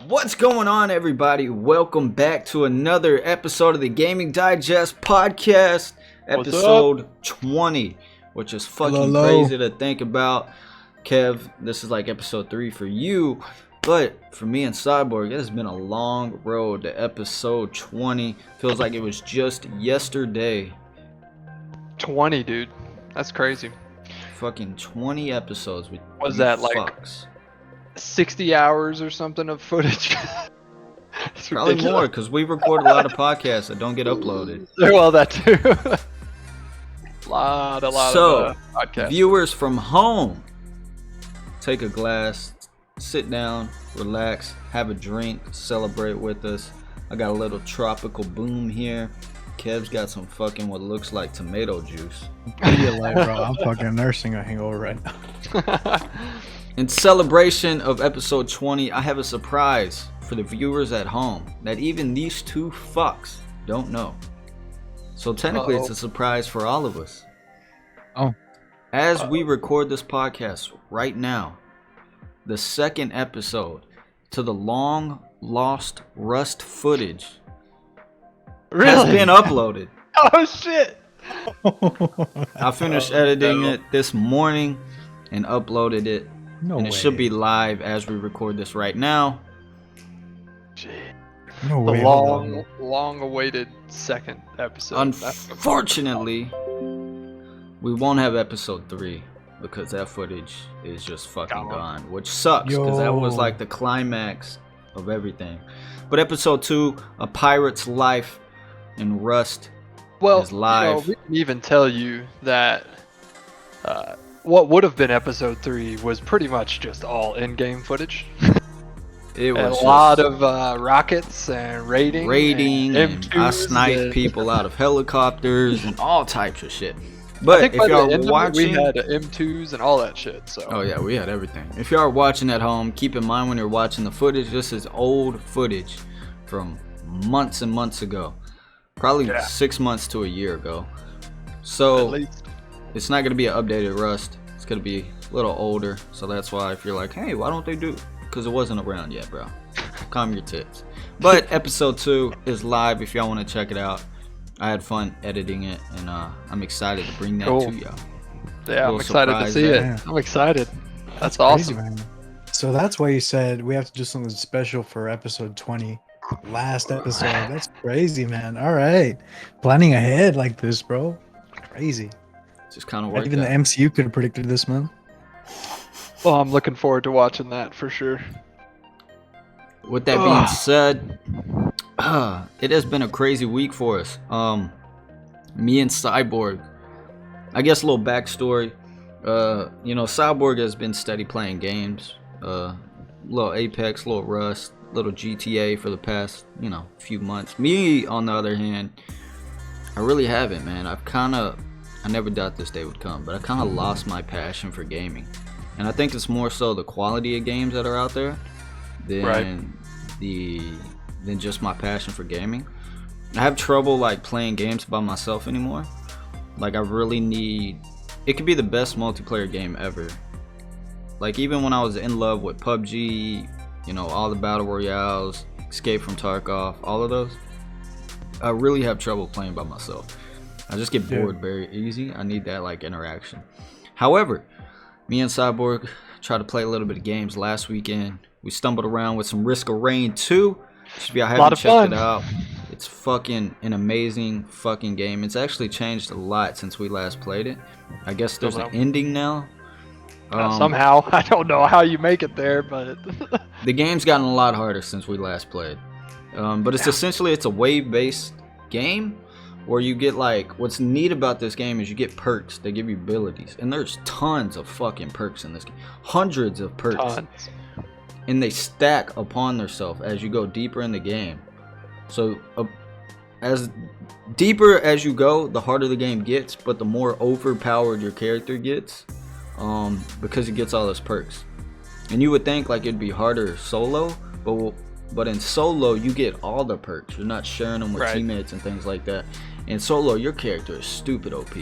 What's going on, everybody? Welcome back to another episode of the Gaming Digest podcast, episode 20, which is fucking crazy to think about. Kev, this is like episode 3 for you, but for me and Cyborg, it has been a long road to episode 20. Feels like it was just yesterday. 20, dude. That's crazy. Fucking 20 episodes. With was that fucks. like 60 hours or something of footage? Probably ridiculous. More, because we record a lot of podcasts that don't get uploaded. Well, that too. lot of podcasts. Viewers from home, take a glass, sit down, relax, have a drink, celebrate with us. I got a little tropical boom here. Kev's got some fucking what looks like tomato juice. Bro, I'm fucking nursing a hangover right now. In celebration of episode 20, I have a surprise for the viewers at home that even these two fucks don't know. So technically it's a surprise for all of us. As we record this podcast right now, the second episode to the long lost Rust footage has been uploaded. Oh shit! I finished editing it this morning and uploaded it. It should be live as we record this right now. No the way. long-awaited second episode. Unfortunately, we won't have episode 3 because that footage is just fucking gone, which sucks because that was like the climax of everything. But episode 2, A Pirate's Life in Rust, is live. We can even tell you that what would have been episode 3 was pretty much just all in-game footage. It was a lot of rockets and raiding and I sniped people out of helicopters and all types of shit. But if y'all watching, we had M2s and all that shit. So. Oh yeah, we had everything. If y'all are watching at home, keep in mind when you're watching the footage, this is old footage from months and months ago, probably 6 months to a year ago. So at least. It's not going to be an updated Rust. It's going to be a little older. So that's why if you're like, hey, why don't they do it? Because it wasn't around yet, bro. Calm your tits. But episode 2 is live if y'all want to check it out. I had fun editing it, and I'm excited to bring that to y'all. Yeah, I'm excited to see it. I'm excited. That's awesome. Crazy, man. So that's why you said we have to do something special for episode 20. Last episode. That's crazy, man. All right. Planning ahead like this, bro. Crazy. Just kind of worked Even out. the MCU could have predicted this, man. Well, I'm looking forward to watching that for sure. With that being said, it has been a crazy week for us. Me and Cyborg, I guess a little backstory. Cyborg has been steady playing games. Little Apex, little Rust, little GTA for the past, few months. Me, on the other hand, I really haven't, man. I never thought this day would come, but I kind of lost my passion for gaming. And I think it's more so the quality of games that are out there than just my passion for gaming. I have trouble like playing games by myself anymore. Like I really need, it could be the best multiplayer game ever. Like even when I was in love with PUBG, all the battle royales, Escape from Tarkov, all of those, I really have trouble playing by myself. I just get bored very easy. I need that like interaction. However, me and Cyborg tried to play a little bit of games last weekend. We stumbled around with some Risk of Rain 2. If y'all haven't checked it out, it's fucking an amazing fucking game. It's actually changed a lot since we last played it. I guess there's an ending now. Somehow, I don't know how you make it there, but the game's gotten a lot harder since we last played. But it's essentially a wave-based game. Where you get like, what's neat about this game is you get perks. They give you abilities, and there's tons of fucking perks in this game, hundreds of perks, and they stack upon themselves as you go deeper in the game. So as deeper as you go, the harder the game gets, but the more overpowered your character gets, because it gets all those perks. And you would think like it'd be harder solo, but in solo you get all the perks. You're not sharing them with teammates and things like that. In solo, your character is stupid OP.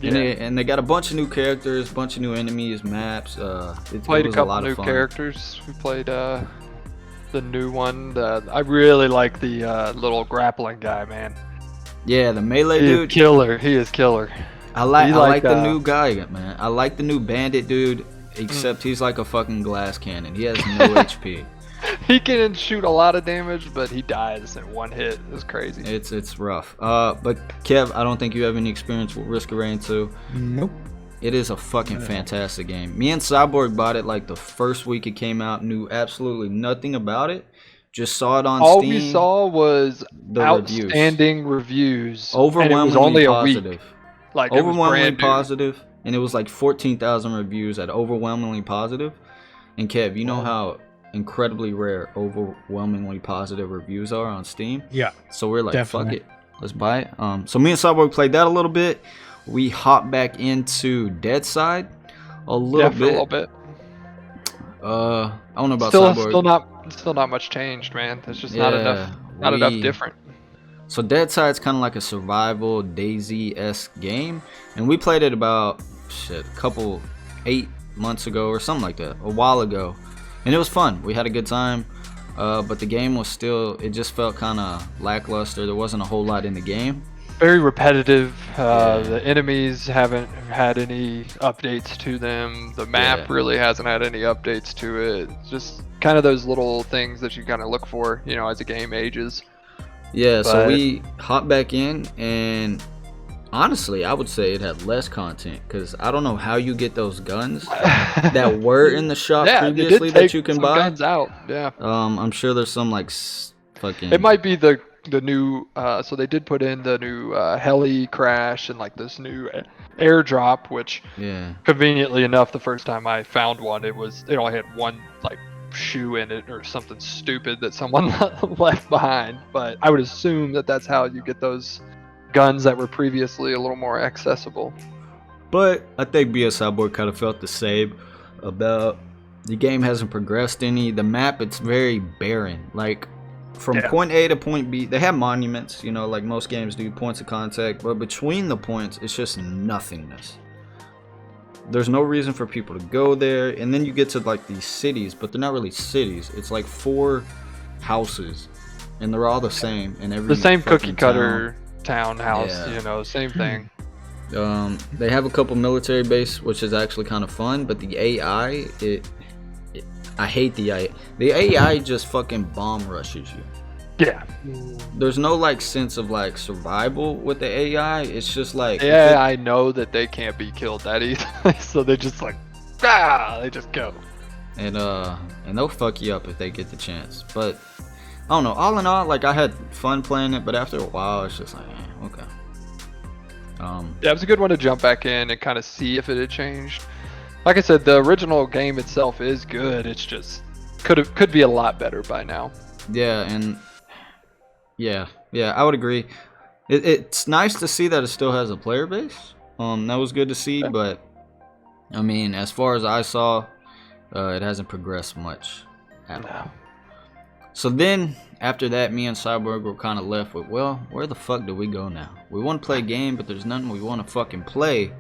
And they got a bunch of new characters, bunch of new enemies, maps. Played a couple new characters. We played the new one. I really like the little grappling guy, man. Yeah, the melee He dude. is killer. He is killer. I like the uh, new guy, man. I like the new bandit dude, except he's like a fucking glass cannon. He has no HP. He can shoot a lot of damage, but he dies in one hit. It's crazy. It's rough. But Kev, I don't think you have any experience with Risk of Rain 2. Nope. It is a fucking fantastic game. Me and Cyborg bought it like the first week it came out, knew absolutely nothing about it. Just saw it on All Steam. we saw was the outstanding reviews. Overwhelmingly and it was only positive. A week. Like Overwhelmingly it was positive, and it was like 14,000 reviews at overwhelmingly positive. And Kev, you know how incredibly rare overwhelmingly positive reviews are on Steam? Yeah. So we're like, definitely. fuck it, let's buy it. So me and Cyborg played that a little bit. We hopped back into Dead Side a little for a little bit. I don't know about Cyborg. Still not much changed, man. There's just not enough different. So Dead Side's kind of like a survival DayZ-esque game, and we played it about 8 months ago or something like that, a while ago, and it was fun. We had a good time, but the game was it just felt kind of lackluster. There wasn't a whole lot in the game. Very repetitive. The enemies haven't had any updates to them. The map really hasn't had any updates to it. Just kind of those little things that you kind of look for, as the game ages. Yeah, so we hopped back in, and honestly, I would say it had less content, because I don't know how you get those guns that were in the shop previously that you can buy. Guns out, yeah. I'm sure there's some like fucking. It might be the new. So they did put in the new heli crash and like this new airdrop, which conveniently enough, the first time I found one, it only had one like shoe in it or something stupid that someone left behind. But I would assume that that's how you get those guns that were previously a little more accessible. But I think BS Cyborg kind of felt the same about the game hasn't progressed any. The map, it's very barren. Like from point A to point B, they have monuments, like most games do, points of contact, but between the points, it's just nothingness. There's no reason for people to go there, and then you get to like these cities, but they're not really cities. It's like 4 houses, and they're all the same. And the same cookie cutter townhouse, same thing. They have a couple military base, which is actually kind of fun, but the AI, I hate the AI. The AI just fucking bomb rushes you. Yeah. There's no like sense of like survival with the AI. It's just like I know that they can't be killed that easily, so they just like they just go. And they'll fuck you up if they get the chance. But I don't know. All in all, like I had fun playing it, but after a while, it's just like okay. It was a good one to jump back in and kind of see if it had changed. Like I said, the original game itself is good. It's just could be a lot better by now. Yeah, and yeah, I would agree. It's nice to see that it still has a player base. That was good to see, but I mean, as far as I saw, it hasn't progressed much at all. So then, after that, me and Cyborg were kind of left with, well, where the fuck do we go now? We want to play a game, but there's nothing we want to fucking play.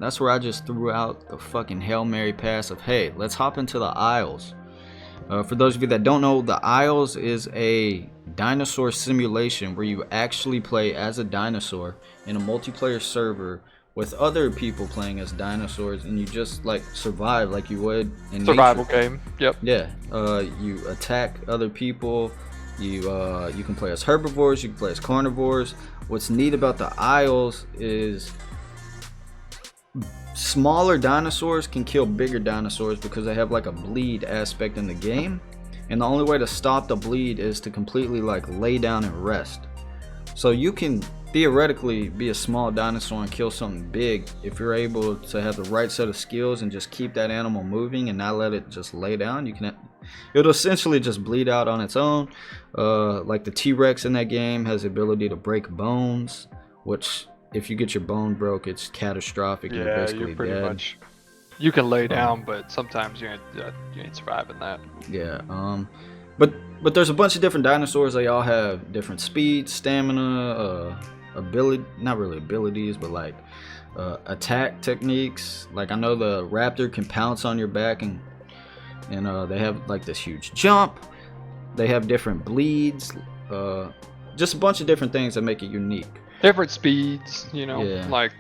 That's where I just threw out the fucking Hail Mary pass of, hey, let's hop into the Isles. For those of you that don't know, the Isles is a dinosaur simulation where you actually play as a dinosaur in a multiplayer server with other people playing as dinosaurs, and you just like survive like you would in survival nature. Game. Yep. Yeah. You attack other people. You can play as herbivores. You can play as carnivores. What's neat about the Isles is smaller dinosaurs can kill bigger dinosaurs because they have like a bleed aspect in the game, and the only way to stop the bleed is to completely like lay down and rest. So you can theoretically be a small dinosaur and kill something big if you're able to have the right set of skills and just keep that animal moving and not let it just lay down. It'll essentially just bleed out on its own. Like the T-Rex in that game has the ability to break bones, which if you get your bone broke, it's catastrophic. Yeah, you're basically you're pretty dead. much. You can lay down, but sometimes you ain't surviving that. Yeah. But there's a bunch of different dinosaurs. They all have different speed, stamina, not really abilities, but like attack techniques. Like I know the raptor can pounce on your back, and they have like this huge jump. They have different bleeds, just a bunch of different things that make it unique. Different speeds, like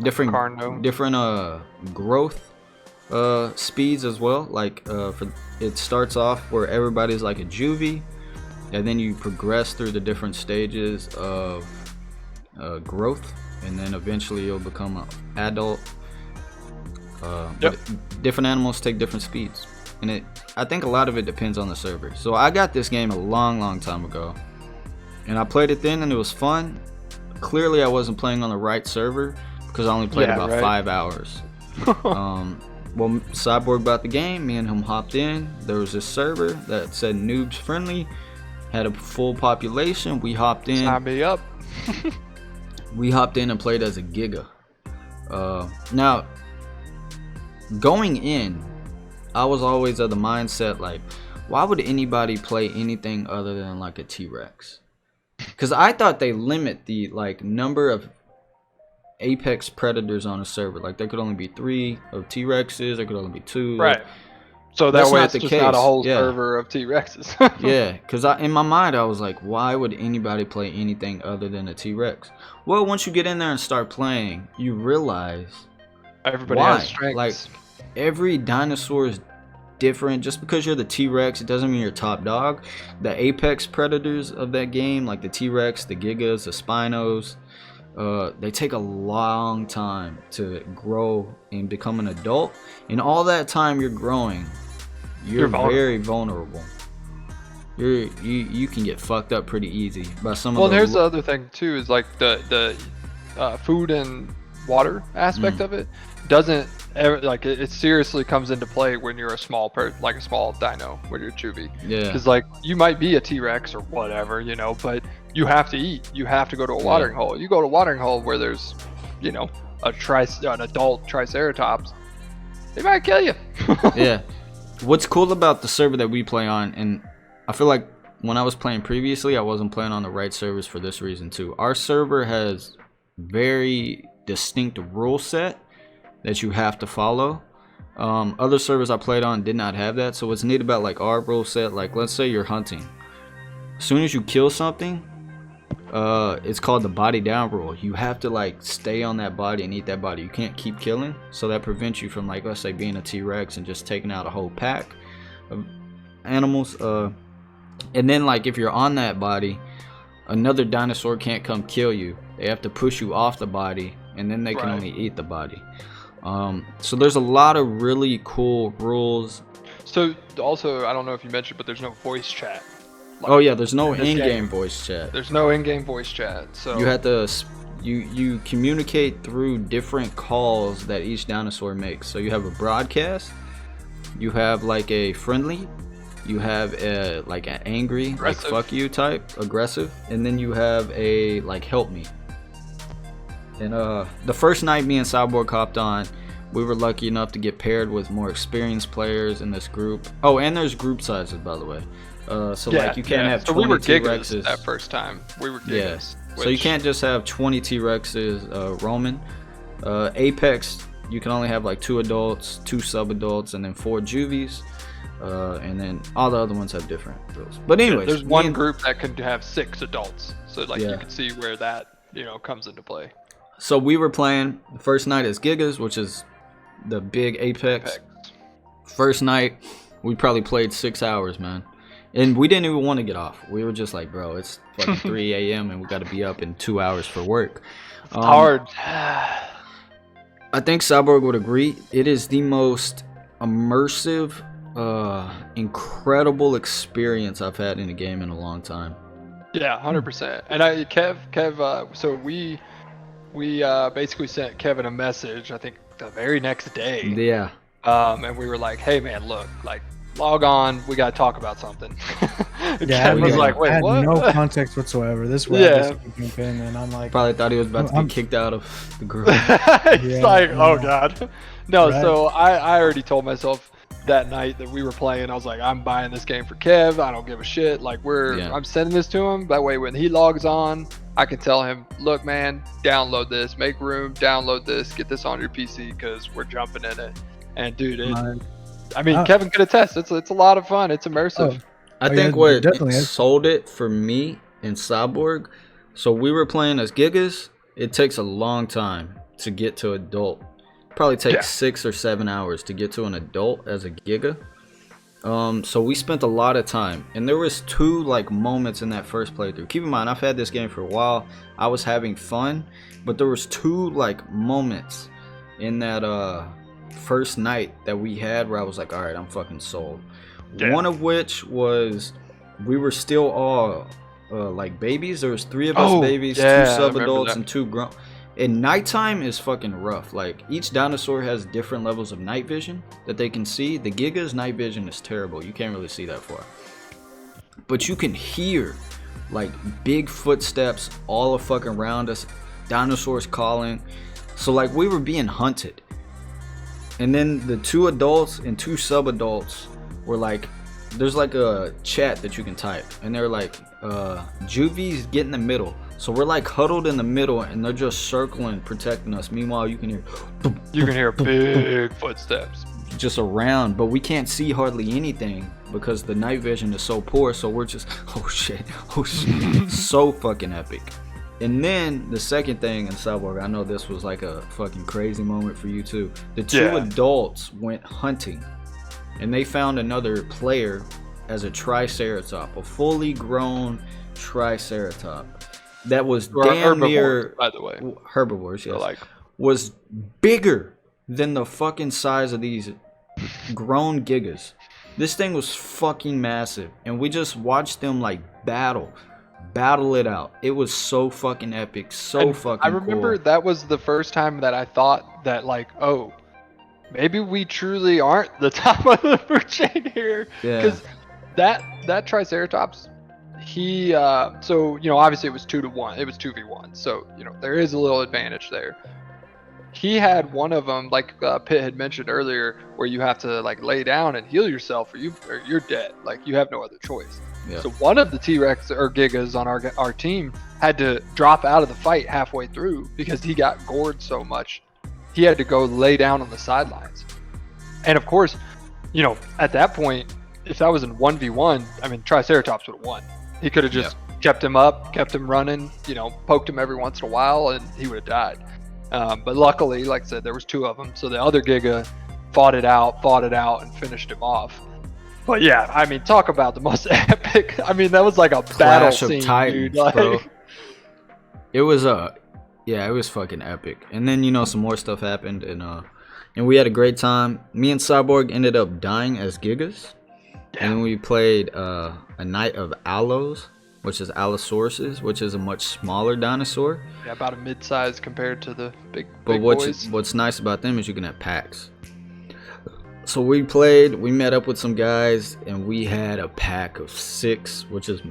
different Carno. different growth speeds as well. Like it starts off where everybody's like a juvie, and then you progress through the different stages of growth, and then eventually you'll become an adult. But different animals take different speeds, and I think a lot of it depends on the server. So I got this game a long time ago, and I played it then, and it was fun. Clearly I wasn't playing on the right server because I only played about 5 hours. Well, Cyborg bought the game, me and him hopped in. There was this server that said noobs friendly, had a full population. We hopped in. Sign me up. We hopped in and played as a Giga. Now, going in, I was always of the mindset like, why would anybody play anything other than like a T-Rex? Because I thought they limit the like number of apex predators on a server. Like there could only be 3 of T-Rexes, there could only be 2. Right. Like, so that way it's just not a whole Yeah. server of T-Rexes. Yeah, because in my mind I was like, why would anybody play anything other than a T-Rex? Well, once you get in there and start playing, you realize Everybody why. has strengths. Like every dinosaur is different. Just because you're the T-Rex, it doesn't mean you're top dog. The apex predators of that game, like the T-Rex, the Gigas, the Spinos, they take a long time to grow and become an adult. And all that time you're growing, you're very vulnerable. You can get fucked up pretty easy by some of the. Well, here's the other thing too, is like the food and water aspect of it doesn't ever, like it seriously comes into play when you're a small like a small dino, when you're juvie. Yeah. Because like you might be a T-Rex or whatever, but you have to eat. You have to go to a watering hole. You go to a watering hole where there's, an adult Triceratops, they might kill you. Yeah. What's cool about the server that we play on, and I feel like when I was playing previously, I wasn't playing on the right servers for this reason too. Our server has very distinct rule set that you have to follow. Other servers I played on did not have that. So what's neat about like our rule set, like let's say you're hunting, as soon as you kill something, it's called the body down rule. You have to like stay on that body and eat that body. You can't keep killing, so that prevents you from, like, let's say being a T-Rex and just taking out a whole pack of animals. And then like if you're on that body, another dinosaur can't come kill you. They have to push you off the body, and then they can only eat the body. So there's a lot of really cool rules. So also, I don't know if you mentioned, but there's no voice chat. Like, there's no in-game voice chat. There's no in-game voice chat. So you have to you communicate through different calls that each dinosaur makes. So you have a broadcast, you have like a friendly, you have a like an angry, aggressive, like fuck you type, aggressive, and then you have a like help me. And the first night me and Cyborg hopped on, we were lucky enough to get paired with more experienced players in this group. Oh, and there's group sizes, by the way. Like you can't have 20 we were T-Rexes. that first time. We were gigas. So you can't just have 20 T-Rexes roaming. Apex, you can only have like 2 adults, 2 sub-adults, and then 4 juvies. And then all the other ones have different rules. But anyways, there's one group that can have 6 adults. So like you can see where that comes into play. So we were playing the first night as Gigas, which is the big Apex. First night, we probably played 6 hours, man. And we didn't even want to get off. We were just like, bro, it's fucking 3 a.m. and we got to be up in 2 hours for work. It's hard. I think Cyborg would agree. It is the most immersive, incredible experience I've had in a game in a long time. Yeah, 100%. And Kev, so we basically sent Kevin a message, I think the very next day. Yeah. And we were like, hey man, look, like, log on, we gotta talk about something. Kevin was like, wait, I had what? no context whatsoever. This way I just jump in, and I'm like, probably thought he was about to get kicked out of the group. He's oh god. No, so I already told myself that night that we were playing, I was like, I'm buying this game for Kev. I don't give a shit. Like I'm sending this to him. That way when he logs on, I can tell him, look man, download this, make room, download this, get this on your PC because we're jumping in it. And dude, I mean, Kevin could attest. It's a lot of fun. It's immersive. I think what sold it for me in Cyborg, so we were playing as Gigas. It takes a long time to get to adult. Probably takes 6 or 7 hours to get to an adult as a Giga. So we spent a lot of time, and there was 2 like moments in that first playthrough. Keep in mind, I've had this game for a while. I was having fun, but there was 2 like moments in that first night that we had where I was like, all right, I'm fucking sold. One of which was we were still all like babies. There was 3 of us babies, 2 sub-adults, and 2 grown. And nighttime is fucking rough. Like, each dinosaur has different levels of night vision that they can see. The Giga's night vision is terrible. You can't really see that far. But you can hear, like, big footsteps all fucking around us. Dinosaurs calling. So, like, we were being hunted. And then the 2 adults and 2 sub-adults were like, there's like a chat that you can type. And they're like, Juvies, get in the middle. So we're like huddled in the middle, and they're just circling, protecting us. Meanwhile, you can hear big footsteps just around, but we can't see hardly anything because the night vision is so poor. So we're just oh shit, so fucking epic. And then the second thing in Cyborg, I know this was like a fucking crazy moment for you too. The 2 adults went hunting, and they found another player as a Triceratops, a fully grown Triceratops. That was damn near, by the way, herbivores. Yes, like, was bigger than the fucking size of these grown Gigas. This thing was fucking massive, and we just watched them like battle it out. It was so fucking epic, so fucking. I remember cool. That was the first time that I thought that, like, oh, maybe we truly aren't the top of the food chain here, because that Triceratops. He so obviously it was 2-1, it was 2v1, so there is a little advantage there. He had one of them, like Pitt had mentioned earlier, where you have to like lay down and heal yourself, or you're dead. Like, you have no other choice. So one of the T-Rex or Gigas on our team had to drop out of the fight halfway through because he got gored so much. He had to go lay down on the sidelines, and of course, at that point, if that was in 1v1, I mean, Triceratops would have won. He could have just kept him up, kept him running, poked him every once in a while, and he would have died. But luckily, like I said, there was 2 of them. So the other Giga fought it out, and finished him off. But yeah, I mean, talk about the most epic. I mean, that was like a battle scene, Titans, dude. Like, bro. It was it was fucking epic. And then some more stuff happened, and we had a great time. Me and Cyborg ended up dying as Gigas. And then we played a night of Allos, which is Allosauruses, which is a much smaller dinosaur. Yeah, about a mid-size compared to the big boys. What's nice about them is you can have packs. So we met up with some guys, and we had a pack of 6, which is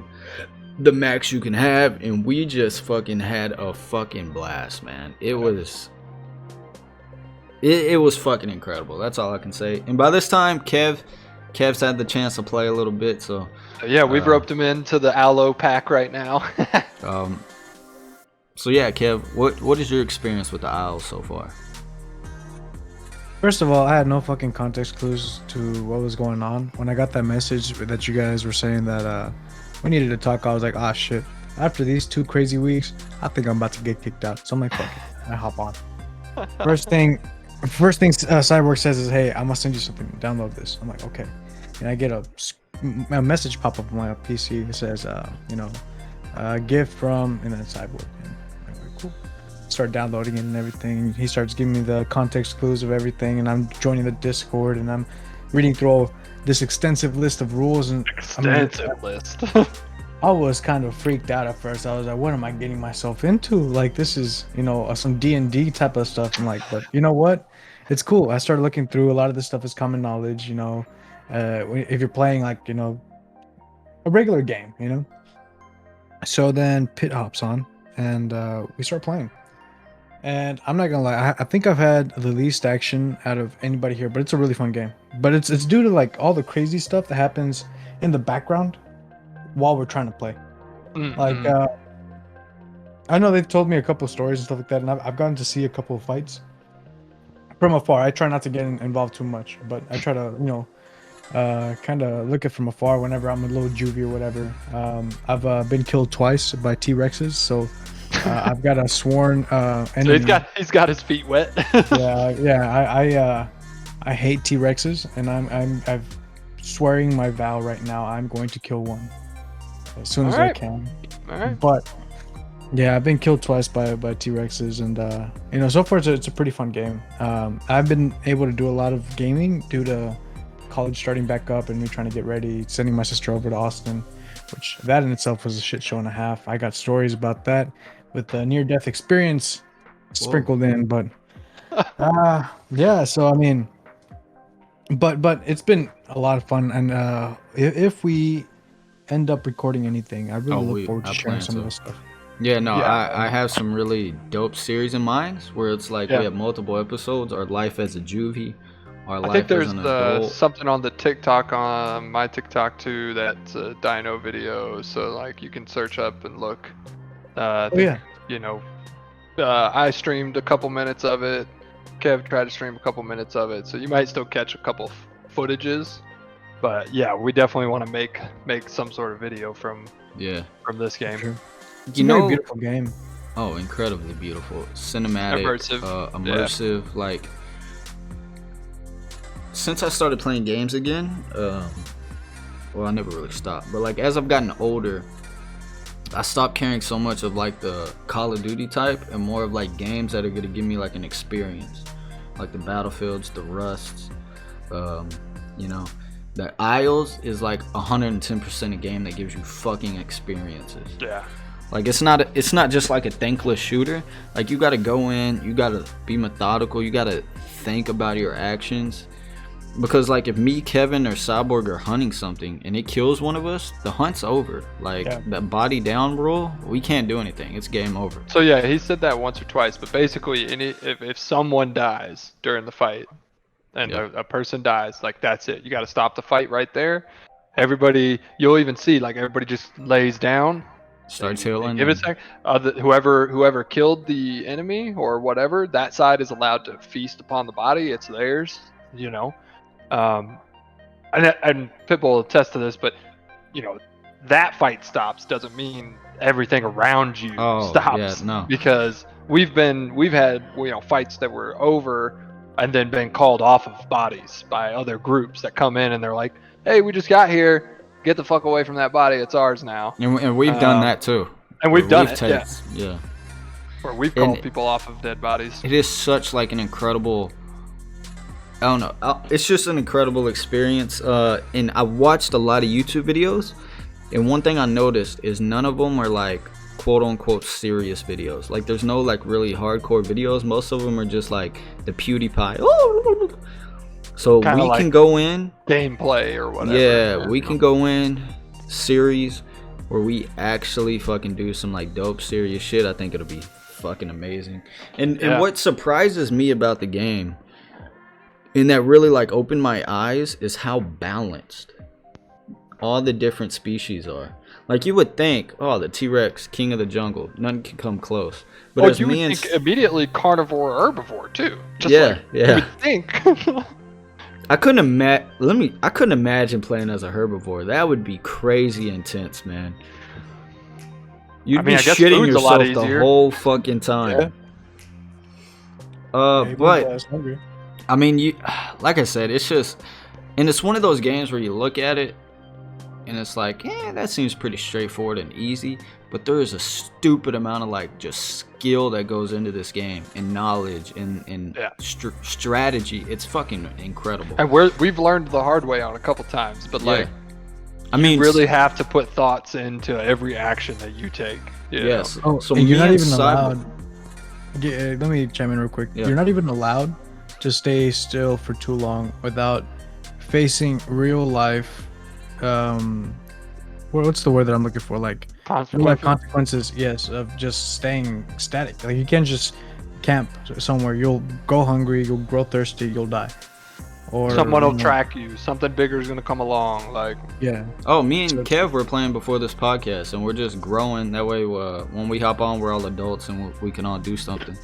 the max you can have, and we just fucking had a fucking blast, man. It was fucking incredible. That's all I can say. And by this time, Kev's had the chance to play a little bit, so yeah, we've roped him into the Allo pack right now. So yeah, Kev, what is your experience with the Owls so far? First of all, I had no fucking context clues to what was going on. When I got that message that you guys were saying that we needed to talk, I was like, ah, shit. After these 2 crazy weeks, I think I'm about to get kicked out. So I'm like, fuck it. I hop on. First thing Cyborg says is, hey, I'm gonna send you something. Download this. I'm like, okay. And I get a message pop up on my PC. It says, gift from, and then Cyborg. And I'm like, cool. Start downloading it and everything. He starts giving me the context clues of everything, and I'm joining the Discord, and I'm reading through all this extensive list of rules. And list. I was kind of freaked out at first. I was like, what am I getting myself into? Like, this is, some D&D type of stuff. I'm like, but you know what? It's cool. I started looking through. A lot of this stuff is common knowledge, if you're playing like, a regular game, So then Pitt hops on, and we start playing. And I'm not gonna lie, I think I've had the least action out of anybody here, but it's a really fun game. But it's due to like all the crazy stuff that happens in the background while we're trying to play. Mm-hmm. Like I know they've told me a couple of stories and stuff like that, and I've gotten to see a couple of fights from afar. I try not to get involved too much, but I try to kind of look it from afar whenever I'm a little juvie or whatever. I've been killed twice by T-Rexes, so I've got a sworn enemy. So he's got his feet wet. I hate T-Rexes, and I'm swearing my vow right now. I'm going to kill one as soon as I can. All right. But yeah, I've been killed twice by T-Rexes, and so far it's a pretty fun game. I've been able to do a lot of gaming due to college starting back up and me trying to get ready, sending my sister over to Austin, which that in itself was a shit show and a half. I got stories about that with the near-death experience sprinkled in, but yeah. So I mean, but it's been a lot of fun, and if we end up recording anything, I really look forward to sharing some of this stuff. Yeah, no, I have some really dope series in mind where it's like we have multiple episodes. Our life as a juvie, our life as an adult. I think there's something on the TikTok, on my TikTok too, that's a dino video. So like you can search up and look. You know, I streamed a couple minutes of it. Kev tried to stream a couple minutes of it, so you might still catch a couple footages. But yeah, we definitely want to make some sort of video from this game. Sure. It's a very beautiful game. Oh, incredibly beautiful, cinematic, immersive. Like, since I started playing games again, well, I never really stopped, but like as I've gotten older, I stopped caring so much of like the Call of Duty type and more of like games that are gonna give me like an experience, like the Battlefields, the Rusts, you know. The Isles is like 110% a game that gives you fucking experiences. Yeah. Like it's not just like a thankless shooter. Like you gotta go in, you gotta be methodical, you gotta think about your actions. Because like if me, Kevin, or Cyborg are hunting something and it kills one of us, the hunt's over. Like that body down rule, we can't do anything. It's game over. So yeah, he said that once or twice, but basically if someone dies during the fight and a person dies, like that's it. You gotta stop the fight right there. Everybody, you'll even see like everybody just lays down. Starts healing. Give it a sec. Whoever killed the enemy or whatever, that side is allowed to feast upon the body. It's theirs, you know. And Pitbull will attest to this, but you know, that fight stops doesn't mean everything around you stops. Yeah, no. Because we've had fights that were over and then been called off of bodies by other groups that come in and they're like, "Hey, we just got here. Get the fuck away from that body. It's ours now." And we've done that too. And we've done it. Yeah. Where we've called people off of dead bodies. It is such like an incredible. I don't know. It's just an incredible experience. And I watched a lot of YouTube videos, and one thing I noticed is none of them are like quote unquote serious videos. Like there's no like really hardcore videos. Most of them are just like the PewDiePie. So kinda we can go in gameplay or whatever. Yeah, we can go in series where we actually fucking do some like dope serious shit. I think it'll be fucking amazing. And what surprises me about the game, and that really like opened my eyes, is how balanced all the different species are. Like you would think, oh, the T-Rex, king of the jungle, none can come close. But you would think immediately carnivore or herbivore too. Just you would think. I couldn't imagine playing as a herbivore. That would be crazy intense, man. You'd be shitting yourself the whole fucking time. But I mean, like I said, it's just, and it's one of those games where you look at it and it's like, that seems pretty straightforward and easy. But there is a stupid amount of like just skill that goes into this game, and knowledge and strategy. It's fucking incredible. And we've learned the hard way on a couple times, but like, I mean, you really have to put thoughts into every action that you take. Yes. Oh, so you're not even allowed. Let me chime in real quick. Yeah. You're not even allowed to stay still for too long without facing real life. What's the word that I'm looking for? Like consequences, yes, of just staying static. Like you can't just camp somewhere. You'll go hungry, you'll grow thirsty, you'll die. Or someone will track you. Something bigger is gonna come along. Like Oh, me and Kev were playing before this podcast, and we're just growing. That way, when we hop on, we're all adults and we can all do something.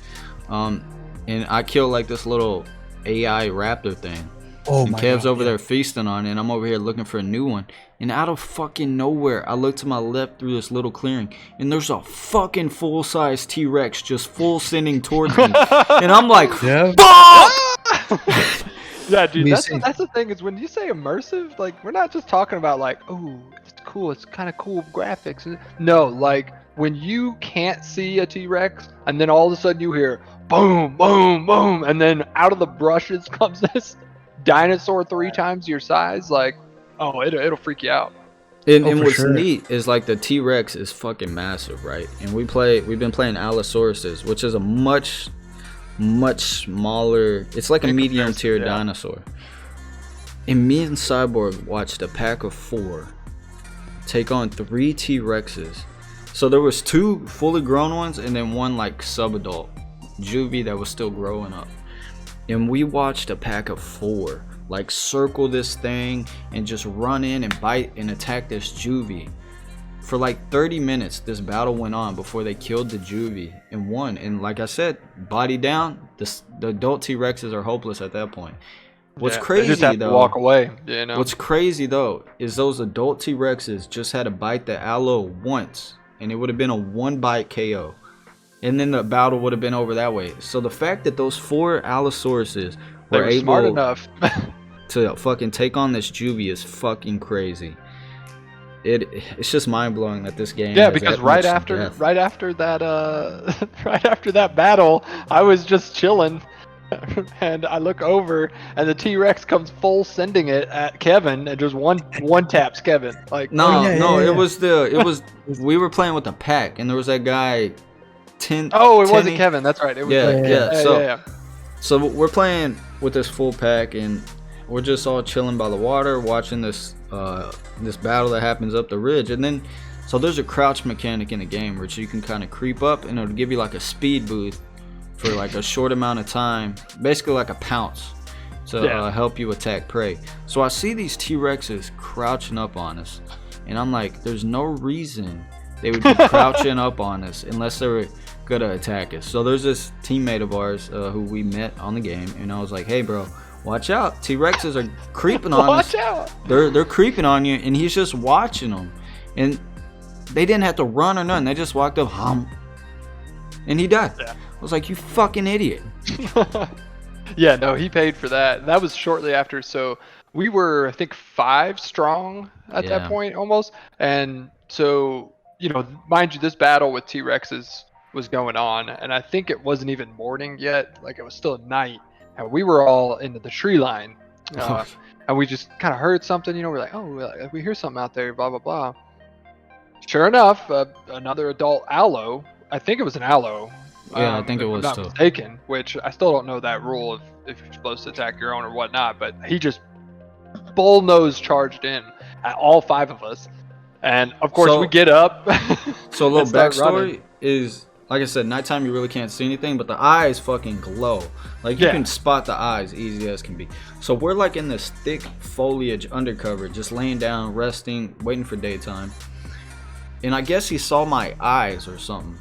And I killed like this little AI raptor thing. Oh and my Kev's God, over yeah. there feasting on it, and I'm over here looking for a new one. And out of fucking nowhere, I look to my left through this little clearing, and there's a fucking full-size T-Rex just full sending towards me. And I'm like, Yeah. fuck! Yeah, dude, You that's see- that's the thing is when you say immersive, like we're not just talking about like, oh, it's cool, it's kind of cool graphics. No, like when you can't see a T-Rex and then all of a sudden you hear boom, boom, boom, and then out of the brushes comes this dinosaur 3 times your size, like, oh, it'll freak you out. And Oh, for what's sure. neat is like the T-Rex is fucking massive, right? And we've been playing Allosauruses, which is a much smaller. It's like a In medium comparison, tier yeah. dinosaur. And me and Cyborg watched a pack of 4 take on 3 T-Rexes. So there was 2 fully grown ones and then 1 like sub-adult juvie that was still growing up. And we watched a pack of 4 like circle this thing and just run in and bite and attack this juvie. For like 30 minutes this battle went on before they killed the juvie and won. And like I said, body down, the adult T-Rexes are hopeless at that point. What's Yeah, they crazy just have though, to walk away, you know. what's crazy though is those adult T-Rexes just had to bite the Allo once and it would have been a 1 bite KO. And then the battle would have been over that way. So the fact that those 4 Allosauruses They were were smart able enough. to fucking take on this juvie is fucking crazy. It's just mind blowing that this game. Yeah, has because that right much after depth. that right after that battle, I was just chilling, and I look over, and the T-Rex comes full sending it at Kevin, and just one taps Kevin. Like, No, yeah, no, yeah, yeah. it was we were playing with a pack, and there was that guy. oh, it wasn't Tenny. Kevin. That's right. It was Yeah, yeah, yeah. So we're playing with this full pack, and we're just all chilling by the water, watching this battle that happens up the ridge, and then so there's a crouch mechanic in the game which you can kind of creep up, and it'll give you like a speed boost for like a short amount of time, basically like a pounce to help you attack prey. So I see these T-Rexes crouching up on us, and I'm like, there's no reason they would be crouching up on us unless they were gonna attack us. So there's this teammate of ours who we met on the game, and I was like, hey bro, watch out, T-Rexes are creeping on us. Watch out! They're creeping on you, and he's just watching them, and they didn't have to run or nothing. They just walked up, and he died. Yeah. I was like, you fucking idiot. Yeah, no, he paid for that. That was shortly after. So we were, I think, 5 strong at that point almost. And so, you know, mind you, this battle with T-Rexes was going on, and I think it wasn't even morning yet. Like, it was still night, and we were all into the tree line. And we just kind of heard something, you know, we're like, oh, we hear something out there, blah, blah, blah. Sure enough, another adult Allo, I think it was an Allo. Yeah, I think it if I'm was not too. mistaken, which I still don't know that rule if you're supposed to attack your own or whatnot, but he just bull nose charged in at all 5 of us. And of course we get up. So a little and start backstory running. is, like I said, nighttime you really can't see anything, but the eyes fucking glow. Like you can spot the eyes easy as can be. So we're like in this thick foliage undercover, just laying down, resting, waiting for daytime. And I guess he saw my eyes or something,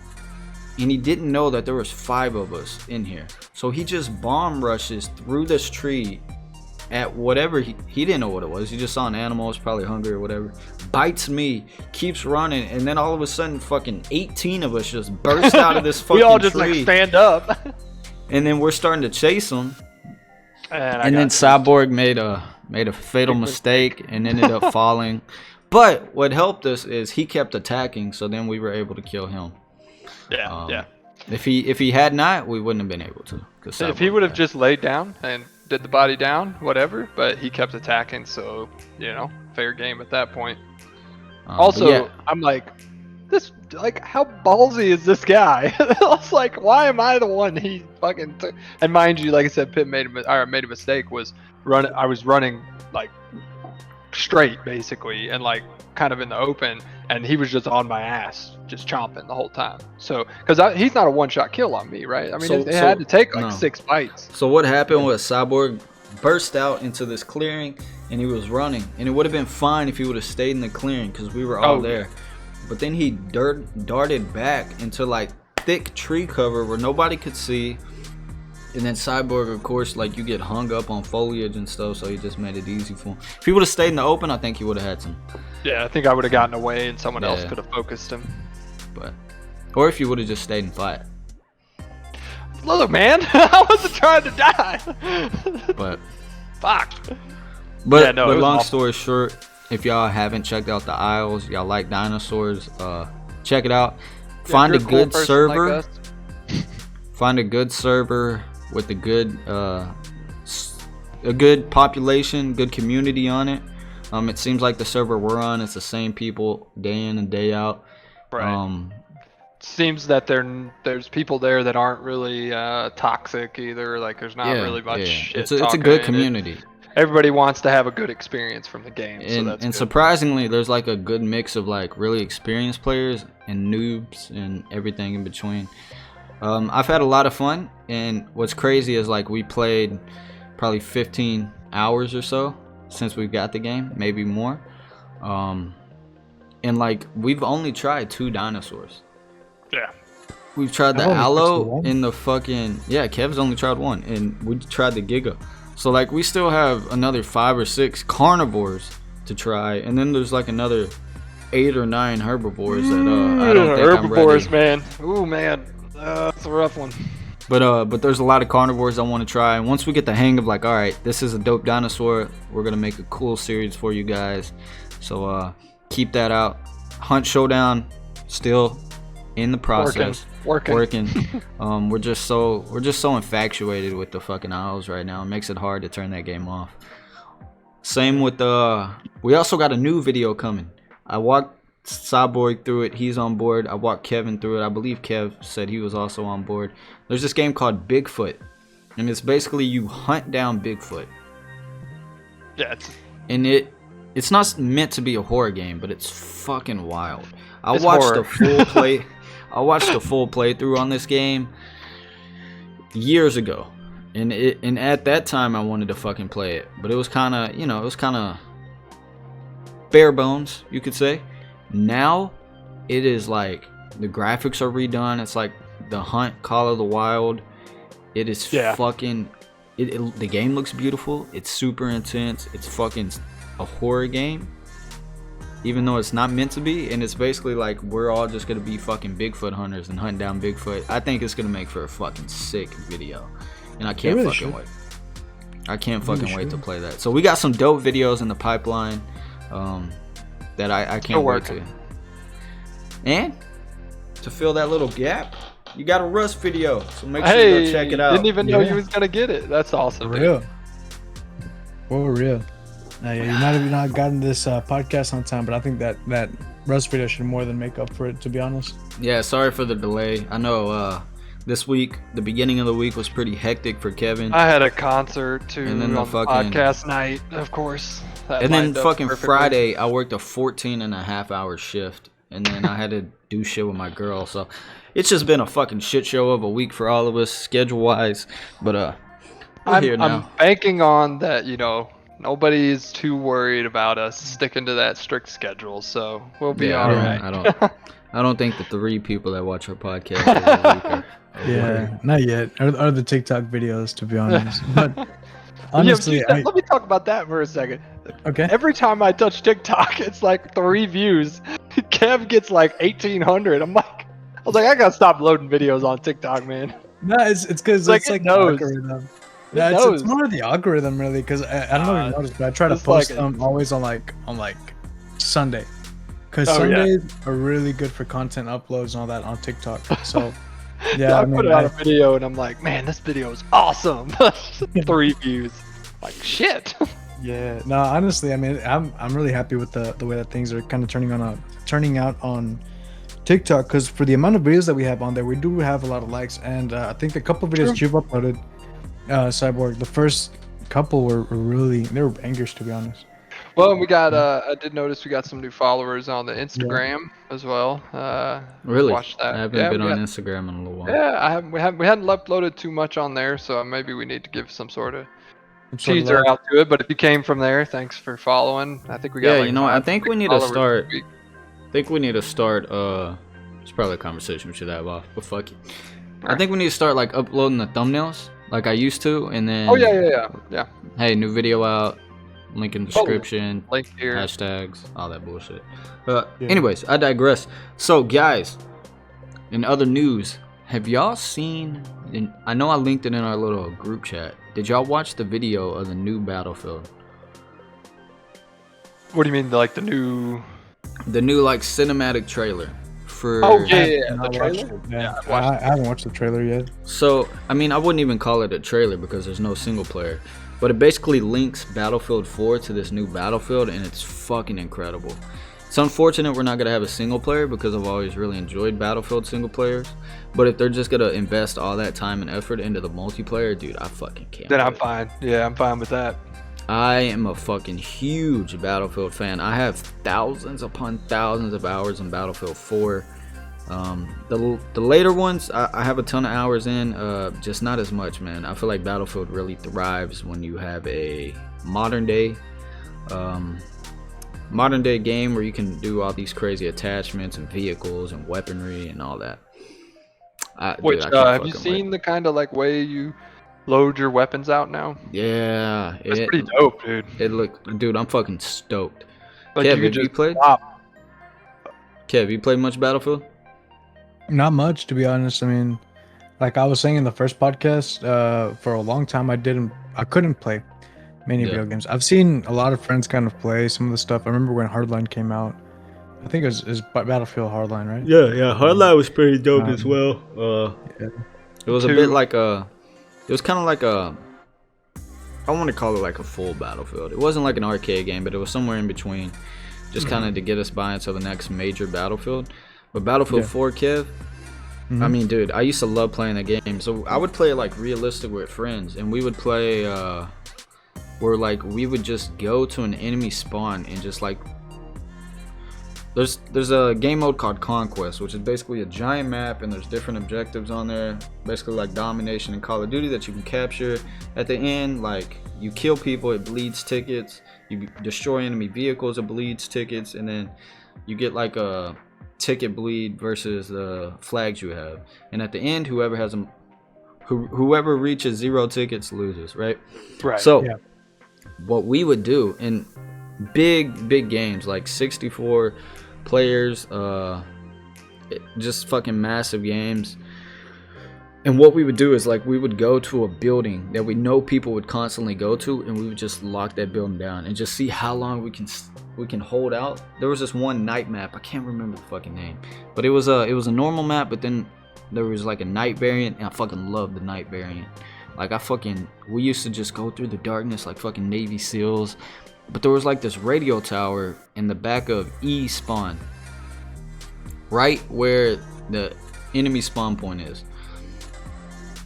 and he didn't know that there was 5 of us in here. So he just bomb rushes through this tree at whatever he didn't know what it was. He just saw an animal, was probably hungry or whatever. Bites me, keeps running, and then all of a sudden fucking 18 of us just burst out of this fucking we all just tree. like stand up. And then we're starting to chase him. And then Cyborg made a fatal mistake and ended up falling. But what helped us is he kept attacking, so then we were able to kill him. Yeah. If he had not, we wouldn't have been able to. If he would have just laid down and did the body down, whatever, but he kept attacking, so, you know, fair game at that point. Also, I'm like, how ballsy is this guy? I was like, why am I the one he fucking took? And mind you, like I said, Pitt made a mistake. I was running like straight basically, and like kind of in the open, and he was just on my ass, just chomping the whole time. So, because he's not a one-shot kill on me, right? I mean, it had to take like 6 bites. So what happened was Cyborg burst out into this clearing, and he was running, and it would have been fine if he would have stayed in the clearing because we were all there. But then he darted back into like thick tree cover where nobody could see. And then Cyborg, of course, like, you get hung up on foliage and stuff, so he just made it easy for him. If he would have stayed in the open, I think he would have had some. Yeah, I think I would have gotten away and someone else could have focused him. But, or if you would have just stayed and fight. Look, man, I wasn't trying to die. But, fuck. But, yeah, no, but long story short, if y'all haven't checked out the Isles, y'all like dinosaurs, check it out. Find a good server. Find a good server with a good population, good community on it. It seems like the server we're on, it's the same people day in and day out. Right. Seems that there's people there that aren't really toxic either. Like there's not really much shit. It's a good community. Everybody wants to have a good experience from the game, so that's and good. Surprisingly, there's like a good mix of like really experienced players and noobs and everything in between. I've had a lot of fun, and what's crazy is like we played probably 15 hours or so since we've got the game, maybe more. And like we've only tried 2 dinosaurs. Yeah. We've tried the Aloe and the fucking Kev's only tried 1, and we tried the Giga. So like we still have another 5 or 6 carnivores to try, and then there's like another 8 or 9 herbivores that I don't think herbivores, I'm ready. man. Ooh, man, that's a rough one. But there's a lot of carnivores I want to try, and once we get the hang of like, all right, this is a dope dinosaur, we're gonna make a cool series for you guys. So keep that out. Hunt Showdown still in the process. Working. We're just so infatuated with the fucking Isles right now. It makes it hard to turn that game off. Same with we also got a new video coming. I walked Cyborg through it. He's on board. I walked Kevin through it. I believe Kev said he was also on board. There's this game called Bigfoot, and it's basically you hunt down Bigfoot. Yeah. And it's not meant to be a horror game, but it's fucking wild. I watched a full playthrough on this game years ago, and at that time I wanted to fucking play it, but it was kind of bare bones, you could say. Now it is like the graphics are redone. It's like the Hunt Call of the Wild. It is fucking the game looks beautiful. It's super intense. It's fucking a horror game, even though it's not meant to be, and it's basically like we're all just gonna be fucking Bigfoot hunters and hunt down Bigfoot. I think it's gonna make for a fucking sick video, and I can't fucking wait. I can't fucking wait to play that. So we got some dope videos in the pipeline that I can't wait to. And to fill that little gap, you got a Rust video, so make sure you go check it out. Didn't even know you was gonna get it. That's awesome. For real. For real. You might have not gotten this podcast on time, but I think that Rust video should more than make up for it, to be honest. Yeah, sorry for the delay. I know this week, the beginning of the week was pretty hectic for Kevin. I had a concert too, and then the podcast night, of course. And then fucking Friday, I worked a 14.5-hour shift, and then I had to do shit with my girl. So it's just been a fucking shit show of a week for all of us, schedule-wise. But we're here now. I'm banking on that, nobody's too worried about us sticking to that strict schedule, so we'll be all right. I don't think the 3 people that watch our podcast are not yet. Or the TikTok videos, to be honest. But honestly, let me talk about that for a second. Okay. Every time I touch TikTok, it's like 3 views. Kev gets like 1,800. I was like, I gotta stop loading videos on TikTok, man. No, it's because it's like knows. algorithm. Yeah, it's more of the algorithm, really, because I don't know if you noticed, but I try to post them always on Sunday, because Sundays are really good for content uploads and all that on TikTok. So I put out a video and I'm like, man, this video is awesome. 3 views, like shit. Yeah, no, honestly, I mean, I'm really happy with the way that things are kind of turning out on TikTok, because for the amount of videos that we have on there, we do have a lot of likes, and I think the couple of videos that you've uploaded, Cyborg, the first couple were bangers, to be honest. Well, we got I did notice we got some new followers on the Instagram as well. Really? Watch that. I haven't been on Instagram in a little while. Yeah, we hadn't uploaded too much on there, so maybe we need to give some sort of teaser out to it. But if you came from there, thanks for following. I think we got I think we need to start. It's probably a conversation we should have off, but fuck it. I think we need to start like uploading the thumbnails like I used to, and then Oh yeah. hey, new video out, link in description, Link here. hashtags, all that bullshit. Anyways, I digress. So guys, in other news, have y'all seen, and I know I linked it in our little group chat, did y'all watch the video of the new Battlefield? What do you mean, like the new like cinematic trailer for... Oh yeah, the I trailer? I haven't watched the trailer yet. So, I mean, I wouldn't even call it a trailer because there's no single player. But it basically links Battlefield 4 to this new Battlefield, and it's fucking incredible. It's unfortunate we're not going to have a single player because I've always really enjoyed Battlefield single players. But if they're just going to invest all that time and effort into the multiplayer, dude, I fucking can't. Then I'm fine. Yeah, I'm fine with that. I am a fucking huge Battlefield fan. I have thousands upon thousands of hours in Battlefield 4. The later ones, I have a ton of hours in, just not as much, man. I feel like Battlefield really thrives when you have a modern day game where you can do all these crazy attachments and vehicles and weaponry and all that. Which have you seen the kind of like way you load your weapons out now? Yeah, it's pretty dope, dude. Dude, I'm fucking stoked. Like, Kev, have you played? Kev, you played much Battlefield? Not much, to be honest. I mean, like I was saying in the first podcast, for a long time I couldn't play many video games. I've seen a lot of friends kind of play some of the stuff. I remember when Hardline came out. I think it was Battlefield Hardline, right? Yeah. Hardline was pretty dope as well. It was a bit like it was kind of like I want to call it like a full Battlefield. It wasn't like an arcade game, but it was somewhere in between, just kind of to get us by until the next major Battlefield. But Battlefield 4, Kev, I mean, dude, I used to love playing that game. So I would play it like realistic with friends, and we would play where like we would just go to an enemy spawn and just like there's a game mode called Conquest, which is basically a giant map, and there's different objectives on there, basically like domination in Call of Duty that you can capture. At the end, like you kill people, it bleeds tickets. You destroy enemy vehicles, it bleeds tickets, and then you get like a ticket bleed versus the flags you have. And at the end, whoever reaches 0 tickets loses, right? Right. So what we would do in big games like 64 players, just fucking massive games, and what we would do is like we would go to a building that we know people would constantly go to, and we would just lock that building down and just see how long we can hold out. There was this one night map, I can't remember the fucking name, but it was a normal map, but then there was like a night variant, and I fucking loved the night variant. Like we used to just go through the darkness like fucking Navy SEALs. But there was like this radio tower in the back of E spawn, right where the enemy spawn point is.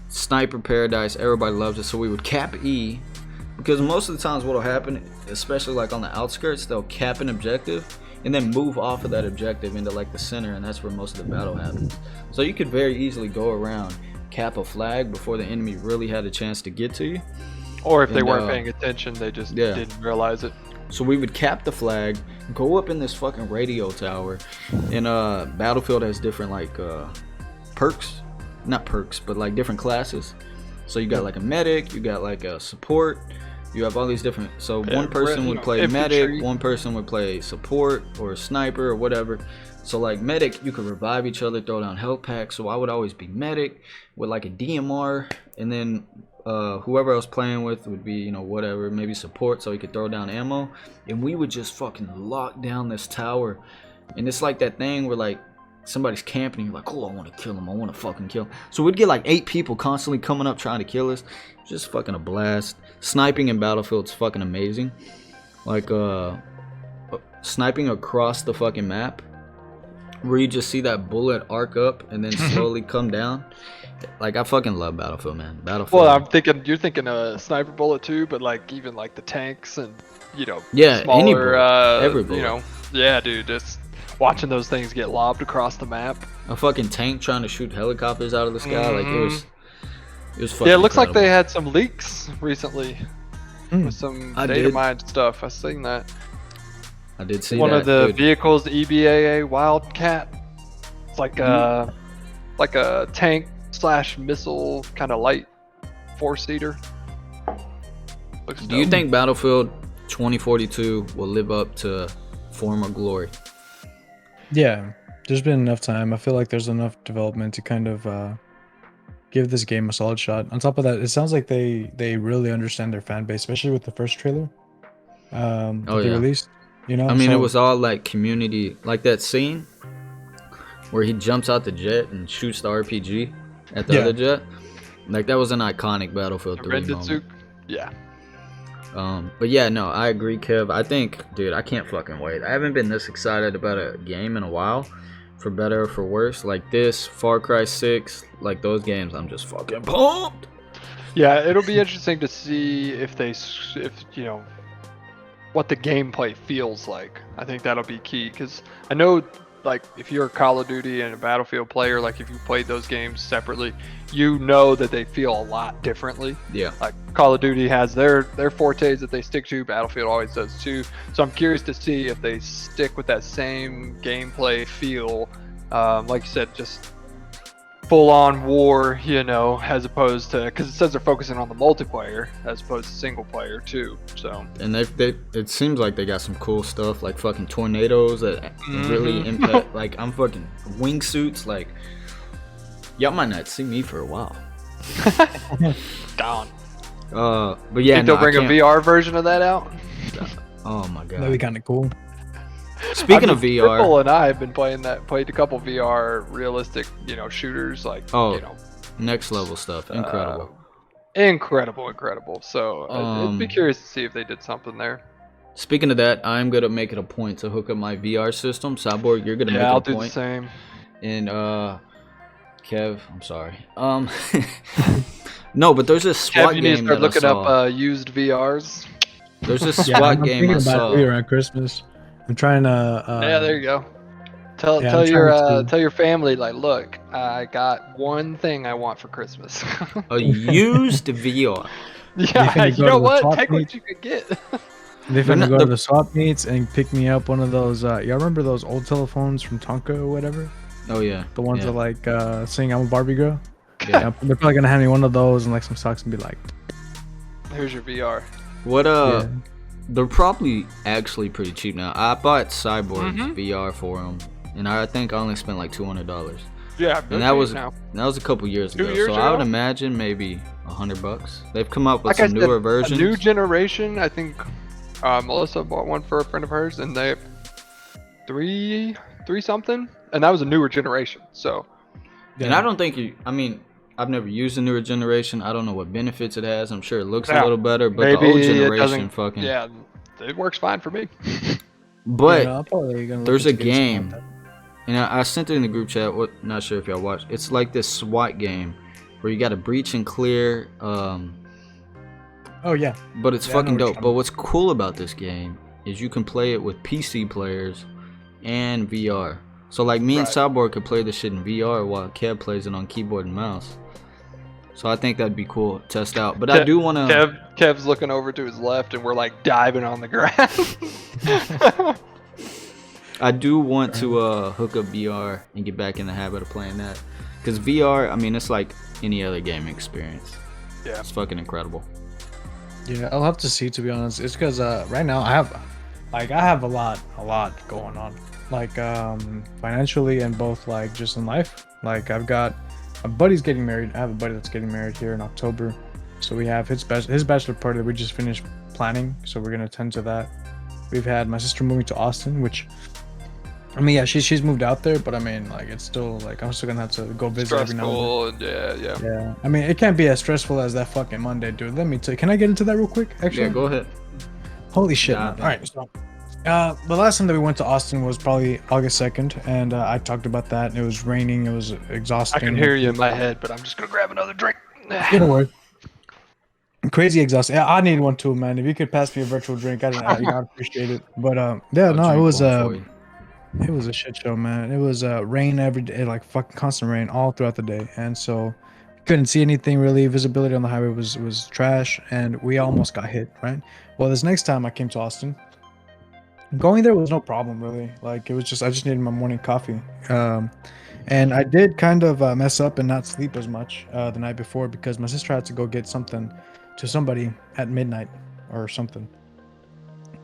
Sniper paradise, everybody loves it. So we would cap E, because most of the times what will happen, especially like on the outskirts, they'll cap an objective and then move off of that objective into like the center, and that's where most of the battle happens. So you could very easily go around, cap a flag before the enemy really had a chance to get to you. Or if they weren't paying attention, they just didn't realize it. So we would cap the flag, go up in this fucking radio tower, and Battlefield has different like perks, not perks, but like different classes. So you got like a medic, you got like a support, you have all these different. So one person would play medic, one person would play support or sniper or whatever. So like medic, you could revive each other, throw down health packs. So I would always be medic with like a DMR, and then whoever I was playing with would be, you know, whatever, maybe support, so he could throw down ammo, and we would just fucking lock down this tower. And it's like that thing where like somebody's camping, and you're like, oh, I want to kill him, I want to fucking kill him. So we'd get like 8 people constantly coming up trying to kill us. Just fucking a blast. Sniping in Battlefield's fucking amazing. Like sniping across the fucking map, where you just see that bullet arc up and then slowly come down. Like, I fucking love Battlefield, man. Battlefield. Well, you're thinking a sniper bullet too, but like even like the tanks and, you know, smaller, any bullet, every bullet. You know, yeah, dude, just watching those things get lobbed across the map. A fucking tank trying to shoot helicopters out of the sky, like it was fucking yeah, it looks incredible. like they had some leaks recently with some data mined stuff. I seen that. I did see one that. Of the vehicles, the EBAA Wildcat. It's like a tank / missile kind of light 4-seater. Do you think Battlefield 2042 will live up to former glory? Yeah, there's been enough time. I feel like there's enough development to kind of give this game a solid shot. On top of that, it sounds like they really understand their fan base, especially with the first trailer that they released. You know, I mean, it was all like community, like that scene where he jumps out the jet and shoots the RPG at the other jet. Like that was an iconic Battlefield 3 moment. Yeah. But yeah, no, I agree, Kev. I think, dude, I can't fucking wait. I haven't been this excited about a game in a while, for better or for worse. Like this, Far Cry 6, like those games, I'm just fucking pumped. Yeah, it'll be interesting to see if you know, what the gameplay feels like. I think that'll be key, because I know, like, if you're a Call of Duty and a Battlefield player, like if you played those games separately, you know that they feel a lot differently. Yeah. Like Call of Duty has their fortes that they stick to, Battlefield always does too. So I'm curious to see if they stick with that same gameplay feel, like you said, just full-on war, you know, as opposed to, because it says they're focusing on the multiplayer as opposed to single player too. So, and it seems like they got some cool stuff, like fucking tornadoes that really impact. Like I'm fucking wingsuits. Like y'all might not see me for a while. Down. But yeah, think they'll bring a VR version of that out. Oh my god, that'd be kind of cool. Speaking of VR, Pitbull and I have been played a couple VR realistic, you know, shooters, like, you know, next level stuff. Incredible. So I'd be curious to see if they did something there. Speaking of that, I'm gonna make it a point to hook up my VR system. Cyborg, you're gonna make it I'll a do point. the same. And Kev, I'm sorry. No, but there's this SWAT Kev, you game need to start that looking I saw. up used VRs. There's this SWAT game I saw. Around Christmas. I'm trying to. Yeah, there you go. Tell your family, like, look, I got one thing I want for Christmas. A used VR. Yeah, you know what? Take what you could get. They finna go to the swap meets and pick me up one of those. Y'all remember those old telephones from Tonka or whatever? Oh yeah. The ones that like sing "I'm a Barbie Girl." Yeah. They're probably gonna hand me one of those and like some socks and be like, "Here's your VR." What They're probably actually pretty cheap now. I bought Cyborg's VR for him, and I think I only spent like $200. Yeah, and that was a couple years ago. So I would imagine maybe $100. They've come up with some newer versions. A new generation. I think Melissa bought one for a friend of hers, and they three something, and that was a newer generation. So, and I don't think I mean, I've never used a newer generation. I don't know what benefits it has. I'm sure it looks a little better, but the old generation fucking... Yeah, it works fine for me. But there's a game, and I sent it in the group chat. Not sure if y'all watched. It's like this SWAT game where you got to breach and clear. Oh yeah. But it's fucking dope. But what's cool about this game is you can play it with PC players and VR. So like me and Cyborg could play this shit in VR while Kev plays it on keyboard and mouse. So I think that'd be cool to test out. But I do want to... Kev's looking over to his left and we're like diving on the ground. I do want to hook up VR and get back in the habit of playing that. Because VR, I mean, it's like any other gaming experience. Yeah. It's fucking incredible. Yeah, I'll have to see, to be honest. It's because right now I have a lot going on. Like financially and both like just in life. Like I've got a buddy's getting married. I have a buddy that's getting married here in October. So we have his bachelor party that we just finished planning. So we're gonna attend to that. We've had my sister moving to Austin, which I mean, yeah, she's moved out there, but I mean, like it's still like I'm still gonna have to go visit every now and then. Yeah. I mean, it can't be as stressful as that fucking Monday, dude. Let me tell you. Can I get into that real quick? Actually, yeah, go ahead. Holy shit! All right, so the last time that we went to Austin was probably August 2nd, and I talked about that. It was raining. It was exhausting. I can hear you in my head, but I'm just gonna grab another drink. Don't worry. Crazy exhausting. Yeah, I need one too, man. If you could pass me a virtual drink, I'd appreciate it. But yeah, no, it was a shit show, man. It was rain every day, like fucking constant rain all throughout the day, and so couldn't see anything really. Visibility on the highway was trash, and we almost got hit. Right. Well, this next time I came to Austin, Going there was no problem really. Like it was just I just needed my morning coffee. And I did kind of mess up and not sleep as much the night before because my sister had to go get something to somebody at midnight or something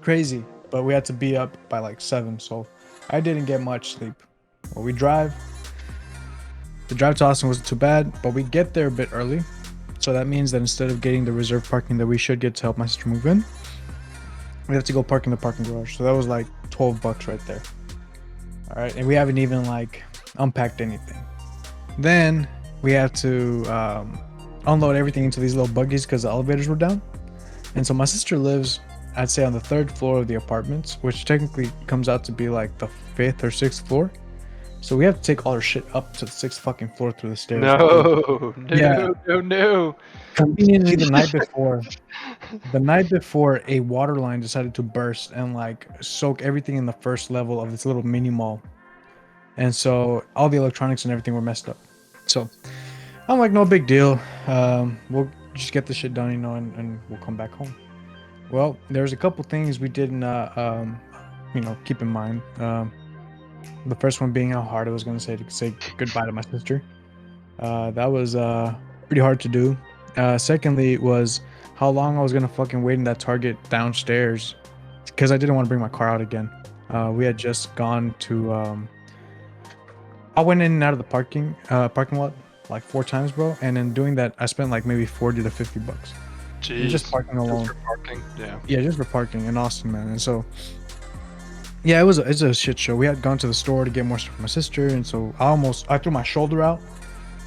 crazy. But we had to be up by like 7, so I didn't get much sleep. Well, we drive. The drive to Austin wasn't too bad, but we get there a bit early. So that means that instead of getting the reserved parking that we should get to help my sister move in, we have to go park in the parking garage. So that was like $12 right there. All right, and we haven't even like unpacked anything. Then we have to unload everything into these little buggies because the elevators were down. And so my sister lives, I'd say, on the 3rd floor of the apartments, which technically comes out to be like the 5th or 6th floor. So we have to take all our shit up to the 6th fucking floor through the stairs. No. Conveniently, the night before, a water line decided to burst and like soak everything in the first level of this little mini mall, and so all the electronics and everything were messed up. So I'm like, no big deal. We'll just get the shit done, and we'll come back home. Well, there's a couple things we didn't, keep in mind. The first one being how hard I was going to say goodbye to my sister. That was pretty hard to do. Secondly was how long I was going to fucking wait in that Target downstairs because I didn't want to bring my car out again. We had just gone to... I went in and out of the parking lot like 4 times, bro. And in doing that, I spent like maybe $40 to $50. Jeez. Just parking alone. Just for parking, yeah. Yeah, just for parking in Austin, man. And so... yeah, it's a shit show. We had gone to the store to get more stuff for my sister, and so I threw my shoulder out,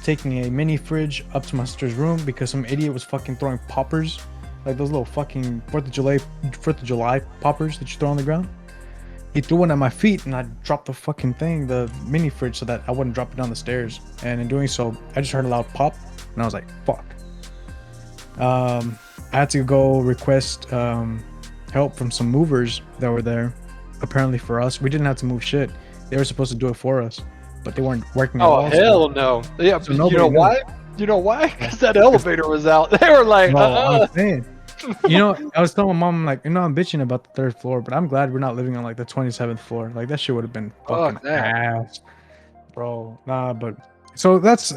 taking a mini fridge up to my sister's room because some idiot was fucking throwing poppers, like those little fucking 4th of July poppers that you throw on the ground. He threw one at my feet, and I dropped the fucking thing, the mini fridge, so that I wouldn't drop it down the stairs. And in doing so, I just heard a loud pop, and I was like, "Fuck." I had to go request help from some movers that were there. Apparently for us, we didn't have to move shit. They were supposed to do it for us, but they weren't working. Oh hell no! Yeah, so you know why? You know why? Because that elevator was out. They were like, I'm saying. I was telling my mom, I'm like, I'm bitching about the 3rd floor, but I'm glad we're not living on like the 27th floor. Like that shit would have been fucking ass, bro. Nah, but so that's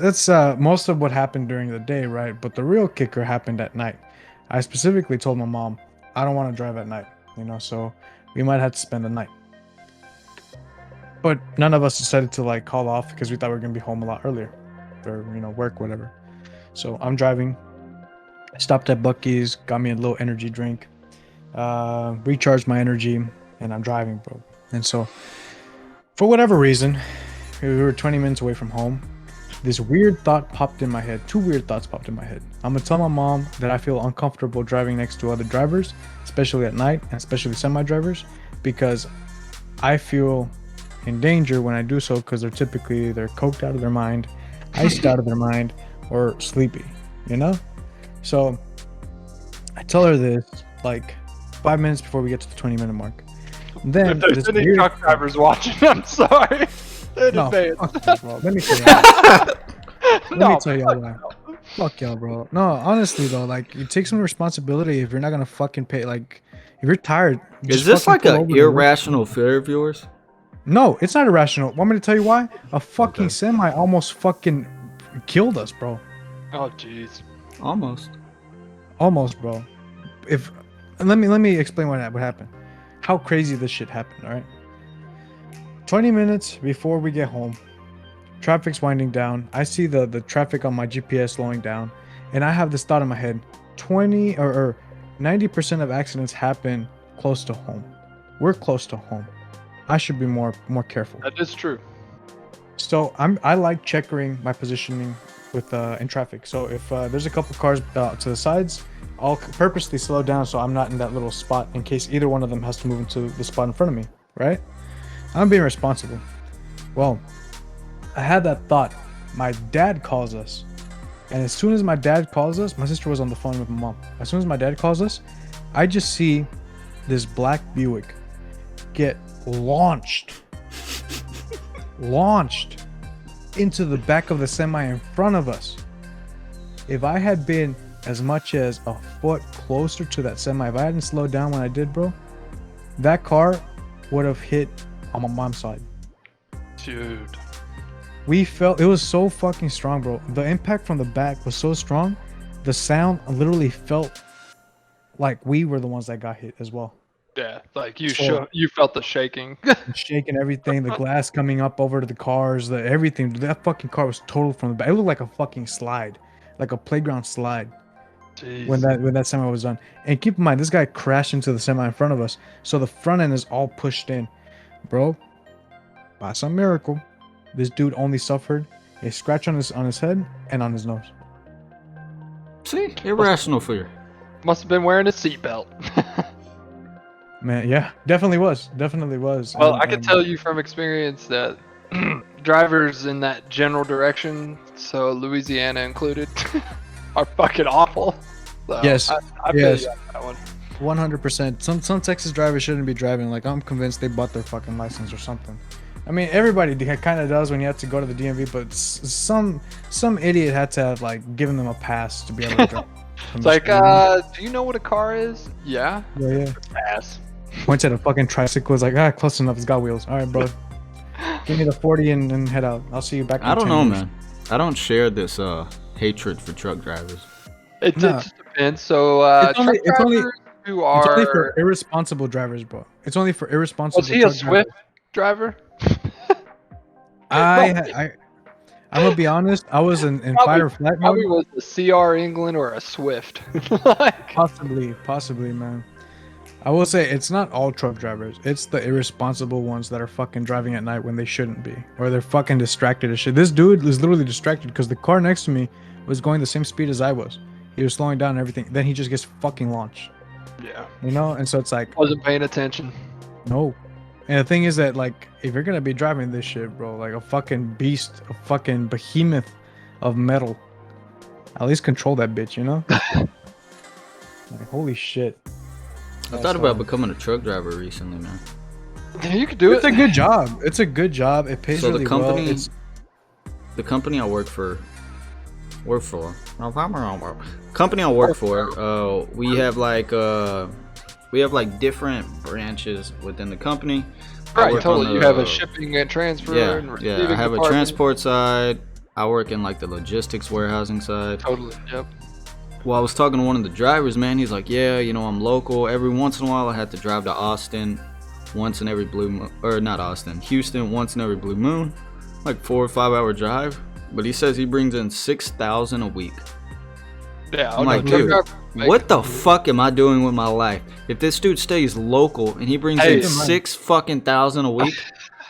most of what happened during the day, right? But the real kicker happened at night. I specifically told my mom I don't want to drive at night, so we might have to spend the night. But none of us decided to like call off because we thought we were gonna be home a lot earlier, or work, whatever. So I'm driving. I stopped at Buc-ee's, got me a little energy drink, recharged my energy, and I'm driving, bro. And so, for whatever reason, we were 20 minutes away from home. This weird thought popped in my head. 2 weird thoughts popped in my head. I'm gonna tell my mom that I feel uncomfortable driving next to other drivers, especially at night, and especially semi-drivers, because I feel in danger when I do so because they're typically either coked out of their mind, iced out of their mind, or sleepy, So I tell her this like 5 minutes before we get to the 20-minute mark. Then if there's any truck drivers watching, I'm sorry. No, fuck you, bro. Let me tell you. Let me tell you why. Fuck y'all, bro. No, honestly though, like you take some responsibility if you're not gonna fucking pay. Like if you're tired, is this like an irrational fear of yours? No, it's not irrational. Want me to tell you why? A fucking semi almost fucking killed us, bro. Oh jeez. Almost, bro. Let me explain what happened. How crazy this shit happened. All right. 20 minutes before we get home, traffic's winding down. I see the traffic on my GPS slowing down, and I have this thought in my head: 20 or 90% of accidents happen close to home. We're close to home. I should be more careful. That is true. So I like checkering my positioning with in traffic. So if there's a couple cars to the sides, I'll purposely slow down so I'm not in that little spot in case either one of them has to move into the spot in front of me, right? I'm being responsible. Well, I had that thought. My dad calls us. And as soon as my dad calls us, my sister was on the phone with my mom. As soon as my dad calls us, I just see this black Buick get launched into the back of the semi in front of us. If I had been as much as a foot closer to that semi, if I hadn't slowed down when I did, bro, that car would have hit on my mom's side. Dude. We felt it was so fucking strong, bro. The impact from the back was so strong. The sound literally felt like we were the ones that got hit as well. Yeah, like you felt the shaking. Shaking everything, the glass coming up over to the cars, everything. That fucking car was totaled from the back. It looked like a fucking slide, like a playground slide. Jeez. When that semi was done. And keep in mind, this guy crashed into the semi in front of us, so the front end is all pushed in, bro. By some miracle, this dude only suffered a scratch on his head and on his nose. See, irrational fear. Must have been wearing a seatbelt. Man, yeah, definitely was. Well, I can tell you from experience that drivers in that general direction, so Louisiana included, are fucking awful. So yes, I feel you on that one. 100%. Some Texas drivers shouldn't be driving. Like, I'm convinced they bought their fucking license or something. I mean, everybody kind of does when you have to go to the DMV, but some idiot had to have like given them a pass to be able to drive. It's like, do you know what a car is? Yeah. Yeah. Pass. Points at a fucking tricycle. It's like, close enough. It's got wheels. All right, bro. Give me the 40 and head out. I'll see you back. I don't know, man. I don't share this hatred for truck drivers. It just depends. So it's only for irresponsible drivers, bro. It's only for irresponsible. Was he a Swift driver? I'm gonna be honest. I was in fight or flight mode. Probably was a CR England or a Swift. Like, possibly, man. I will say it's not all truck drivers. It's the irresponsible ones that are fucking driving at night when they shouldn't be, or they're fucking distracted as shit. This dude is literally distracted because the car next to me was going the same speed as I was. He was slowing down and everything. Then he just gets fucking launched. Yeah. You know, and so it's like wasn't paying attention. No. And the thing is that, like, if you're gonna be driving this shit, bro, like a fucking beast, a fucking behemoth of metal, at least control that bitch, you know? Like, holy shit. I thought about becoming a truck driver recently, man. You could do it. It's a good job. It pays so really well. The company I work for, company I work for, we have like different branches within the company. Right, totally. You have a shipping and transfer. Yeah. I have a transport side. I work in like the logistics warehousing side. Totally. Yep. Well, I was talking to one of the drivers, man. He's like, yeah, you know, I'm local. Every once in a while, I had to drive to Austin once in every blue moon, or not Austin, Houston once in every blue moon, like 4 or 5 hour drive. But he says he brings in $6,000 a week. Yeah, I'm like, dude, what the fuck am I doing with my life? If this dude stays local and he brings in $6,000 a week.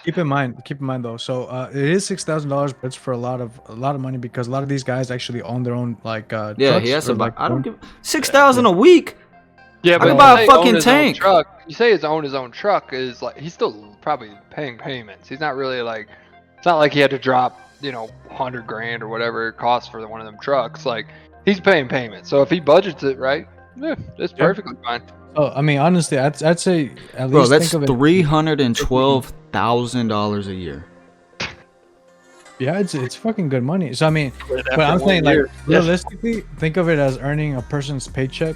Keep in mind though. So it is $6,000, but it's for a lot of money because a lot of these guys actually own their own like trucks. He has to buy. I don't give $6,000 a week. Yeah, but I can buy a fucking tank. You say his own truck is like he's still probably paying payments. He's not really like it's not like he had to drop $100,000 or whatever it costs for one of them trucks. Like he's paying payments. So if he budgets it right, it's perfectly fine. Oh, I mean, honestly, I'd say at least. Bro, that's $312,000 a year. Yeah, it's fucking good money. So I mean, but I'm saying like realistically, think of it as earning a person's paycheck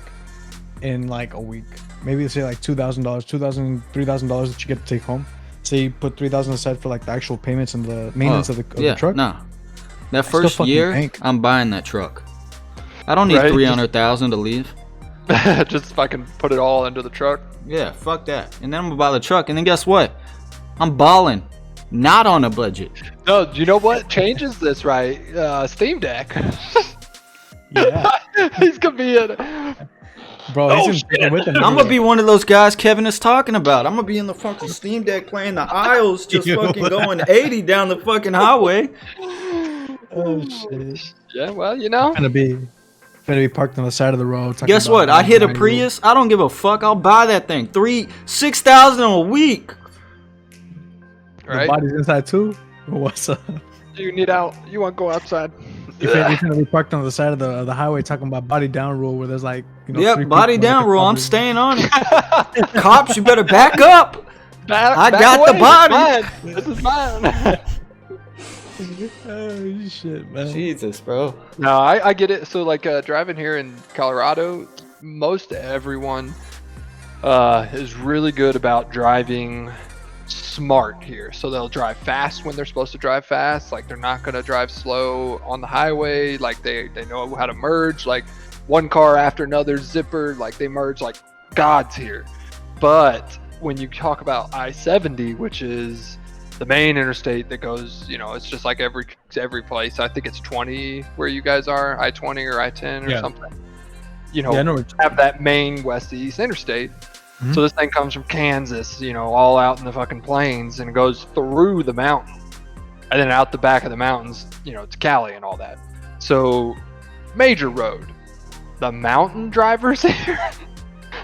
in like a week. Maybe say like $2,000, $3,000 that you get to take home. Say you put $3,000 aside for like the actual payments and the maintenance of the truck. No, that first year, I'm buying that truck. I don't need $300,000 to leave. Just if I can put it all into the truck. Yeah, fuck that. And then I'm gonna buy the truck, and then guess what? I'm balling, not on a budget. No, you know what changes this, right? Steam Deck. Yeah, he's gonna be in. Bro, he's with him. I'm gonna be one of those guys Kevin is talking about. I'm gonna be in the fucking Steam Deck playing the aisles, just fucking going 80 down the fucking highway. Oh shit. Yeah, well, you know. Gonna be parked on the side of the road. Guess what? I hit a Prius. I don't give a fuck. I'll buy that thing. $6,000 a week. Right. The body's inside too. What's up? You need out. You want to go outside? You're gonna be parked on the side of the highway talking about body down rule, where there's like body down rule. I'm staying on it. Cops, you better back up. I got the body. This is mine. Oh shit, man. Jesus, bro. No, I get it. So like driving here in Colorado, most everyone is really good about driving smart here. So they'll drive fast when they're supposed to drive fast. Like they're not gonna drive slow on the highway. Like they know how to merge. Like one car after another zipper. Like they merge like gods here. But when you talk about I-70, which is the main interstate that goes, it's just like every place. I think it's 20 where you guys are, I-20 or I-10 or something. Have that main west-to-east interstate. Mm-hmm. So this thing comes from Kansas, all out in the fucking plains, and it goes through the mountain, and then out the back of the mountains, to Cali and all that. So major road. The mountain drivers here,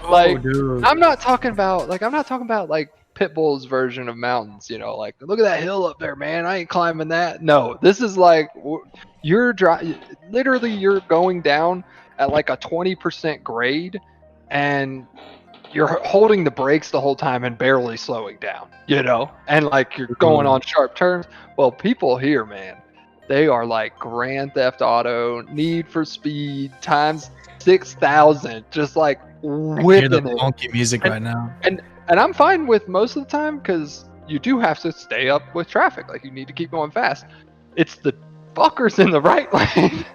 I'm not talking about like Pitbull's version of mountains, like look at that hill up there, man. I ain't climbing that. No, this is like you're going down at like a 20% grade, and you're holding the brakes the whole time and barely slowing down, and like you're going on sharp turns. Well, people here, man, they are like Grand Theft Auto, Need for Speed times 6,000, just like whipping the funky music right now. And I'm fine with most of the time, because you do have to stay up with traffic. Like you need to keep going fast. It's the fuckers in the right lane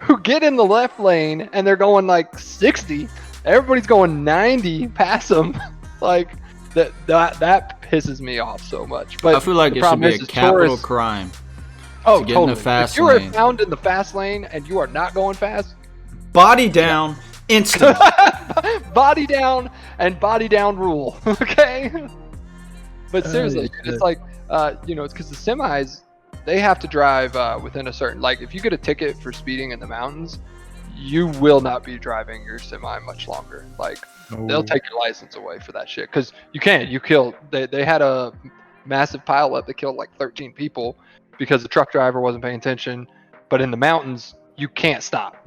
who get in the left lane and they're going like 60. Everybody's going 90 past them. Like that pisses me off so much. But I feel like it should be a capital crime. Oh, to get in the fast if you lane. are found in the fast lane and you are not going fast, body down, instant. Body down and body down rule. Okay. But seriously, it's like it's because the semis, they have to drive within a certain, like if you get a ticket for speeding in the mountains, you will not be driving your semi much longer. Like they'll take your license away for that shit, because they had a massive pileup that killed like 13 people because the truck driver wasn't paying attention. But in the mountains, you can't stop.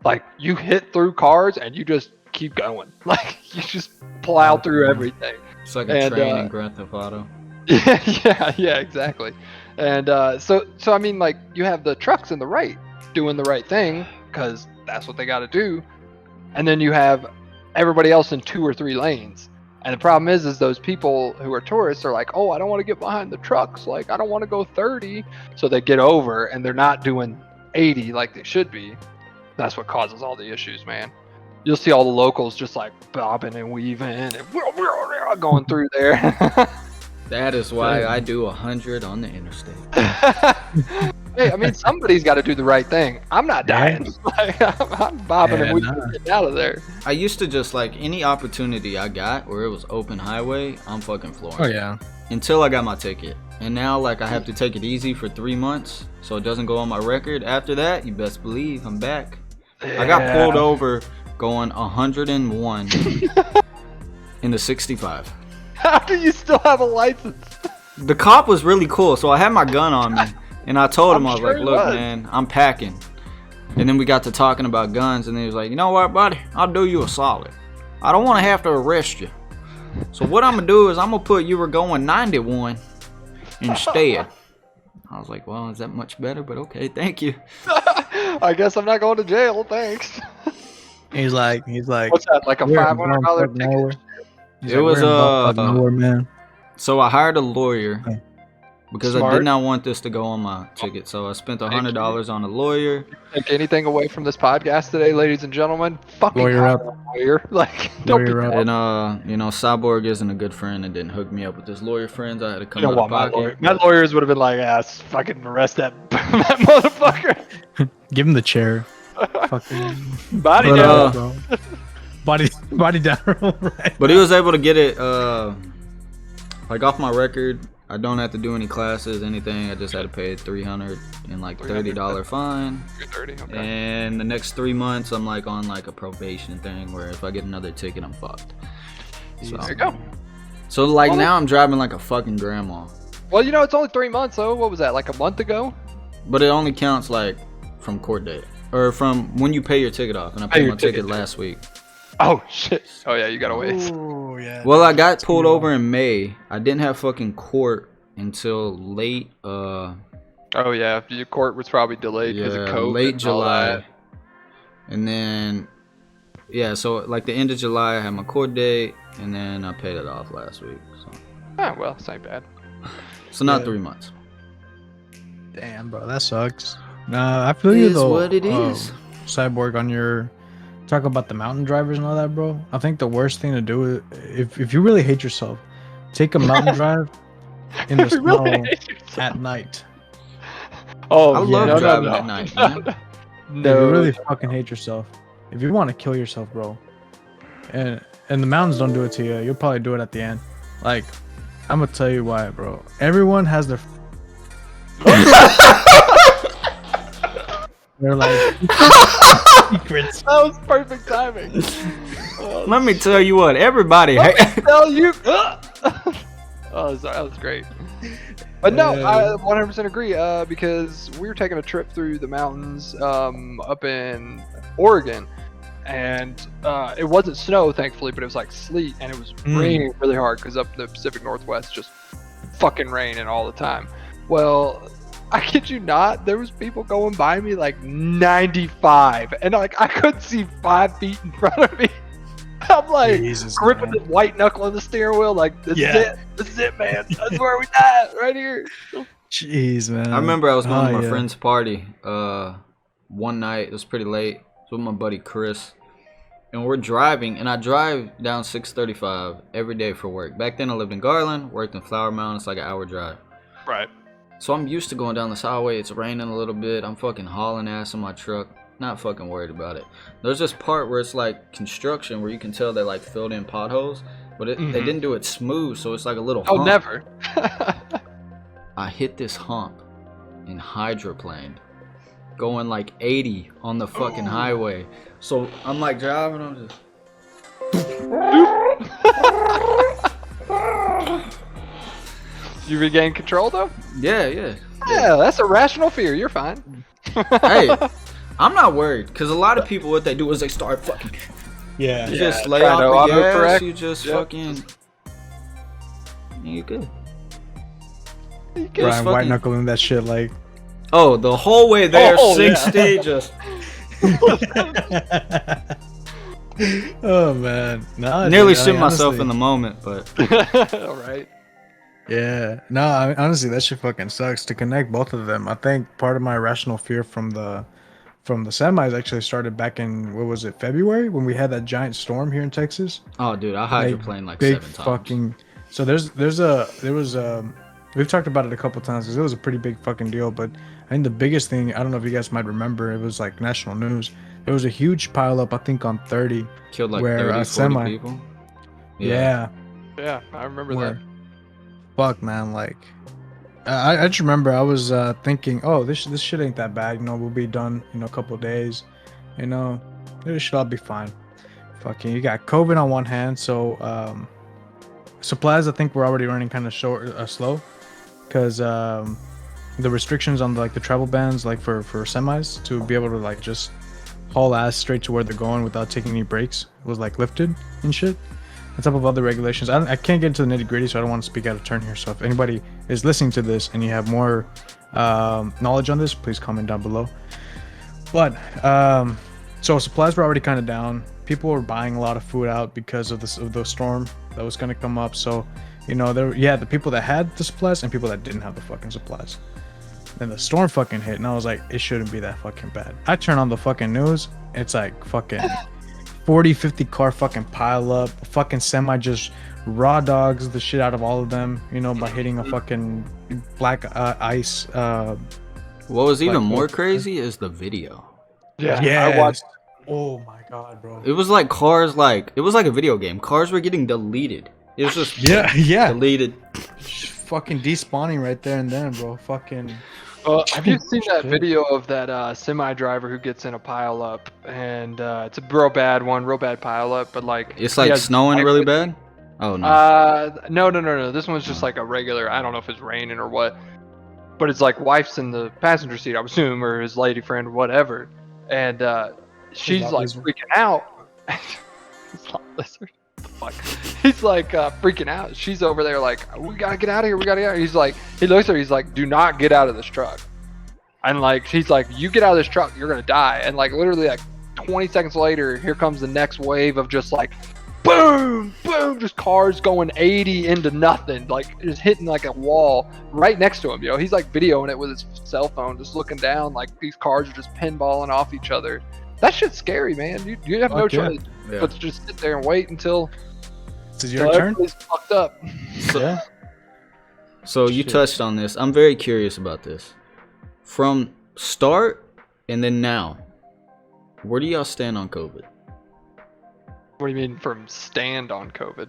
Like you hit through cars and you just keep going. Like you just plow through everything. It's like a train in Grand Theft Auto. Yeah, exactly. And so I mean, like you have the trucks in the right doing the right thing, because that's what they got to do, and then you have everybody else in 2 or 3 lanes. And the problem is those people who are tourists are like, oh, I don't want to get behind the trucks, like I don't want to go 30, so they get over and they're not doing 80 like they should be. That's what causes all the issues, man. You'll see all the locals just like bobbing and weaving and going through there. That is why I do 100 on the interstate. Hey, I mean, somebody's got to do the right thing. I'm not dying. Like, I'm bobbing and weaving to get out of there. I used to just like any opportunity I got where it was open highway, I'm fucking flooring. Oh yeah. Until I got my ticket, and now like I have to take it easy for 3 months so it doesn't go on my record. After that, you best believe I'm back. Yeah. I got pulled over going 101 in the 65. How do you still have a license? The cop was really cool, so I had my gun on me, and I told him, I was like, look, man, I'm packing. And then we got to talking about guns, and he was like, you know what, buddy? I'll do you a solid. I don't want to have to arrest you. So what I'm going to do is I'm going to put you were going 91 instead. I was like, well, is that much better? But okay, thank you. I guess I'm not going to jail, thanks. He's like, what's that, like a $500 ticket? It was nowhere, man. So I hired a lawyer because Smart. I did not want this to go on my ticket. So I spent $100 on a lawyer. Take anything away from this podcast today, ladies and gentlemen? Fucking lawyer up. Lawyer. Like, don't lawyer be up. And Cyborg isn't a good friend and didn't hook me up with his lawyer friends. I had to come out of pocket. My lawyers would have been like, fucking arrest that motherfucker. Give him the chair. Fucking body down, bro. Body down. Right. But he was able to get it like off my record. I don't have to do any classes, anything. I just had to pay $300 and like $30 fine. $30, okay. And the next 3 months, I'm like on like a probation thing where if I get another ticket, I'm fucked. So, there you go. So like now I'm driving like a fucking grandma. Well, it's only 3 months though. What was that, like a month ago? But it only counts like from court date or from when you pay your ticket off. And I paid my ticket last week. Oh shit! Oh yeah, you gotta wait. Oh yeah. Well, I got pulled over in May. I didn't have fucking court until late. Oh yeah, your court was probably delayed because of COVID. Late July. And then so like the end of July, I had my court date, and then I paid it off last week. So. Ah, well, it's not bad. So not Yeah. 3 months. Damn, bro, that sucks. Nah, I feel you Is though. what it is. Cyborg, on your talk about the mountain drivers and all that, bro. I think the worst thing to do is if you really hate yourself, take a mountain drive in the If you really snow hate yourself. at night. Oh, I yeah. love No, driving at night, man. If you No, really fucking hate yourself, if you want to kill yourself, bro, and the mountains don't do it to you, you'll probably do it at the end. Like, I'm gonna tell you why, bro. Everyone has their they're like secrets. that was perfect timing. Let me tell you what, everybody. Tell you. Oh, sorry, that was great. But no, I 100% agree. Because we were taking a trip through the mountains, up in Oregon, and it wasn't snow, thankfully, but it was like sleet, and it was raining really hard because up in the Pacific Northwest, just fucking raining all the time. Well, I kid you not, there was people going by me like 95, and like I couldn't see 5 feet in front of me. I'm like Jesus, gripping man. the white knuckle on the steering wheel, like this is it, man. That's where we at, right here. Jeez, man. I remember I was going to my yeah. friend's party one night. It was pretty late. It was with my buddy Chris. And we're driving, and I drive down 635 every day for work. Back then I lived in Garland, worked in Flower Mound. It's like an hour drive. Right. So I'm used to going down this highway. It's raining a little bit. I'm fucking hauling ass in my truck. Not fucking worried about it. There's this part where it's like construction where you can tell they like filled in potholes, but they didn't do it smooth, so it's like a little hump. Oh, never. I hit this hump and hydroplaned, going like 80 on the fucking highway. So I'm like driving, I'm just You regain control though? yeah. Yeah, that's a rational fear. You're fine. Hey, I'm not worried, because a lot of people, what they do is they start fucking Yeah. you just lay try to off the gas, autocorrect. you just Yep. fucking you good. You Just Brian white fucking- knuckling that shit like. Oh, the whole way there, Oh, 60, just Oh man, no. nearly dude, shit myself honestly- in the moment, but All right. Yeah, no, I mean, honestly, that shit fucking sucks to connect both of them. I think part of my irrational fear from the semis actually started back in, what was it, February, when we had that giant storm here in Texas. oh, dude, I hydroplaned like Big 7 times. fucking. So we've talked about it a couple times because it was a pretty big fucking deal. But I think the biggest thing, I don't know if you guys might remember, it was like national news. There was a huge pile up, I think, on 30. Killed like where, 30, 40 semi- people. Yeah. Yeah, I remember Where- that. Fuck, man, like. I just remember I was thinking, oh, this shit ain't that bad. You know, we'll be done in a couple days. You know, this should all be fine. Fucking, you got COVID on one hand, so supplies I think we're already running kind of slow, because the restrictions on the travel bans, like for semis, to be able to like just haul ass straight to where they're going without taking any breaks was like lifted and shit. On top of other regulations, I can't get into the nitty gritty, so I don't want to speak out of turn here. So if anybody is listening to this and you have more knowledge on this, please comment down below. But so supplies were already kind of down. People were buying a lot of food out because of the storm that was going to come up. So, you know, the people that had the supplies and people that didn't have the fucking supplies. Then the storm fucking hit, and I was like, it shouldn't be that fucking bad. I turn on the fucking news, it's like fucking 40, 50 car fucking pile up. A fucking semi just raw dogs the shit out of all of them, you know, by hitting a fucking black ice. What was even Like, more what- crazy is the video. Yeah, I watched. Oh my god, bro. It was like cars, it was like a video game. Cars were getting deleted. It was just Yeah. deleted. Fucking despawning right there and then, bro. Fucking. Have you seen that Shit. video of that semi driver who gets in a pile up, and it's a real bad pile up, but like It's he like has snowing bike really with- bad. Oh no. No. This one's just like a regular. I don't know if it's raining or what, but it's like wife's in the passenger seat, I would assume, or his lady friend, whatever, and she's that like lizard? freaking out. It's not lizard. What the fuck? He's like freaking out. She's over there like, we gotta get out of here. We gotta get out. He's like, he looks at her. He's like, do not get out of this truck. And like, she's like, you get out of this truck, you're gonna die. And like, literally like 20 seconds later, here comes the next wave of just like boom, boom, just cars going 80 into nothing, like just hitting like a wall right next to him. He's like videoing it with his cell phone, just looking down, like these cars are just pinballing off each other. That shit's scary, man. You have no choice but to just sit there and wait until it's your turn. Everybody's fucked up. So you touched on this. I'm very curious about this. From start and then now, where do y'all stand on COVID? What do you mean from stand on COVID?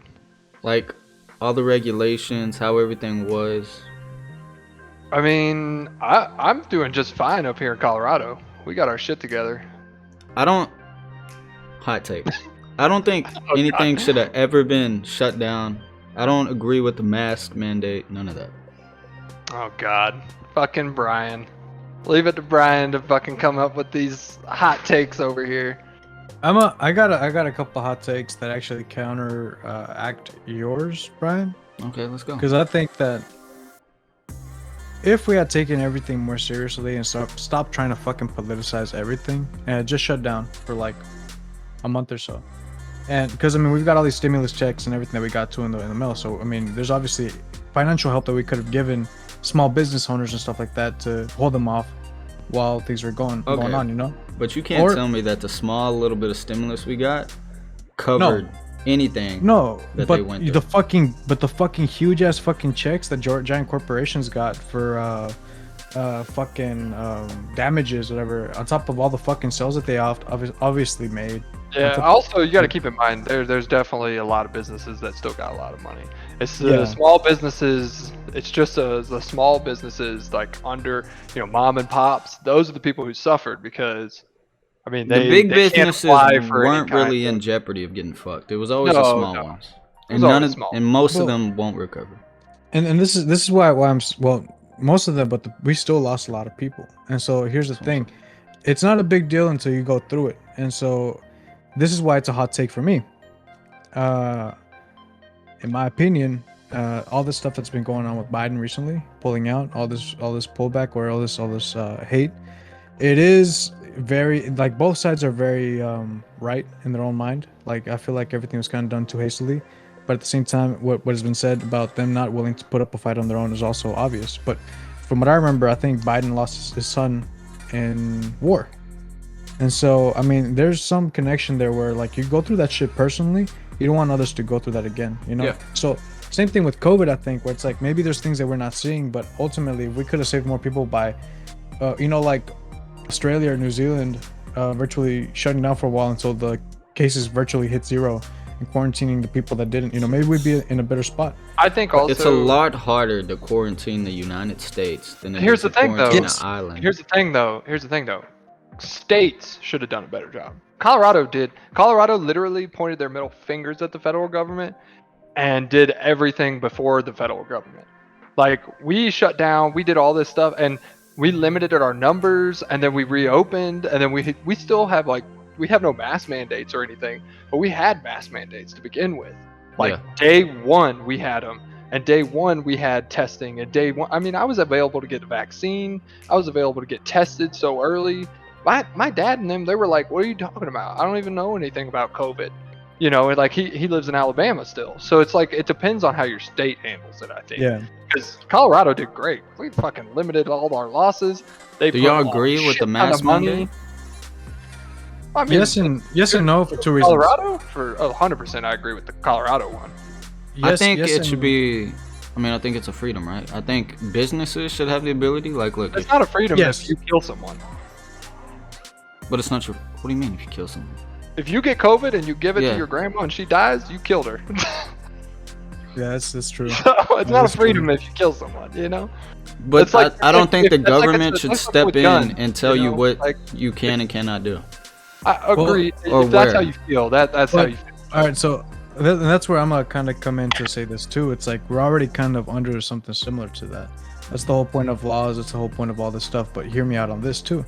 Like all the regulations, how everything was. I mean, I'm doing just fine up here in Colorado. We got our shit together. Hot take. I don't think anything should have ever been shut down. I don't agree with the mask mandate. None of that. Oh God, fucking Brian. Leave it to Brian to fucking come up with these hot takes over here. I got a couple hot takes that actually counteract yours, Brian. Okay, let's go. Because I think that if we had taken everything more seriously and stop trying to fucking politicize everything and it just shut down for like a month or so, and because I mean we've got all these stimulus checks and everything that we got to in the mail, so I mean there's obviously financial help that we could have given small business owners and stuff like that to hold them off while things were going on, you know. But you can't tell me that the small little bit of stimulus we got covered anything. No, that but they went through. the fucking huge ass fucking checks that giant corporations got for fucking damages, whatever, on top of all the fucking sales that they obviously made. Yeah. Also, you got to keep in mind there's definitely a lot of businesses that still got a lot of money. It's the small businesses. It's just the small businesses like under mom and pops. Those are the people who suffered because. I mean, the big businesses weren't really in jeopardy of getting fucked. It was always the small ones, and most of them won't recover. And this is why I'm most of them, but we still lost a lot of people. And so here's the thing, it's not a big deal until you go through it. And so this is why it's a hot take for me. In my opinion, all this stuff that's been going on with Biden recently, pulling out, all this pullback or all this hate, it is very like both sides are very right in their own mind. Like I feel like everything was kind of done too hastily, but at the same time what has been said about them not willing to put up a fight on their own is also obvious. But from what I remember, I think Biden lost his son in war, and so I mean there's some connection there where like you go through that shit personally, you don't want others to go through that again, you know. So same thing with COVID, I think, where it's like maybe there's things that we're not seeing, but ultimately we could have saved more people by like Australia or New Zealand virtually shutting down for a while until the cases virtually hit zero and quarantining the people that didn't. Maybe we'd be in a better spot. I think also it's a lot harder to quarantine the United States than it is to quarantine an island. Here's the thing though. States should have done a better job. Colorado did. Colorado literally pointed their middle fingers at the federal government and did everything before the federal government. Like we shut down, we did all this stuff, and we limited our numbers, and then we reopened, and then we still have we have no mask mandates or anything, but we had mask mandates to begin with. Day one we had them, and day one we had testing, and day one, I mean, I was available to get a vaccine, I was available to get tested so early. My dad and them, they were like, "What are you talking about? I don't even know anything about COVID." And like he lives in Alabama still, so it's like it depends on how your state handles it, I think. Yeah. Because Colorado did great. We fucking limited all our losses. Do y'all agree with the mask mandate? I mean, yes and no for two reasons. Colorado, for 100%, I agree with the Colorado one. I think it should be. I mean, I think it's a freedom, right? I think businesses should have the ability. Like, look, it's not a freedom if you kill someone. But it's not your. What do you mean if you kill someone? If you get COVID and you give it to your grandma and she dies, you killed her. Yeah, that's true. So it's not a freedom if you kill someone, But I don't think the government should step in and tell you what you can and cannot do. I agree. If that's how you feel. That's how you feel. All right, so that's where I'm gonna kind of come in to say this too. It's like we're already kind of under something similar to that. That's the whole point of laws. That's the whole point of all this stuff. But hear me out on this too.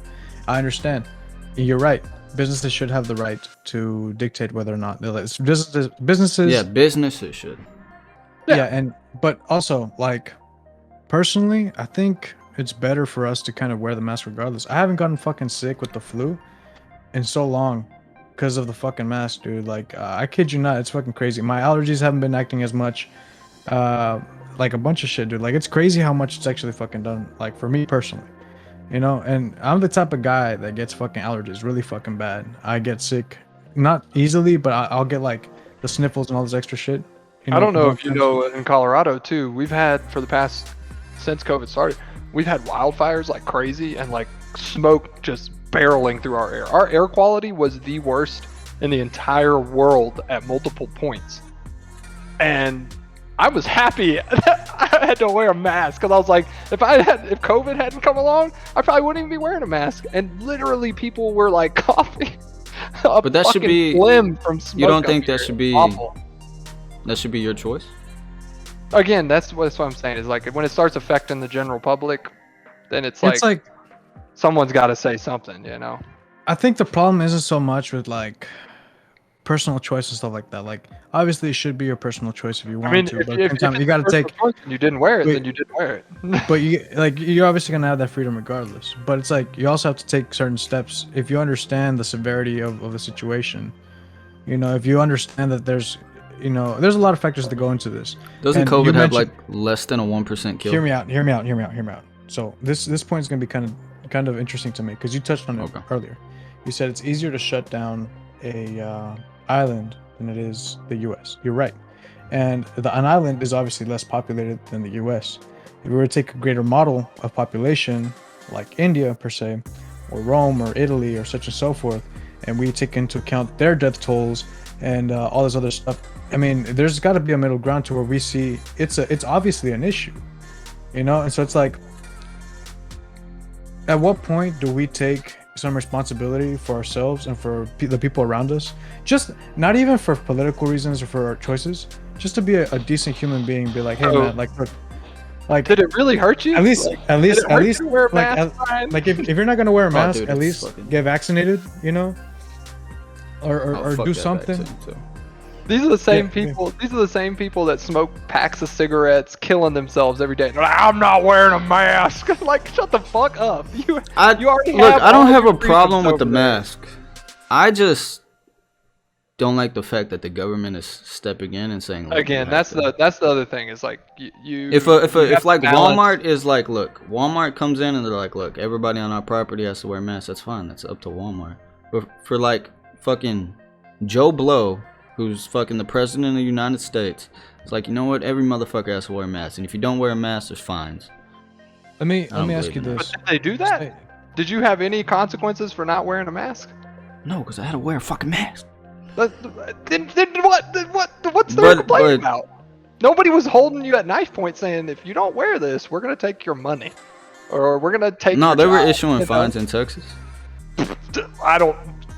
I understand. You're right. Businesses should have the right to dictate whether or not businesses. Yeah, businesses should. Yeah, but also like personally, I think it's better for us to kind of wear the mask regardless. I haven't gotten fucking sick with the flu in so long, because of the fucking mask, dude. Like, I kid you not, it's fucking crazy. My allergies haven't been acting as much. Like a bunch of shit, dude. Like, it's crazy how much it's actually fucking done. Like, for me personally, you know. And I'm the type of guy that gets fucking allergies really fucking bad. I get sick, not easily, but I'll get like the sniffles and all this extra shit. You know, I don't know more if you times. know, in Colorado too, we've had for the past since COVID started, we've had wildfires like crazy and like smoke just barreling through our air. Our air quality was the worst in the entire world at multiple points. And I was happy that I had to wear a mask because I was like, if COVID hadn't come along, I probably wouldn't even be wearing a mask. And literally, people were like coughing. But that should be. Phlegm from smoke. You don't think that should be? Awful. That should be your choice. Again, that's what I'm saying. Is like when it starts affecting the general public, then it's like someone's got to say something, you know. I think the problem isn't so much with like personal choice and stuff like that. Like, obviously, it should be your personal choice if you want to. But at the same time, you got to take. And you didn't wear it, then you didn't wear it. But you're obviously gonna have that freedom regardless. But it's like you also have to take certain steps if you understand the severity of the situation. You know, if you understand that there's a lot of factors that go into this. Doesn't COVID have like less than a 1% kill? Hear me out. So this point is gonna be kind of interesting to me because you touched on it earlier. You said it's easier to shut down a island than it is the U.S. You're right, and an island is obviously less populated than the U.S. If we were to take a greater model of population, like India per se, or Rome or Italy or such and so forth, and we take into account their death tolls and all this other stuff, I mean, there's got to be a middle ground to where we see it's obviously an issue, you know. And so it's like, at what point do we take some responsibility for ourselves and for the people around us, just not even for political reasons or for our choices, just to be a decent human being, be like, hey man, like did it really hurt you? At least wear a mask, like if you're not gonna wear a mask, at least get vaccinated, you know, or do something. These are the same people. These are the same people that smoke packs of cigarettes, killing themselves every day. They're like, I'm not wearing a mask. Like, shut the fuck up. You already look. I don't have a problem with the mask. I just don't like the fact that the government is stepping in and saying. Look, again, that's the other thing. Is like you. If like Walmart is like, look, Walmart comes in and they're like, look, everybody on our property has to wear masks. That's fine. That's up to Walmart. But for like fucking Joe Blow, who's fucking the president of the United States, it's like, you know what? Every motherfucker has to wear a mask, and if you don't wear a mask, there's fines. Let me ask you this. But did they do that? Did you have any consequences for not wearing a mask? No, because I had to wear a fucking mask. Then what's there to complain about? Nobody was holding you at knife point saying, if you don't wear this, we're gonna take your money, or we're gonna take. No, your they job, were issuing fines in Texas.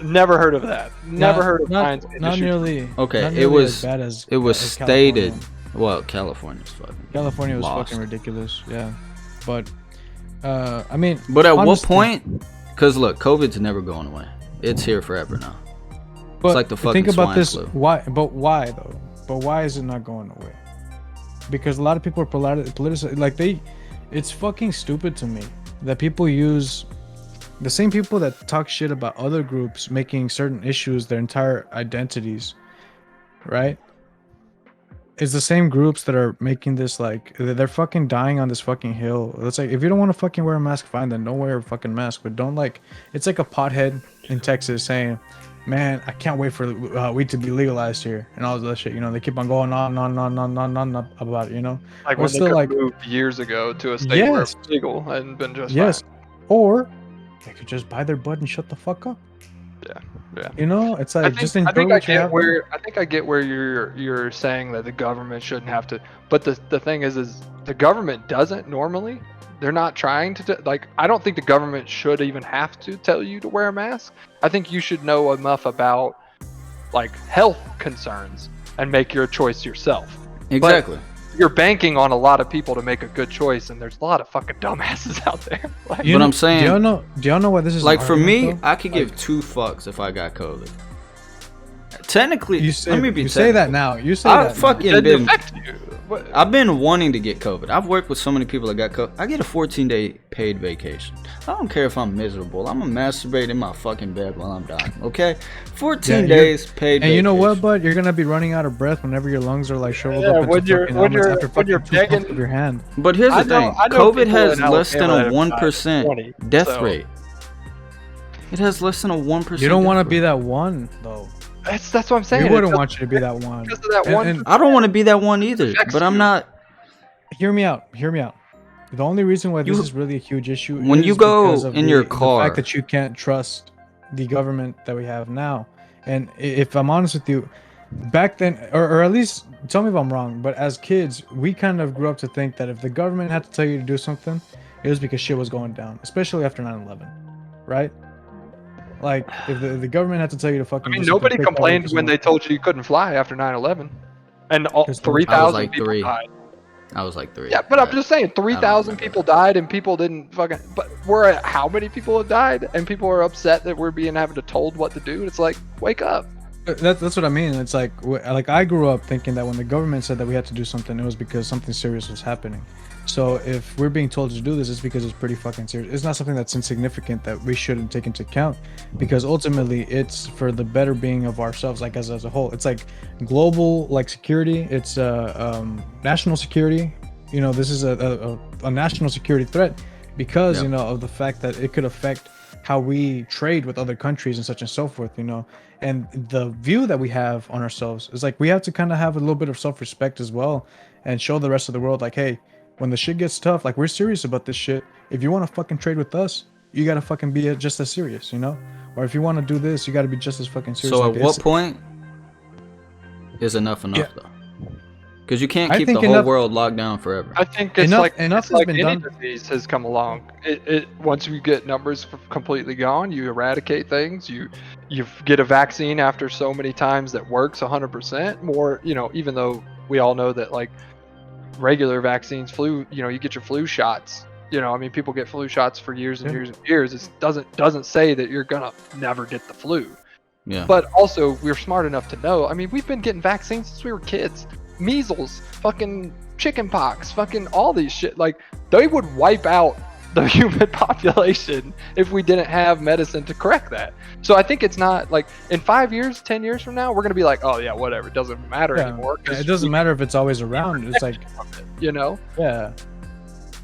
Never heard of that. Never heard of fines. Not nearly. Okay, not it nearly was. as bad as it was as stated. California. Well, California's fucking. California was lost. fucking ridiculous. Yeah, but I mean. But at what point? Because look, COVID's never going away. It's here forever now. But it's like the fucking think about swine this. flu. Why? But why though? But why is it not going away? Because a lot of people are politicized. Like it's fucking stupid to me that people use the same people that talk shit about other groups making certain issues their entire identities, right? It's the same groups that are making this, like, they're fucking dying on this fucking hill. It's like, if you don't want to fucking wear a mask, fine, then don't wear a fucking mask. But don't, like, it's like a pothead in Texas saying, man, I can't wait for weed to be legalized here and all that shit. You know, they keep on going on about it, you know? Like when they could move years ago to a state where it's legal and been just fine. Or they could just buy their bud and shut the fuck up. Yeah. You know, it's like, I think I get where you're saying that the government shouldn't have to, but the thing is the government doesn't normally. They're not trying to like. I don't think the government should even have to tell you to wear a mask. I think you should know enough about like health concerns and make your choice yourself. Exactly. But you're banking on a lot of people to make a good choice, and there's a lot of fucking dumbasses out there. Like, but I'm saying, do y'all know why this is like for me? though? I could give two fucks if I got COVID. Technically, You say let me be you say that now. You say that. fucking It didn't been. affect you. I've been wanting to get COVID. I've worked with so many people that got COVID. I get a 14-day paid vacation. I don't care if I'm miserable. I'm gonna masturbate in my fucking bed while I'm dying. Okay, 14 days paid. And vacation. you know what, bud? You're gonna be running out of breath whenever your lungs are like shriveled up into fucking helmets after fucking 2 pumps of your hand. But here's the thing: COVID has less than a 1% death rate. It has less than a 1%. You don't want to be that one, though. That's what I'm saying. We wouldn't want you to be that one. Because of that one. And I don't want to be that one either. But I'm not. Hear me out. Hear me out. The only reason why this is really a huge issue when is you go because of in your car, the fact that you can't trust the government that we have now. And if I'm honest with you, back then, or at least tell me if I'm wrong, but as kids, we kind of grew up to think that if the government had to tell you to do something, it was because shit was going down, especially after 9/11, right? Like, if the government had to tell you to fucking... I mean, nobody complained when they told you couldn't fly after 9/11. And 3,000 people died. I was like 3. Yeah, but I'm just saying, 3,000 people died and people didn't fucking... But we're at how many people have died? And people are upset that we're having to told what to do. It's like, wake up. That's what I mean. It's like I grew up thinking that when the government said that we had to do something, it was because something serious was happening. So if we're being told to do this, it's because it's pretty fucking serious. It's not something that's insignificant that we shouldn't take into account, because ultimately it's for the better being of ourselves, like as a whole. It's like global like security. It's national security. You know, this is a national security threat because you know of the fact that it could affect how we trade with other countries and such and so forth. You know, and the view that we have on ourselves is like we have to kind of have a little bit of self-respect as well, and show the rest of the world like, hey, when the shit gets tough, like we're serious about this shit. If you want to fucking trade with us, you gotta fucking be just as serious, you know? Or if you want to do this, you gotta be just as fucking serious. So at what point is enough though? Because you can't keep the whole world locked down forever. I think it's enough has been done. Disease has come along. It once you get numbers completely gone, you eradicate things. You get a vaccine after so many times that works 100% more. You know, even though we all know that like regular vaccines, flu, you know, you get your flu shots. You know, I mean, people get flu shots for years and years and years. It doesn't say that you're gonna never get the flu. Yeah. But also, we're smart enough to know. I mean, we've been getting vaccines since we were kids. Measles, fucking chicken pox, fucking all these shit. Like, they would wipe out the human population if we didn't have medicine to correct that. So I think it's not like in 5 years, 10 years from now, we're gonna be like, oh yeah, whatever, it doesn't matter anymore. Yeah, it doesn't matter if it's always around. It's like, you know. Yeah.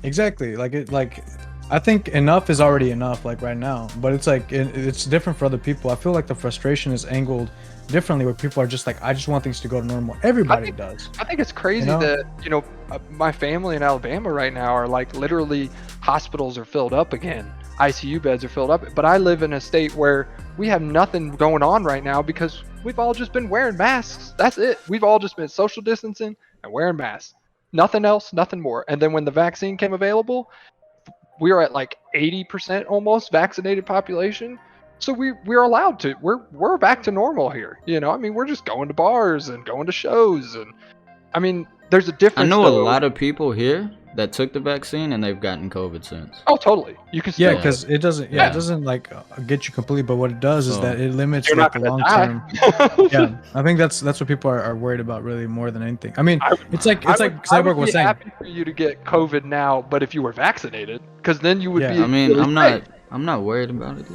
Exactly. Like I think enough is already enough, like right now. But it's like it's different for other people. I feel like the frustration is angled differently, where people are just like, I just want things to go to normal. Everybody does. I think it's crazy that, you know, my family in Alabama right now are like literally hospitals are filled up again. ICU beds are filled up. But I live in a state where we have nothing going on right now because we've all just been wearing masks. That's it. We've all just been social distancing and wearing masks. Nothing else, nothing more. And then when the vaccine came available, we are at like 80% almost vaccinated population. So we're allowed to. We're back to normal here. You know, I mean, we're just going to bars and going to shows, and I mean, there's a difference. I know a lot of people here that took the vaccine and they've gotten COVID since. Oh, totally. You can. Yeah, because it doesn't. Yeah, it doesn't like get you completely. But what it does is that it limits like the long term. Yeah, I think that's what people are worried about really more than anything. I mean, it's like Cyborg was saying. Happy for you to get COVID now, but if you were vaccinated, because then you would be. I mean, really I'm not worried about it.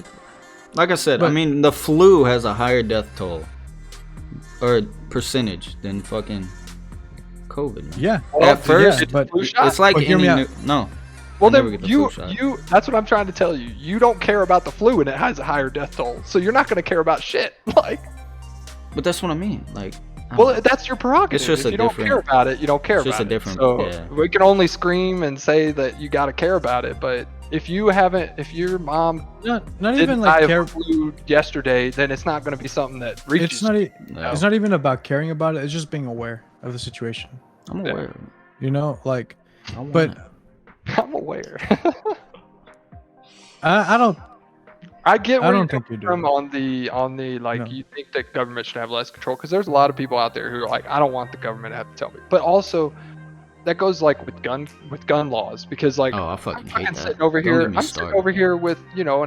Like I said, I mean, the flu has a higher death toll or percentage than fucking COVID. Man. Yeah. At first, but it's like any no. Well, then you that's what I'm trying to tell you. You don't care about the flu and it has a higher death toll, so you're not going to care about shit. Like. But that's what I mean. Like. Well, that's your prerogative. It's just if you don't care about it, you don't care about it. It's just a different. So we can only scream and say that you got to care about it, but. If your mom not even like die of flu yesterday, then it's not going to be something that reaches. It's not even about caring about it. It's just being aware of the situation. I'm aware. You know, like, I'm aware. I don't. I get where I don't think you do. From on the like you think that government should have less control, because there's a lot of people out there who are like, I don't want the government to have to tell me, but also. That goes like with gun laws, because like I fucking hate that. Sitting over here, I'm sitting over here with, you know,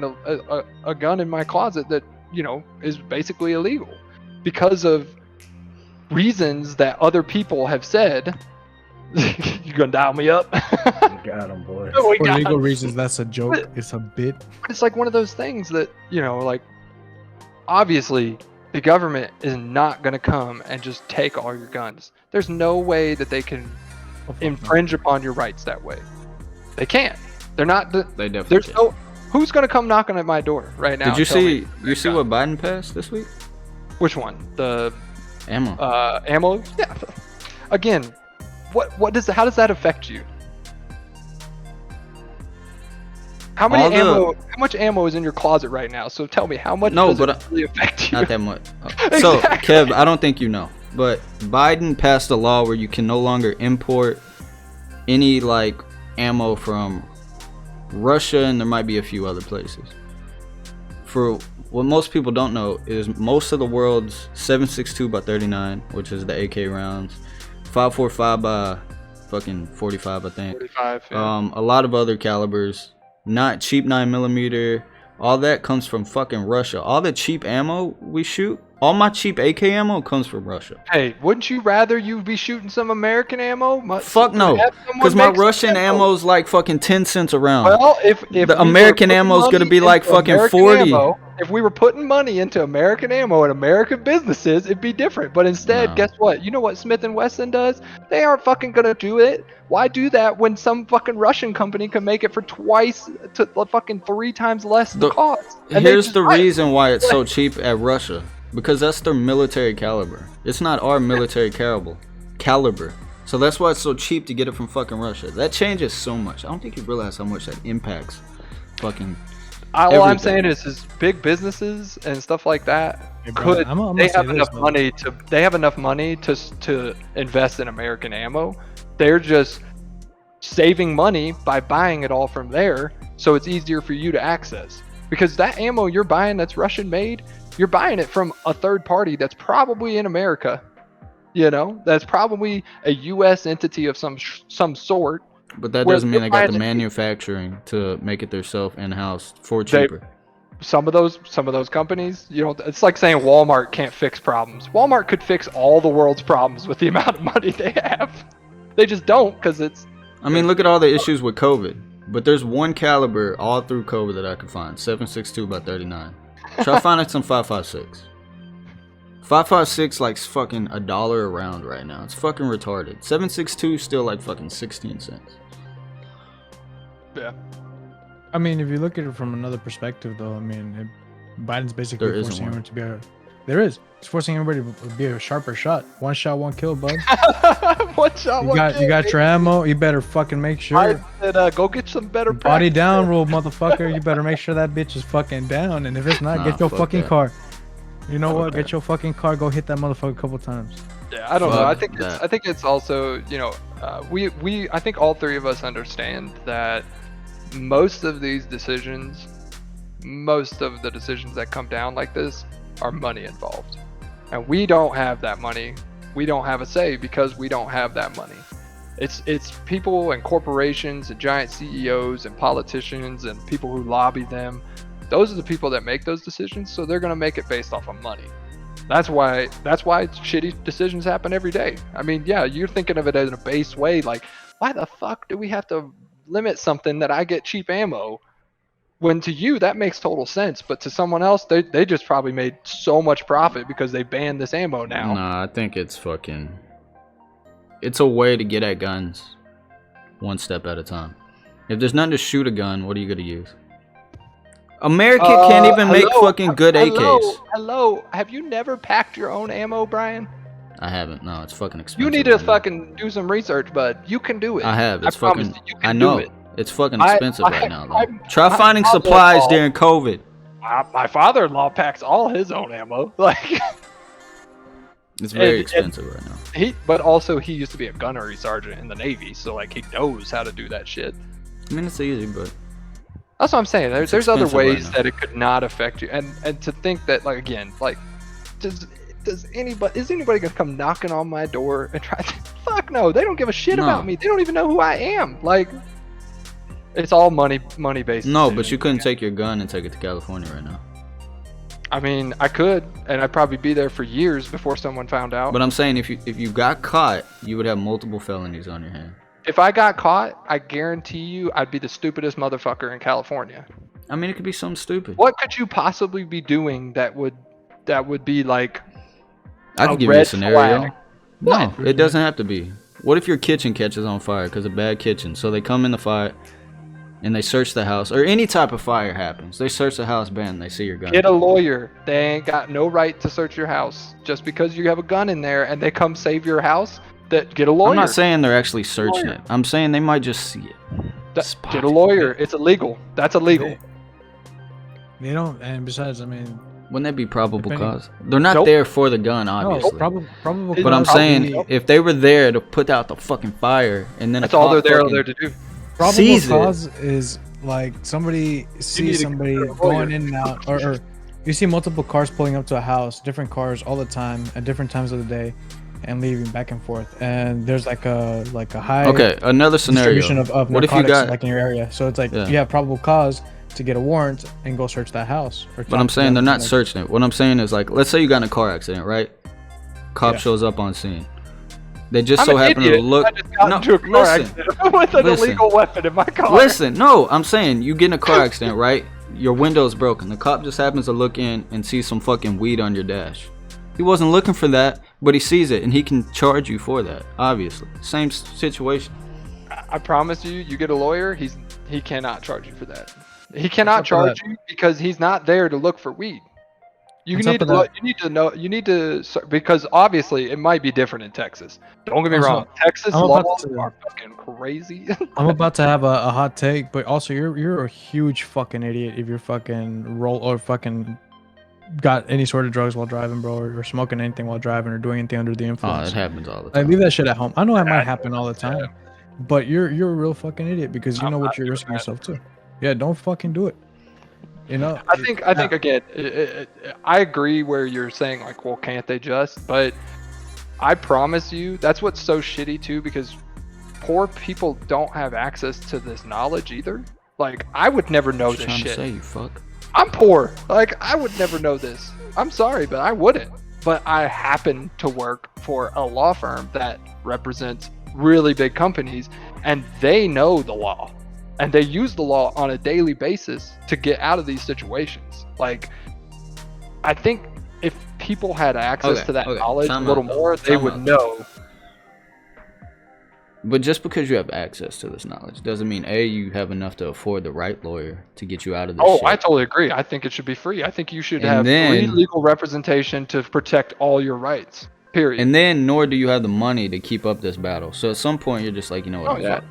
a gun in my closet that, you know, is basically illegal. because of reasons that other people have said. You gonna dial me up? Got him, boy. We For got legal him. reasons, that's a joke. It's a bit. But it's like one of those things that, you know, like, obviously the government is not going to come and just take all your guns. There's no way that they can infringe upon your rights that way. They can't. They're not. They definitely There's can. no. Who's going to come knocking at my door right now? Did you see? You see what Biden passed this week? Which one? The Ammo. ammo. Yeah. Again, what does how does that affect you? How many ammo? How much ammo is in your closet right now? So tell me, how much does it really affect you? Not that much. Exactly. So, Kev, I don't think you know, but Biden passed a law where you can no longer import any like ammo from Russia, and there might be a few other places. For what most people don't know is most of the world's 7.62 by 39, which is the AK rounds, 5.45 by fucking 45, I think. 45. Yeah. A lot of other calibers. Not cheap 9mm. All that comes from fucking Russia. All the cheap ammo we shoot, all my cheap AK ammo comes from Russia. Hey, wouldn't you rather you be shooting some American ammo? Fuck no, because my Russian ammo's like fucking 10 cents a round. Well, if the American ammo's gonna be like fucking American 40. Ammo, if we were putting money into American ammo and American businesses, it'd be different. But instead, No. guess what? You know what Smith & Wesson does? They aren't fucking gonna do it. Why do that when some fucking Russian company can make it for twice to fucking 3 times less the cost? And Here's the reason why it's so cheap at Russia. Because that's their military caliber. It's not our military caliber. So that's why it's so cheap to get it from fucking Russia. That changes so much. I don't think you realize how much that impacts fucking all I'm saying is big businesses and stuff like that they have enough money to invest in American ammo. They're just saving money by buying it all from there, so it's easier for you to access. Because that ammo you're buying that's Russian made, you're buying it from a third party that's probably in America. You know, that's probably a U.S. entity of some sort. But that doesn't mean they got the manufacturing to make it themselves in-house for cheaper. Some of those companies, you know, it's like saying Walmart can't fix problems. Walmart could fix all the world's problems with the amount of money they have. They just don't, because it's... I mean, look at all the issues with COVID. But there's one caliber all through COVID that I could find. 7.62 by 39. Try finding some 5.56. 5.56 like fucking $1 a round right now. It's fucking retarded. 7.62 still like fucking 16 cents. Yeah. I mean, if you look at it from another perspective, though, I mean, Biden's basically forcing everyone to be a... There is. It's forcing everybody to be a sharper shot. One shot, one kill, bud. One shot, one kill. You got your ammo. You better fucking make sure. I said, go get some better body practice. down rule, motherfucker. You better make sure that bitch is fucking down. And if it's not, get your fucking car. You know what? Get your fucking car. Go hit that motherfucker a couple times. Yeah, I don't know. I think it's also, you know, I think all three of us understand that most of the decisions that come down like this are money involved, and we don't have that money. We don't have a say because we don't have that money. It's people and corporations and giant CEOs and politicians and people who lobby them. Those are the people that make those decisions, so they're gonna make it based off of money. That's why shitty decisions happen every day. I mean, yeah, you're thinking of it in a base way, like, why the fuck do we have to limit something that I get cheap ammo? When to you that makes total sense, but to someone else, they just probably made so much profit because they banned this ammo now. Nah, I think it's a way to get at guns one step at a time. If there's nothing to shoot a gun, what are you gonna use? America can't even make fucking good AKs. Hello, have you never packed your own ammo, Brian? I haven't. No, it's fucking expensive. You need to fucking do some research, bud. You can do it. I have. It's fucking. You can do it. It's fucking expensive right now, though. Try finding supplies during COVID. My father-in-law packs all his own ammo. Like, it's very expensive right now. But also he used to be a gunnery sergeant in the Navy, so like he knows how to do that shit. I mean, it's easy, but that's what I'm saying. There's other ways that it could not affect you, and to think that, like, again, like, is anybody gonna come knocking on my door and try to... Fuck no, they don't give a shit about me. They don't even know who I am. Like, it's all money based. No, but you couldn't take your gun and take it to California right now. I mean, I could, and I'd probably be there for years before someone found out. But I'm saying if you got caught, you would have multiple felonies on your hand. If I got caught, I guarantee you I'd be the stupidest motherfucker in California. I mean, it could be something stupid. What could you possibly be doing that would be like I can a give you a red scenario. flag? No, What? it doesn't have to be. What if your kitchen catches on fire because of bad kitchen? So they come in the fire and they search the house, or any type of fire happens. They search the house, bam, they see your gun. Get a lawyer. They ain't got no right to search your house. Just because you have a gun in there and they come save your house, get a lawyer. I'm not saying they're actually searching it. I'm saying they might just see it. Get a lawyer. It's illegal. That's illegal. They don't, and besides, I mean, wouldn't that be probable cause? They're not there for the gun, obviously. No, probable but I'm cause saying, if they were there to put out the fucking fire, and then that's all they're there to do. Probable cause is like somebody sees somebody going in and out, or you see multiple cars pulling up to a house, different cars all the time at different times of the day, and leaving back and forth. And there's like a high another scenario distribution of what narcotics if you got, like in your area. So it's like you have probable cause to get a warrant and go search that house. But I'm saying they're not searching it. What I'm saying is, like, let's say you got in a car accident, right? Cop shows up on scene. They just so happen to look. I just got into a car accident with an illegal weapon in my car. Listen, no, I'm saying you get in a car accident, right? Your window's broken. The cop just happens to look in and see some fucking weed on your dash. He wasn't looking for that, but he sees it, and he can charge you for that. Obviously, same situation. I promise you, you get a lawyer, he cannot charge you for that. He cannot charge you because he's not there to look for weed. You need to because obviously it might be different in Texas. Don't get me wrong, Texas laws are fucking crazy. I'm about to have a hot take, but also you're a huge fucking idiot if you're fucking got any sort of drugs while driving, bro, or smoking anything while driving, or doing anything under the influence. Oh, it happens all the time. Like, leave that shit at home. I know it might happen all the time, but you're a real fucking idiot because you know what you're risking yourself to. Yeah, don't fucking do it. You know. I think again, I agree where you're saying like, well, can't they just? But I promise you, that's what's so shitty too, because poor people don't have access to this knowledge either. Like, I would never know this shit. Say, you fuck. I'm poor. Like, I would never know this. I'm sorry, but I wouldn't. But I happen to work for a law firm that represents really big companies, and they know the law. And they use the law on a daily basis to get out of these situations. Like, I think if people had access to that knowledge a little more, they would know. But just because you have access to this knowledge doesn't mean you have enough to afford the right lawyer to get you out of this shit. I totally agree. I think it should be free. I think you should have free legal representation to protect all your rights. Period. And then nor do you have the money to keep up this battle. So at some point you're just like, you know what?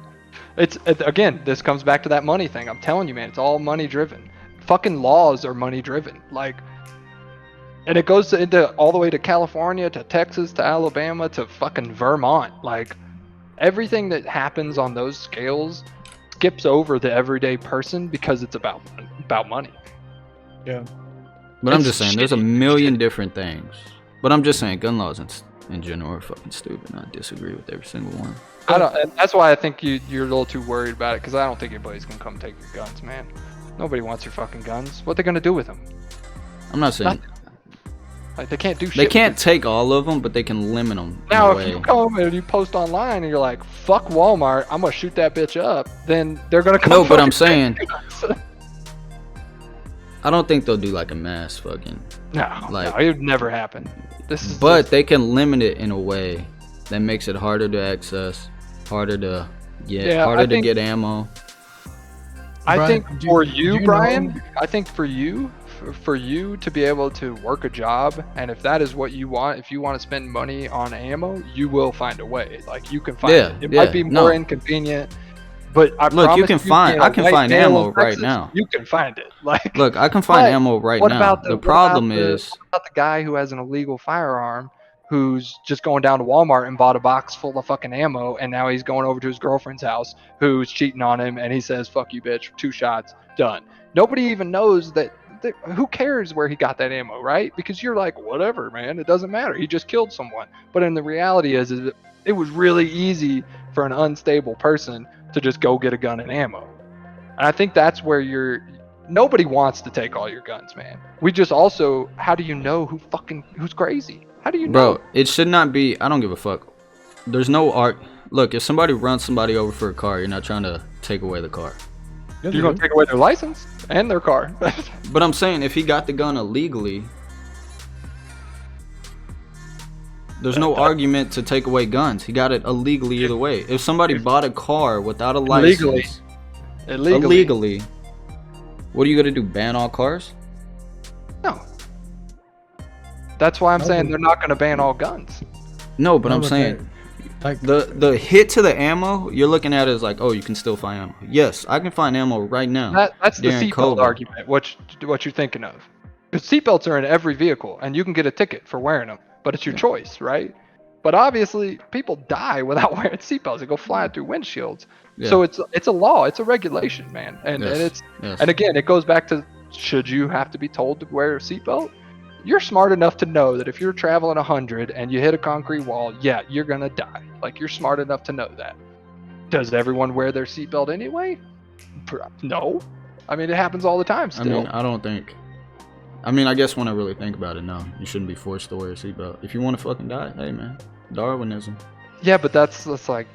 It's again, this comes back to that money thing. I'm telling you, man, it's all money driven. Fucking laws are money driven. Like, and it goes into all the way to California, to Texas, to Alabama, to fucking Vermont. Like, everything that happens on those scales skips over the everyday person because it's about money. Yeah. But I'm just saying, there's a million different things. But I'm just saying, gun laws in general are fucking stupid. I disagree with every single one. And that's why I think you're a little too worried about it, because I don't think anybody's gonna come take your guns, man. Nobody wants your fucking guns. What are they gonna do with them? I'm not saying. Like, they can't do shit. They can't take all of them, but they can limit them. Now, if you come and you post online and you're like, "Fuck Walmart, I'm gonna shoot that bitch up," then they're gonna come. No, but I'm saying, I don't think they'll do like a mass fucking. No, it would never happen. But they can limit it in a way that makes it harder to access, harder to get ammo. I think for you, Brian, I think for you to be able to work a job, and if that is what you want, if you want to spend money on ammo, you will find a way. Like, you can find it. It might be more inconvenient, but I can find ammo right now. You can find it. Like, look, I can find ammo right now. The problem is, what about the guy who has an illegal firearm, who's just going down to Walmart and bought a box full of fucking ammo, and now he's going over to his girlfriend's house, who's cheating on him, and he says, "Fuck you, bitch, 2 shots, done." Nobody even knows that. Who cares where he got that ammo, right? Because you're like, whatever, man, it doesn't matter. He just killed someone. But in the reality is it was really easy for an unstable person to just go get a gun and ammo. And I think that's where nobody wants to take all your guns, man. We just also, how do you know who's crazy? How do you know? Bro, it should not be. I don't give a fuck. There's no art. Look, if somebody runs somebody over for a car, you're not trying to take away the car. You're gonna take away their license and their car. But I'm saying, if he got the gun illegally, there's no argument to take away guns. He got it illegally either way. If somebody bought a car without a license, illegally, what are you gonna do? Ban all cars? No. That's why I'm saying they're not gonna ban all guns. No, but I'm saying, like, the hit to the ammo, you're looking at it as like, oh, you can still find ammo. Yes, I can find ammo right now. That's the seatbelt argument. What you're thinking of? Because seatbelts are in every vehicle, and you can get a ticket for wearing them, but it's your choice, right? But obviously, people die without wearing seatbelts. They go flying through windshields. Yeah. So it's a law. It's a regulation, man. And and again, it goes back to, should you have to be told to wear a seatbelt? You're smart enough to know that if you're traveling 100 and you hit a concrete wall, yeah, you're gonna die. Like, you're smart enough to know that. Does everyone wear their seatbelt anyway? No. I mean, it happens all the time still. I mean, I don't think. I mean, I guess when I really think about it, no, you shouldn't be forced to wear a seatbelt. If you want to fucking die, hey man, Darwinism. Yeah, but that's like,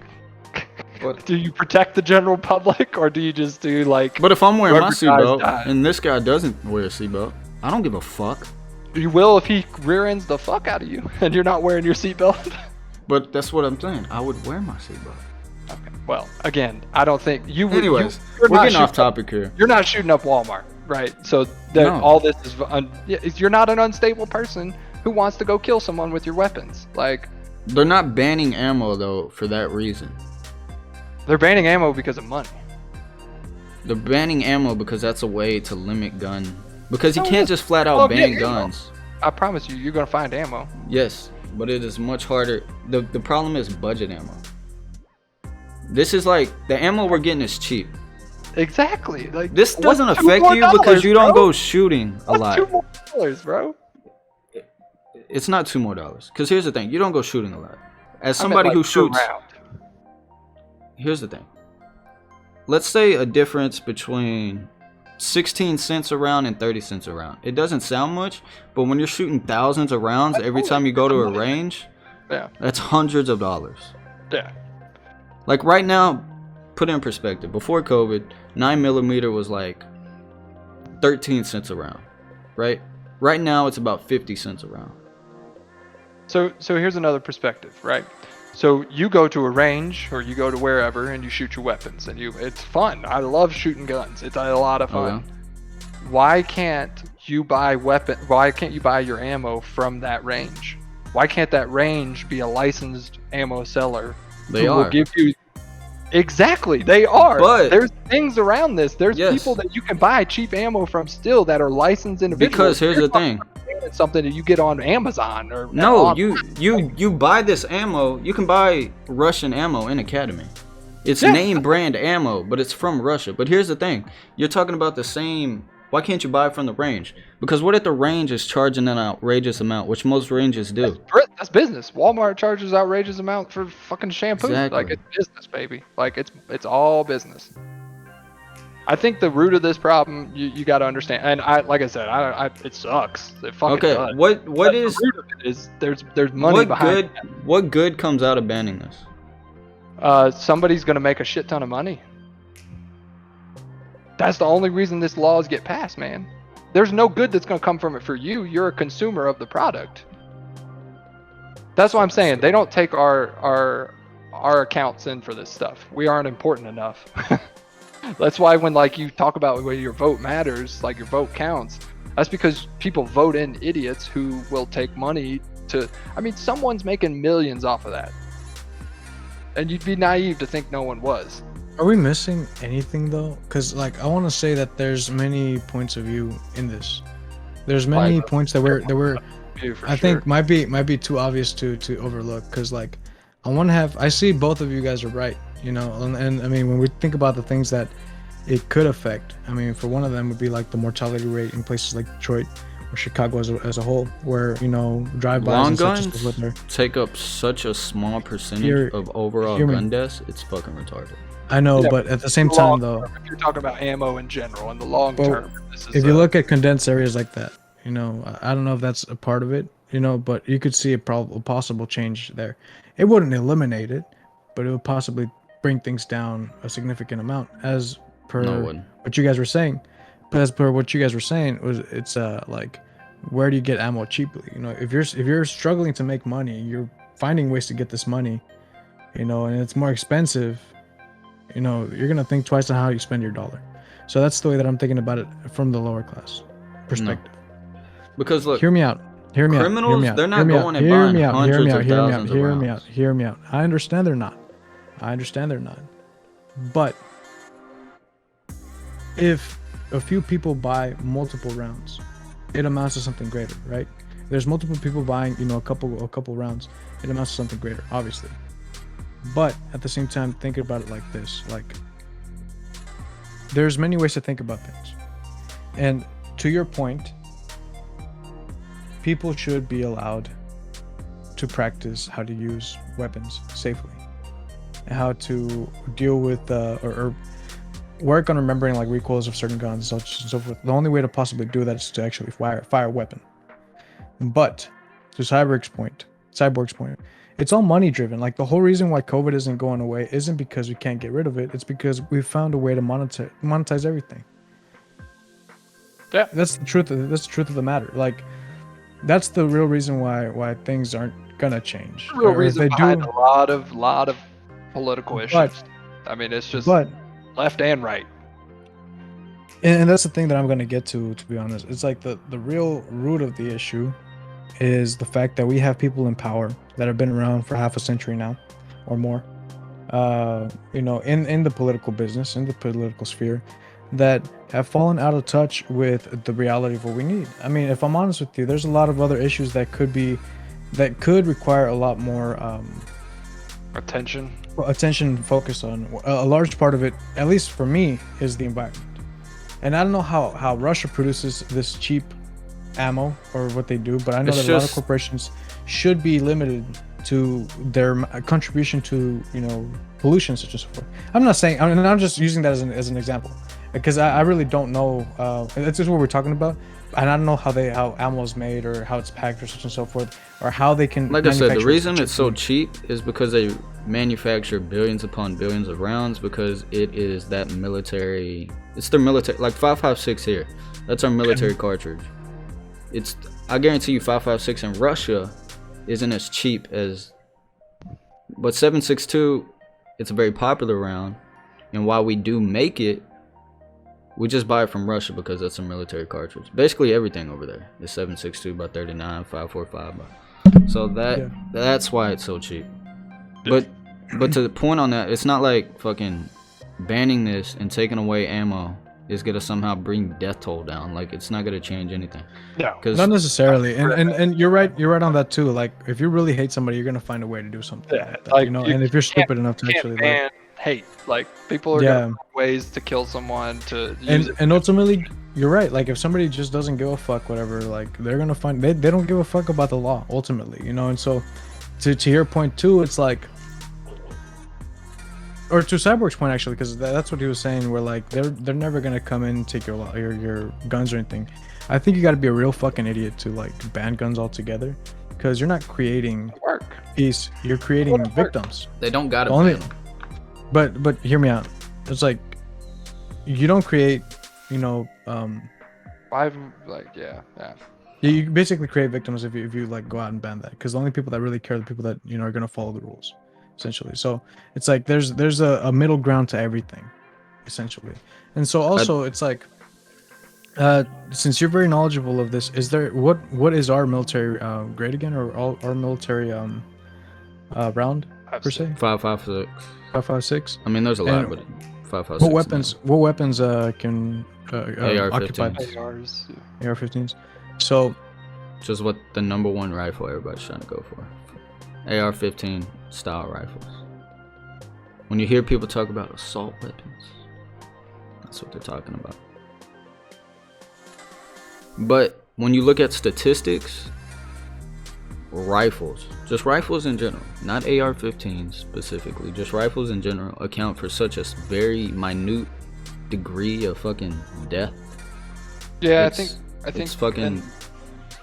do you protect the general public, or do you just do like? But if I'm wearing my seatbelt and this guy doesn't wear a seatbelt, I don't give a fuck. You will if he rear ends the fuck out of you and you're not wearing your seatbelt. But that's what I'm saying. I would wear my seatbelt. Okay. Well, again, I don't think you would. Anyways, we're getting off topic here. You're not shooting up Walmart, right? So all this is you're not an unstable person who wants to go kill someone with your weapons. Like, they're not banning ammo though for that reason. They're banning ammo because of money. They're banning ammo because that's a way to limit gun. Because you can't just flat out ban guns. I promise you're gonna find ammo. Yes, but it is much harder. The problem is budget ammo. This is like, the ammo we're getting is cheap. Exactly. Like, this doesn't affect you because you don't go shooting a lot. $2 more, bro. It's not $2 more. Because here's the thing, you don't go shooting a lot. As somebody who shoots, here's the thing. Let's say a difference between 16 cents a round and 30 cents a round. It doesn't sound much, but when you're shooting thousands of rounds every time you go to a range, that's hundreds of dollars. Yeah. Like right now, put it in perspective. Before COVID, 9mm was like 13 cents a round, right? Right now, it's about 50 cents a round. So here's another perspective, right? So you go to a range or you go to wherever and you shoot your weapons and it's fun. I love shooting guns. It's a lot of fun. Okay. Why can't you buy your ammo from that range? Why can't that range be a licensed ammo seller? They are. Will give you exactly. They are. But there's things around this. There's people that you can buy cheap ammo from still that are licensed individuals. Because here's the thing. It's something that you get on Amazon or you buy this ammo. You can buy Russian ammo in Academy. It's name brand ammo, but it's from Russia. But here's the thing, you're talking about the same. Why can't you buy from the range? Because what if the range is charging an outrageous amount, which most ranges do? That's business. Walmart charges outrageous amount for fucking shampoo. Exactly. Like, it's business, baby. Like, it's all business. I think the root of this problem, you got to understand, and like I said, it sucks. It fucking does. What is the root of it is there's money behind it. What good comes out of banning this? Somebody's gonna make a shit ton of money. That's the only reason this laws get passed, man. There's no good that's gonna come from it for you. You're a consumer of the product. That's why I'm saying they don't take our accounts in for this stuff. We aren't important enough. That's why when like you talk about where your vote matters, like your vote counts, that's because people vote in idiots who will take money to, I mean, someone's making millions off of that. And you'd be naive to think no one was. Are we missing anything though? Because like I want to say that there's many points of view in this. There's many points that were I think might be too obvious to overlook. Because like I see both of you guys are right. You know, and I mean, when we think about the things that it could affect, I mean, for one of them would be like the mortality rate in places like Detroit, or Chicago as a whole, where drive-bys Long and such guns as with there. take up such a small percentage Hear- of overall hear me. gun deaths. It's fucking retarded. I know, Yeah, but at the same long time, though, term, if you're talking about ammo in general, in the long Well, term, this is if you look at condensed areas like that, I don't know if that's a part of it, but you could see a possible change there. It wouldn't eliminate it, but it would possibly bring things down a significant amount, as per No, it wouldn't. what you guys were saying. But as per what you guys were saying, it's like, where do you get ammo cheaply? If you're struggling to make money, you're finding ways to get this money, and it's more expensive. You're gonna think twice on how you spend your dollar. So that's the way that I'm thinking about it from the lower class perspective. No. Because look, Hear me out. Hear me out. Hear criminals, me out. they're not hear me going out. and Hear buying me out. Hear hundreds me out. of Hear me out. thousands of Hear me out. rounds. Hear me out. I understand they're not. But if a few people buy multiple rounds, it amounts to something greater, right? There's multiple people buying, a couple rounds. It amounts to something greater, obviously. But at the same time, think about it like this: like, there's many ways to think about things, and to your point, people should be allowed to practice how to use weapons safely, and how to deal with or work on remembering like recoils of certain guns, such and so forth. The only way to possibly do that is to actually fire a weapon. But to Cyborg's point, it's all money driven. Like, the whole reason why COVID isn't going away isn't because we can't get rid of it. It's because we found a way to monetize everything. Yeah, that's the truth. That's the truth of the matter. Like, that's the real reason why things aren't gonna change. real reason behind a lot of political issues. I mean, it's just left and right. And that's the thing that I'm gonna get to be honest. It's like the real root of the issue is the fact that we have people in power that have been around for half a century now or more, in the political business, in the political sphere, that have fallen out of touch with the reality of what we need. I mean, if I'm honest with you, there's a lot of other issues that could require a lot more attention focused on. A large part of it, at least for me, is the environment. And I don't know how Russia produces this cheap ammo or what they do, but I know that a lot of corporations should be limited to their contribution to pollution, such as so forth. I'm not saying, I'm just using that as an example, because I really don't know. That's just what we're talking about, and I don't know how ammo is made or how it's packed or such and so forth, or how they can. Like I said, the reason it's so cheap is because they manufacture billions upon billions of rounds, because it is that military. It's their military, like 5.56 here. That's our military cartridge. I guarantee you 5.56 in Russia isn't as cheap as, but 7.62, it's a very popular round, and while we do make it, we just buy it from Russia because that's a military cartridge. Basically everything over there is 7.62 by 39, 5.45 by, so that's why it's so cheap. But to the point on that, it's not like fucking banning this and taking away ammo is gonna somehow bring death toll down. Like, it's not gonna change anything. No, not necessarily. And you're right on that too. Like, if you really hate somebody, you're gonna find a way to do something like that. And if you're stupid enough to actually ban hate, like, people are gonna find ways to kill someone to use and ultimately, you're right. Like, if somebody just doesn't give a fuck, whatever, like, they're gonna find they don't give a fuck about the law ultimately, And so, to your point too, it's like, or to Cyborg's point actually, because that's what he was saying, where like they're never gonna come in and take your guns or anything. I think you got to be a real fucking idiot to like ban guns altogether, because you're not creating peace, you're creating victims. They don't gotta ban them. But hear me out. It's like, you don't create, you basically create victims if you like go out and ban that, because the only people that really care are the people that are gonna follow the rules, essentially. So it's like there's a middle ground to everything, essentially. And so also it's like, since you're very knowledgeable of this, is there what is our military grade again, or our military round per se? 5.56. 5.56. I mean, there's a lot, but 5.56. What weapons can occupy ARs? AR-15s. So, just what the number one rifle everybody's trying to go for. AR-15 style rifles. When you hear people talk about assault weapons, that's what they're talking about. But when you look at statistics, rifles, just rifles in general, not AR-15s specifically, just rifles in general, account for such a very minute degree of fucking death. Yeah, I think it's fucking.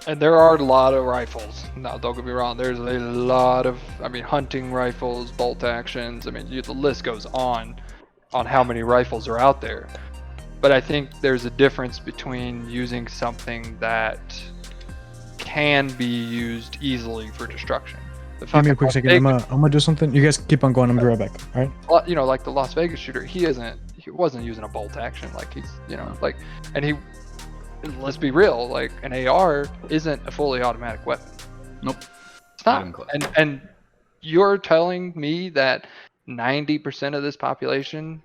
And there are a lot of rifles. Now, don't get me wrong. There's a lot of, hunting rifles, bolt actions. The list goes on how many rifles are out there. But I think there's a difference between using something that can be used easily for destruction. Give me a quick second. I'm gonna do something. You guys keep on going. I'm gonna be right back. All right. Like the Las Vegas shooter, he wasn't using a bolt action. Like let's be real. Like an AR isn't a fully automatic weapon. Nope. It's not. And you're telling me that 90% of this population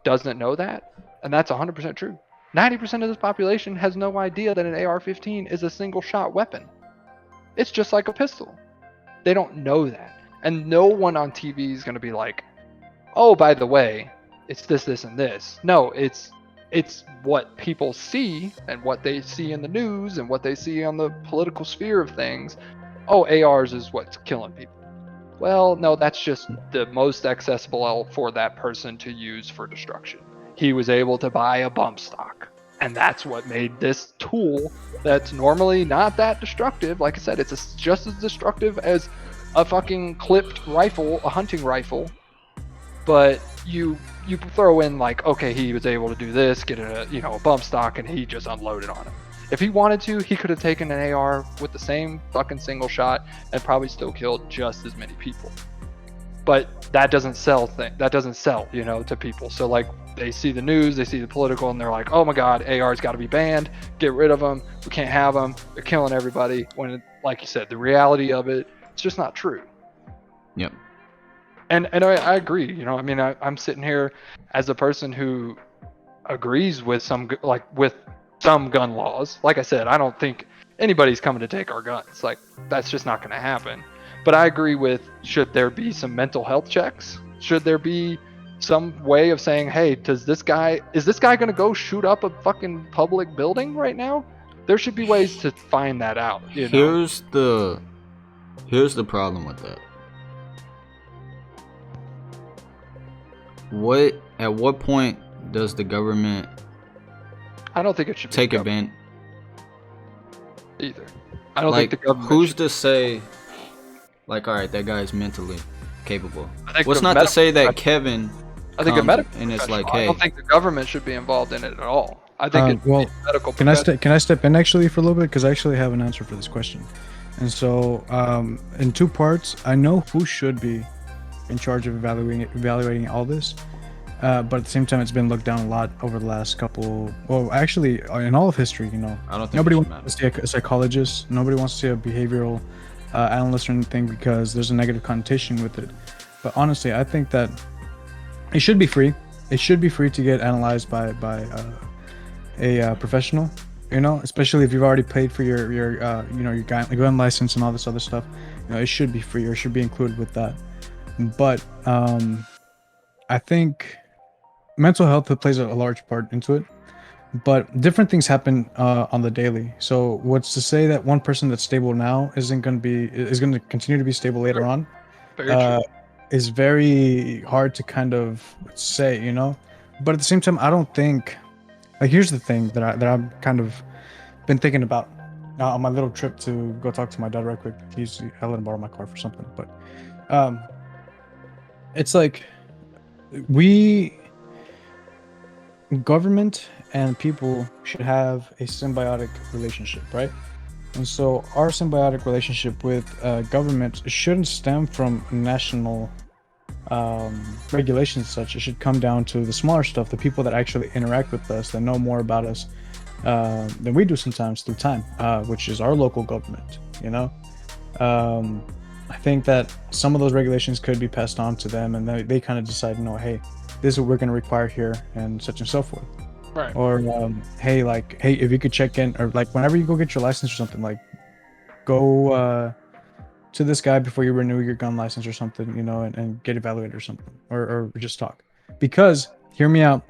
doesn't know that, and that's 100% true. 90% of this population has no idea that an AR-15 is a single-shot weapon. It's just like a pistol. They don't know that. And no one on TV is going to be like, oh, by the way, it's this, this, and this. No, it's what people see and what they see in the news and what they see on the political sphere of things. Oh, ARs is what's killing people. Well, no, that's just the most accessible for that person to use for destruction. He was able to buy a bump stock. And that's what made this tool that's normally not that destructive. Like I said, it's just as destructive as a fucking clipped rifle, a hunting rifle. But you throw in like, okay, he was able to do this, get a bump stock, and he just unloaded on it. If he wanted to, he could have taken an AR with the same fucking single shot and probably still killed just as many people. But that doesn't sell to people. So like they see the news, they see the political, and they're like, oh my God, AR's got to be banned. Get rid of them. We can't have them. They're killing everybody. When, like you said, the reality of it, it's just not true. Yep. And I agree. I'm sitting here as a person who agrees with some gun laws. Like I said, I don't think anybody's coming to take our guns. Like that's just not going to happen. But I agree with, should there be some mental health checks? Should there be some way of saying, hey, is this guy going to go shoot up a fucking public building right now? There should be ways to find that out. Here's the problem with that. At what point does the government? I don't think it should take advantage either. I don't think the government. Who's to say? Like, all right, that guy's mentally capable. What's not to say that Kevin? I think a medical. And it's like, hey, I don't think the government should be involved in it at all. I think medical. Can I step in actually for a little bit, because I actually have an answer for this question. And so, in two parts, I know who should be in charge of evaluating all this, but at the same time, it's been looked down a lot over the last couple. Well, actually, in all of history, I don't think nobody wants to see a psychologist. Nobody wants to see a behavioral analyst or anything, because there's a negative connotation with it. But honestly, I think that it should be free. It should be free to get analyzed by a professional. Especially if you've already paid for your gun license and all this other stuff. It should be free, or should be included with that. But I think mental health plays a large part into it. But different things happen on the daily. So what's to say that one person that's stable now is going to continue to be stable later on? Very true. Is very hard to kind of say, But at the same time, I don't think. Like, here's the thing that I've kind of been thinking about on my little trip to go talk to my dad right quick. I let him borrow my car for something, but it's like government and people should have a symbiotic relationship, right? And so our symbiotic relationship with government shouldn't stem from national regulations such. It should come down to the smaller stuff, the people that actually interact with us, that know more about us than we do sometimes through time, which is our local government. I think that some of those regulations could be passed on to them, and they kind of decide, hey, this is what we're going to require here, and such and so forth. Right. Or hey, if you could check in, or like whenever you go get your license or something, like go to this guy before you renew your gun license or something, and get evaluated or something, or just talk. Because hear me out.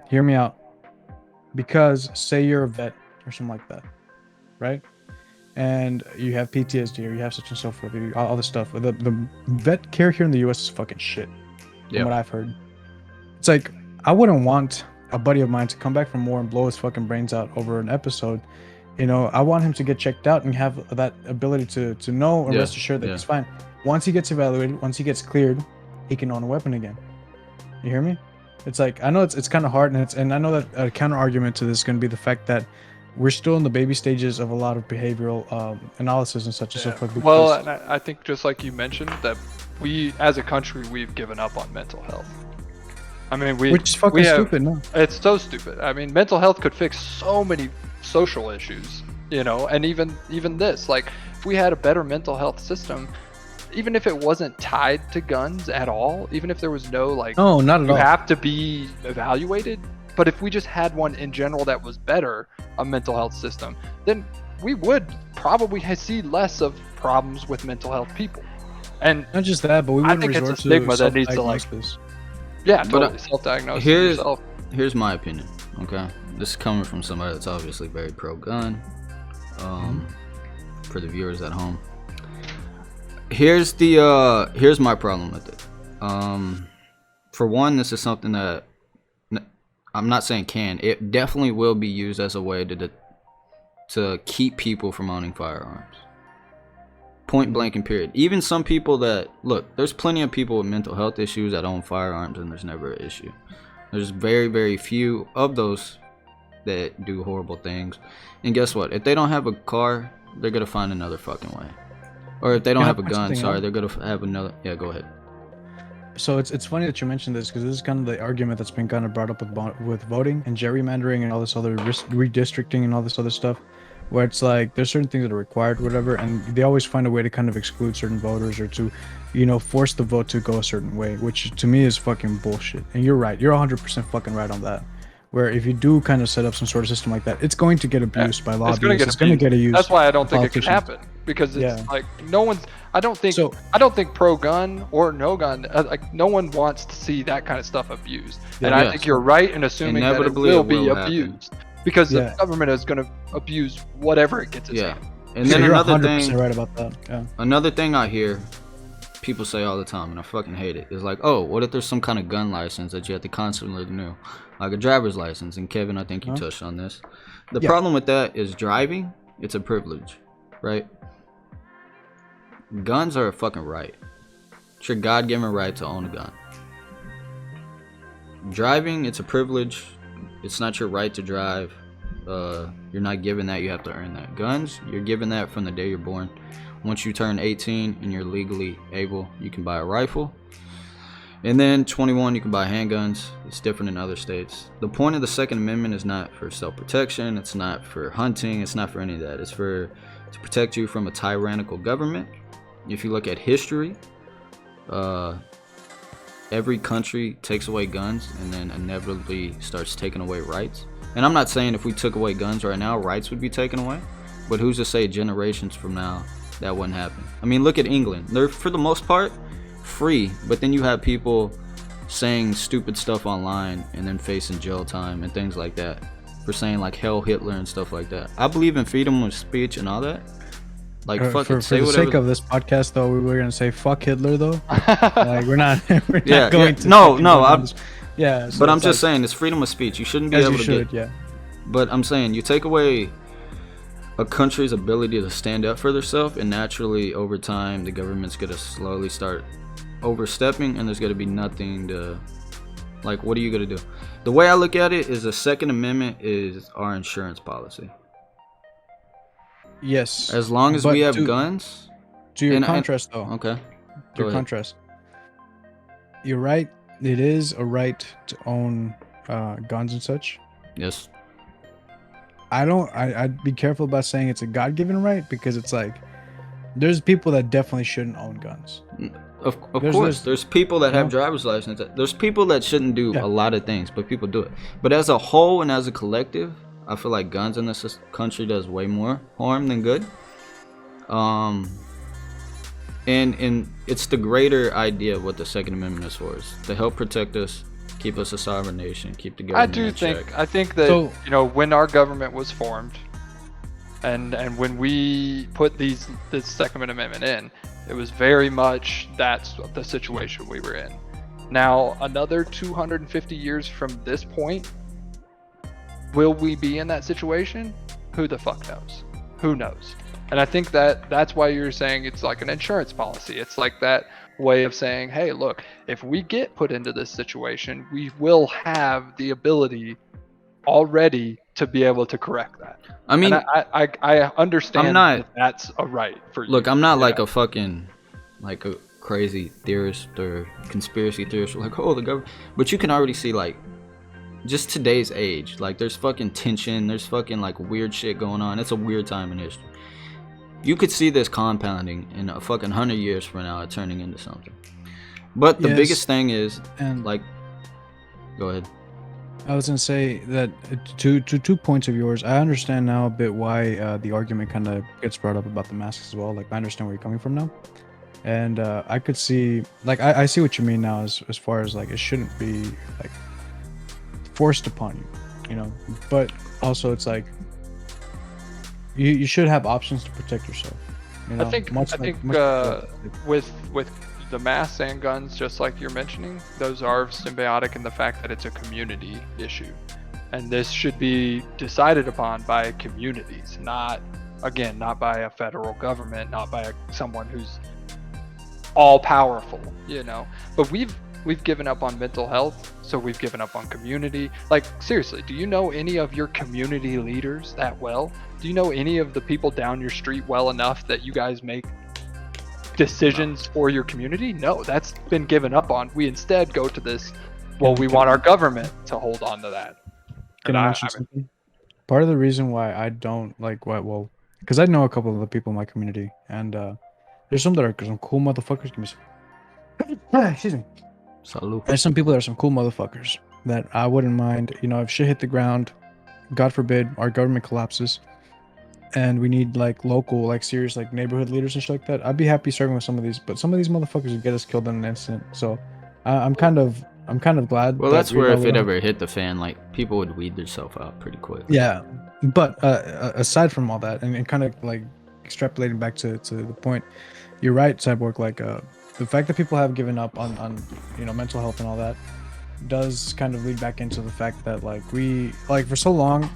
Because say you're a vet or something like that, right? and you have PTSD or you have such and so forth, all this stuff. The vet care here in the U.S. is fucking shit, from what I've heard. It's like, I wouldn't want a buddy of mine to come back from war and blow his fucking brains out over an episode. You know, I want him to get checked out and have that ability to know and rest assured that he's fine. Once he gets evaluated, once he gets cleared, he can own a weapon again. You hear me? It's like, I know it's kind of hard, and I know that a counter argument to this is going to be the fact that we're still in the baby stages of a lot of behavioral analysis and such and so forth. Well, and I think just like you mentioned, that we, as a country, we've given up on mental health. I mean, which is fucking stupid. No, it's so stupid. I mean, mental health could fix so many social issues, you know, and even this. Like, if we had a better mental health system, even if it wasn't tied to guns at all, even if there was no like, no, not at all, you have to be evaluated. But if we just had one in general that was better, a mental health system, then we would probably see less of problems with mental health people. And not just that, but we wouldn't resort to stigma that needs to like, totally self-diagnose yourself. Here's my opinion. Okay, this is coming from somebody that's obviously very pro-gun. For the viewers at home, here's my problem with it. For one, this is something that I'm not saying it definitely will be used as a way to keep people from owning firearms. Point blank and period. Even some people that, look, there's plenty of people with mental health issues that own firearms and there's never an issue. There's very, very few of those that do horrible things. And guess what? If they don't have a car, they're going to find another fucking way. Or if they don't have a gun, they're going to have another. Yeah, go ahead. So it's funny that you mentioned this, because this is kind of the argument that's been kind of brought up with voting and gerrymandering and all this other redistricting and all this other stuff, where it's like there's certain things that are required, whatever, and they always find a way to kind of exclude certain voters or to, you know, force the vote to go a certain way, which to me is fucking bullshit. And you're right, you're 100% fucking right on that. Where if you do kind of set up some sort of system like that, it's going to get abused by lobbyists. It's going to get abused. That's why I don't think it can happen, because it's like no one's. I don't think pro-gun or no gun. Like no one wants to see that kind of stuff abused. And I think you're right in assuming that it will be abused, because the government is going to abuse whatever it gets its hand. And then you're another 100% thing, right about that. Yeah. Another thing I hear people say all the time, and I fucking hate it, is like, oh, what if there's some kind of gun license that you have to constantly renew, like a driver's license? And Kevin, I think you touched on this. The problem with that is driving, it's a privilege, right? Guns are a fucking right. It's your God-given right to own a gun. Driving, it's a privilege. It's not your right to drive. You're not given that, you have to earn that. Guns, you're given that from the day you're born. Once you turn 18 and you're legally able, you can buy a rifle. And then 21, you can buy handguns. It's different in other states. The point of the Second Amendment is not for self-protection. It's not for hunting. It's not for any of that. It's to protect you from a tyrannical government. If you look at history, every country takes away guns and then inevitably starts taking away rights. And I'm not saying if we took away guns right now, rights would be taken away. But who's to say generations from now that wouldn't happen? I mean, look at England. They're, for the most part, free. But then you have people saying stupid stuff online and then facing jail time and things like that for saying like hell Hitler and stuff like that. I believe in freedom of speech and all that. Like, fuck it, say for the whatever. sake of this podcast, though, we were gonna say fuck Hitler, though. Like, we're not going to. No. Yeah. But I'm just saying, it's freedom of speech. You shouldn't be able to get. Yeah. But I'm saying, you take away a country's ability to stand up for themselves, and naturally, over time, the government's gonna slowly start overstepping, and there's gonna be nothing to. Like, what are you gonna do? The way I look at it is the Second Amendment is our insurance policy. Yes. As long as we have guns. To your contrast, though. Okay. To your contrast. You're right. It is a right to own guns and such. Yes. I'd be careful about saying it's a God-given right, because it's like there's people that definitely shouldn't own guns. Of course, there's people that have driver's licenses. There's people that shouldn't do a lot of things, but people do it. But as a whole and as a collective, I feel like guns in this country does way more harm than good. And it's the greater idea of what the Second Amendment is for, is to help protect us, keep us a sovereign nation, keep the government in check. I think that, you know, when our government was formed, And when we put this Second Amendment in, it was very much that's the situation we were in. Now, another 250 years from this point, will we be in that situation? Who the fuck knows? Who knows? And I think that's why you're saying it's like an insurance policy. It's like that way of saying, hey, look, if we get put into this situation, we will have the ability already to be able to correct that. I mean, and I understand that's a right for you. Look, I'm not like a fucking like a crazy theorist or conspiracy theorist, like, oh, the government. But you can already see, like, just today's age, like, there's fucking tension, there's fucking like weird shit going on. It's a weird time in history. You could see this compounding in a fucking 100 years from now, turning into something. But the biggest thing is, and like, go ahead. I was gonna say that to 2 points of yours, I understand now a bit why the argument kind of gets brought up about the masks as well. Like, I understand where you're coming from now, and I could see, like, I see what you mean now as far as like it shouldn't be like forced upon you, you know. But also, it's like you should have options to protect yourself. You know? I think with the masks and guns, just like you're mentioning, those are symbiotic in the fact that it's a community issue, and this should be decided upon by communities, not by a federal government, not by someone who's all powerful, you know. But we've given up on mental health, so we've given up on community. Like, seriously, do you know any of your community leaders that well? Do you know any of the people down your street well enough that you guys make decisions for your community? No, that's been given up on. We instead go to this, well, we want our government to hold on to that. Can I mention something? Part of the reason why I don't like because I know a couple of the people in my community, and there's some that are some cool motherfuckers. Give me some. Excuse me. Salud. There's some people that are some cool motherfuckers that I wouldn't mind, you know, if shit hit the ground, God forbid, our government collapses, and we need like local, like serious, like neighborhood leaders and shit like that. I'd be happy serving with some of these, but some of these motherfuckers would get us killed in an instant. So I'm kind of glad. Well, that's where if it ever hit the fan, like, people would weed themselves out pretty quick. Yeah, but aside from all that, and kind of like extrapolating back to the point, you're right, Cyborg. Like the fact that people have given up on you know, mental health and all that does kind of lead back into the fact that like for so long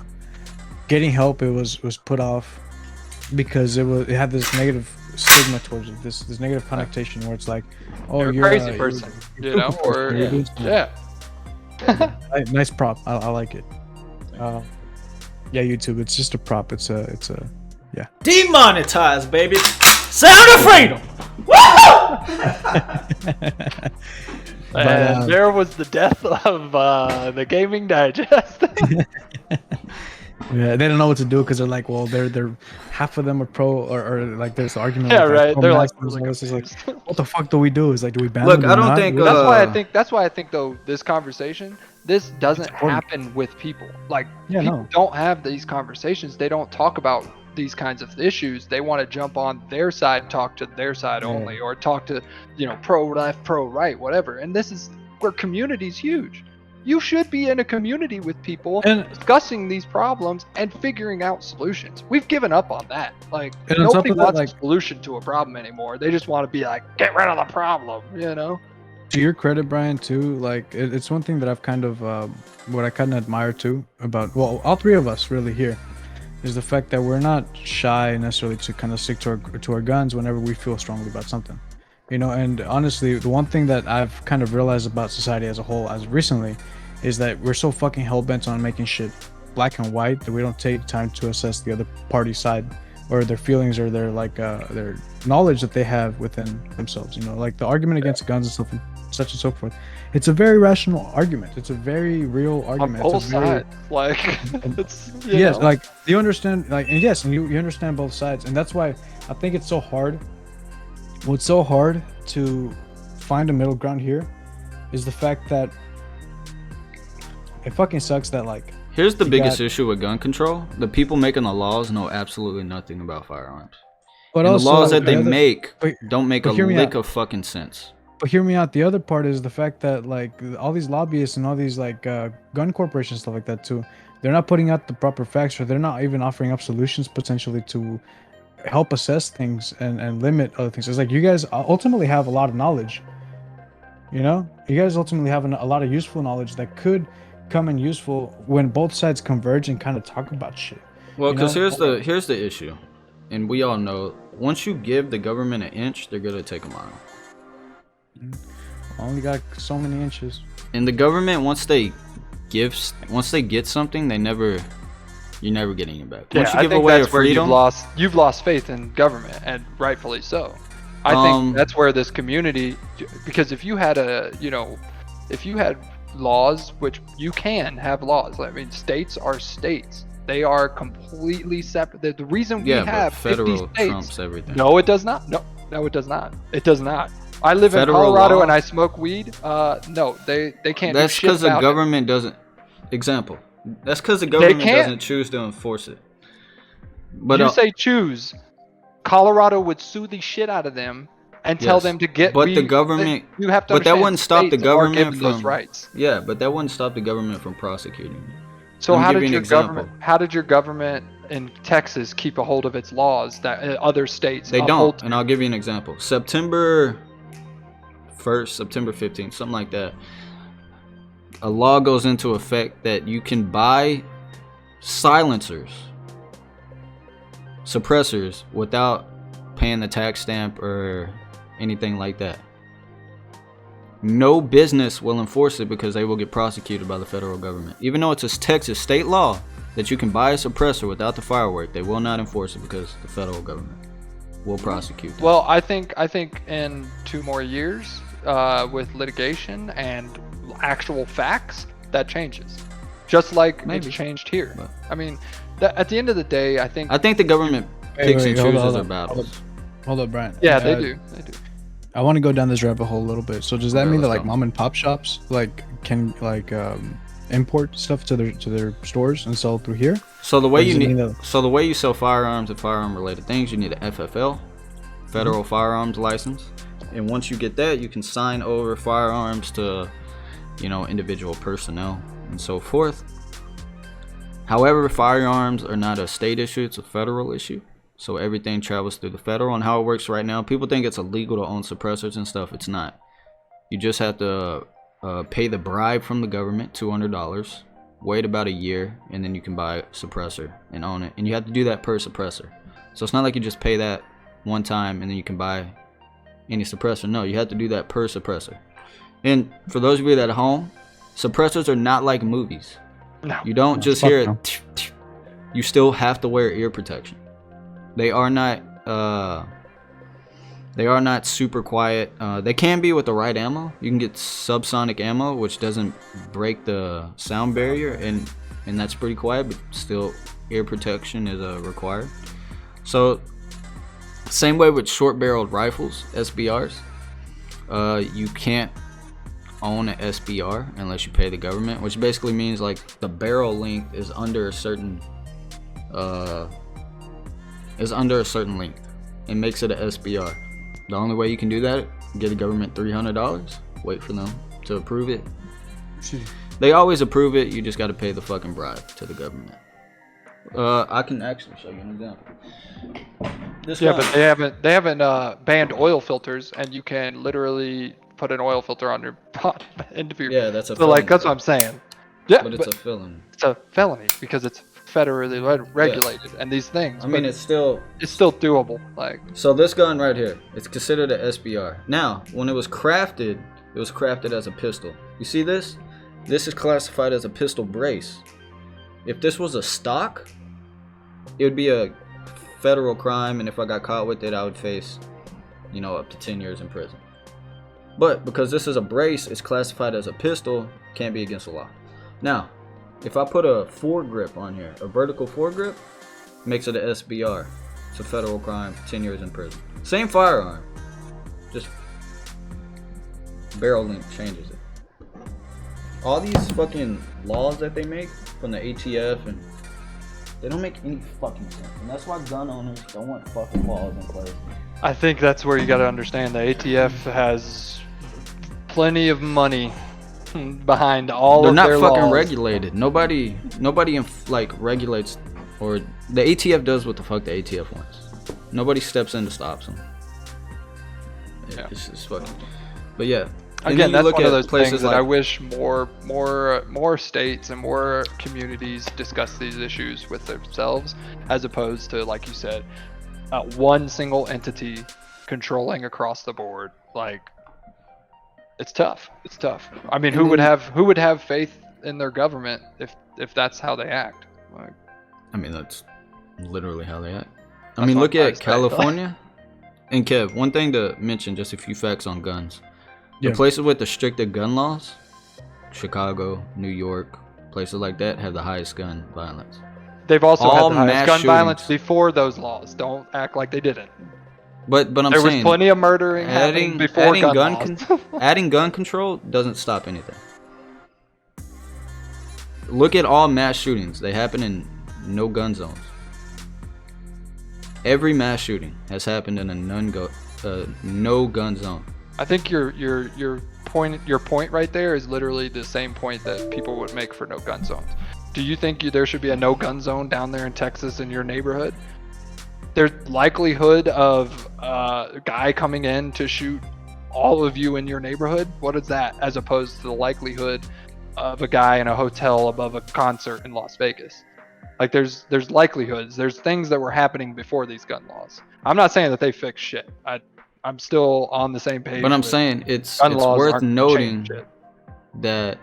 getting help, it was put off because it had this negative stigma towards it, this negative connotation where it's like, oh, you're a crazy person, you know, or yeah. Nice prop. I like it. Yeah, YouTube, it's just a prop. It's a yeah. Demonetized, baby. Sound of freedom. And there was the death of the Gaming Digest. Yeah, they don't know what to do because they're like, well, they're half of them are pro or like there's the argument. Yeah, like, right. They're like, what the fuck do we do? Is like, do we ban? Look, them? I don't think that's why I think though this conversation, this doesn't happen with people. Like, people don't have these conversations. They don't talk about these kinds of issues. They want to jump on their side, talk to their side only, or talk to, you know, pro left, pro right, whatever. And this is where community's huge. You should be in a community with people discussing these problems and figuring out solutions. We've given up on that. Like, nobody wants a solution to a problem anymore. They just want to be like, get rid of the problem, you know? To your credit, Brian, too, like, it's one thing that I've kind of, what I kind of admire, too, about, well, all three of us really here, is the fact that we're not shy necessarily to kind of stick to our guns whenever we feel strongly about something. You know, and honestly, the one thing that I've kind of realized about society as a whole as recently is that we're so fucking hell-bent on making shit black and white that we don't take time to assess the other party's side or their feelings or their like their knowledge that they have within themselves. You know, like the argument against guns and stuff and such and so forth. It's a very rational argument. It's a very real argument. On both sides, like, it's, yes, like, you understand, like, and yes, and you understand both sides, and that's why I think it's so hard. What's so hard to find a middle ground here is the fact that it fucking sucks that, like, here's the biggest issue with gun control: the people making the laws know absolutely nothing about firearms. But also, the laws that they make don't make a lick of fucking sense. But hear me out. The other part is the fact that, like, all these lobbyists and all these like gun corporations, stuff like that too, they're not putting out the proper facts, or they're not even offering up solutions potentially to help assess things and limit other things. It's like you guys ultimately have a lot of knowledge. You know, you guys ultimately have a lot of useful knowledge that could come in useful when both sides converge and kind of talk about shit. Well, because here's the issue, and we all know, once you give the government an inch, they're gonna take a mile. Only got so many inches. And the government, once they get something, you're never getting it back. Once you give away your freedom, you've lost faith in government, and rightfully so. I think that's where this community, because if you had laws, which you can have laws. I mean, states are states. They are completely separate. The reason we have federal 50 states, trumps everything. No, it does not. No, it does not. It does not. I live Federal in Colorado law? And I smoke weed. No, they can't. That's because the government doesn't. Example. That's because the government doesn't choose to enforce it. But you say choose. Colorado would sue the shit out of them and tell them to get. But the government. You have to. But that wouldn't stop the government from those rights. Yeah, but that wouldn't stop the government from prosecuting. So how did your government in Texas keep a hold of its laws that other states? They don't. And I'll give you an example. September 1st, September 15th, something like that. A law goes into effect that you can buy silencers, suppressors, without paying the tax stamp or anything like that. No business will enforce it because they will get prosecuted by the federal government. Even though it's a Texas state law that you can buy a suppressor without the firework, they will not enforce it because the federal government will prosecute them. Well, I think in 2 more years, with litigation and actual facts, that changes. Just like it's changed here. But, I mean, at the end of the day, I think the government picks and chooses their battles. Hold up, Brian. Yeah, they do. I want to go down this rabbit hole a little bit. So does that mean that like mom and pop shops can import stuff to their stores and sell through here? So the way you sell firearms and firearm related things, you need an FFL, federal firearms license. And once you get that, you can sign over firearms to, individual personnel and so forth. However, firearms are not a state issue, it's a federal issue. So everything travels through the federal. And how it works right now, people think it's illegal to own suppressors and stuff. It's not. You just have to pay the bribe from the government, $200, wait about a year, and then you can buy a suppressor and own it. And you have to do that per suppressor. So it's not like you just pay that one time and then you can buy any suppressor. No, you have to do that per suppressor. And for those of you that are at home, suppressors are not like movies. No. You don't just hear it. You still have to wear ear protection. They are not super quiet. They can be with the right ammo. You can get subsonic ammo, which doesn't break the sound barrier, and that's pretty quiet, but still ear protection is required. So same way with short-barreled rifles, SBRs. You can't own an SBR unless you pay the government, which basically means like the barrel length is under a certain length. It makes it an SBR. The only way you can do that, get the government $300, wait for them to approve it. They always approve it, you just got to pay the fucking bribe to the government. I can actually show you an example. But they haven't banned oil filters, and you can literally put an oil filter on your pot. Yeah, that's a felony. So like that's what I'm saying. Yeah, but it's a felony. It's a felony because it's federally regulated, and these things. I mean, it's still doable. Like, so this gun right here, it's considered an SBR. Now, when it was crafted as a pistol. You see this? This is classified as a pistol brace. If this was a stock, it would be a federal crime, and if I got caught with it, I would face, up to 10 years in prison. But because this is a brace, it's classified as a pistol, can't be against the law. Now, if I put a foregrip on here, a vertical foregrip, makes it an SBR. It's a federal crime, 10 years in prison. Same firearm, just barrel length changes it. All these fucking laws that they make from the ATF, and they don't make any fucking sense. And that's why gun owners don't want fucking laws in place. I think that's where you got to understand the ATF has plenty of money behind all They're of not their fucking laws. regulated. Nobody like regulates, or the ATF does what the fuck the ATF wants. Nobody steps in to stop them. Yeah. It's fucking. But yeah. Again, that's one of those things that I wish more states and more communities discuss these issues with themselves, as opposed to, like you said, one single entity controlling across the board. Like, it's tough. It's tough. I mean, who would have faith in their government if that's how they act? Like, I mean, that's literally how they act. I mean, look at California. And Kev, one thing to mention, just a few facts on guns. The places with the stricter gun laws, Chicago, New York, places like that, have the highest gun violence. They've also All had the highest gun violence shootings. before those laws. Don't act like they didn't. But I'm there saying was plenty of murdering happening before gun laws. Adding gun control doesn't stop anything. Look at all mass shootings. They happen in no gun zones. Every mass shooting has happened in a no gun zone. I think your point right there is literally the same point that people would make for no gun zones. Do you think there should be a no gun zone down there in Texas in your neighborhood? There's likelihood of a guy coming in to shoot all of you in your neighborhood. What is that as opposed to the likelihood of a guy in a hotel above a concert in Las Vegas? Like, there's likelihoods. There's things that were happening before these gun laws. I'm not saying that they fix shit. I'm still on the same page. But I'm saying it's worth noting that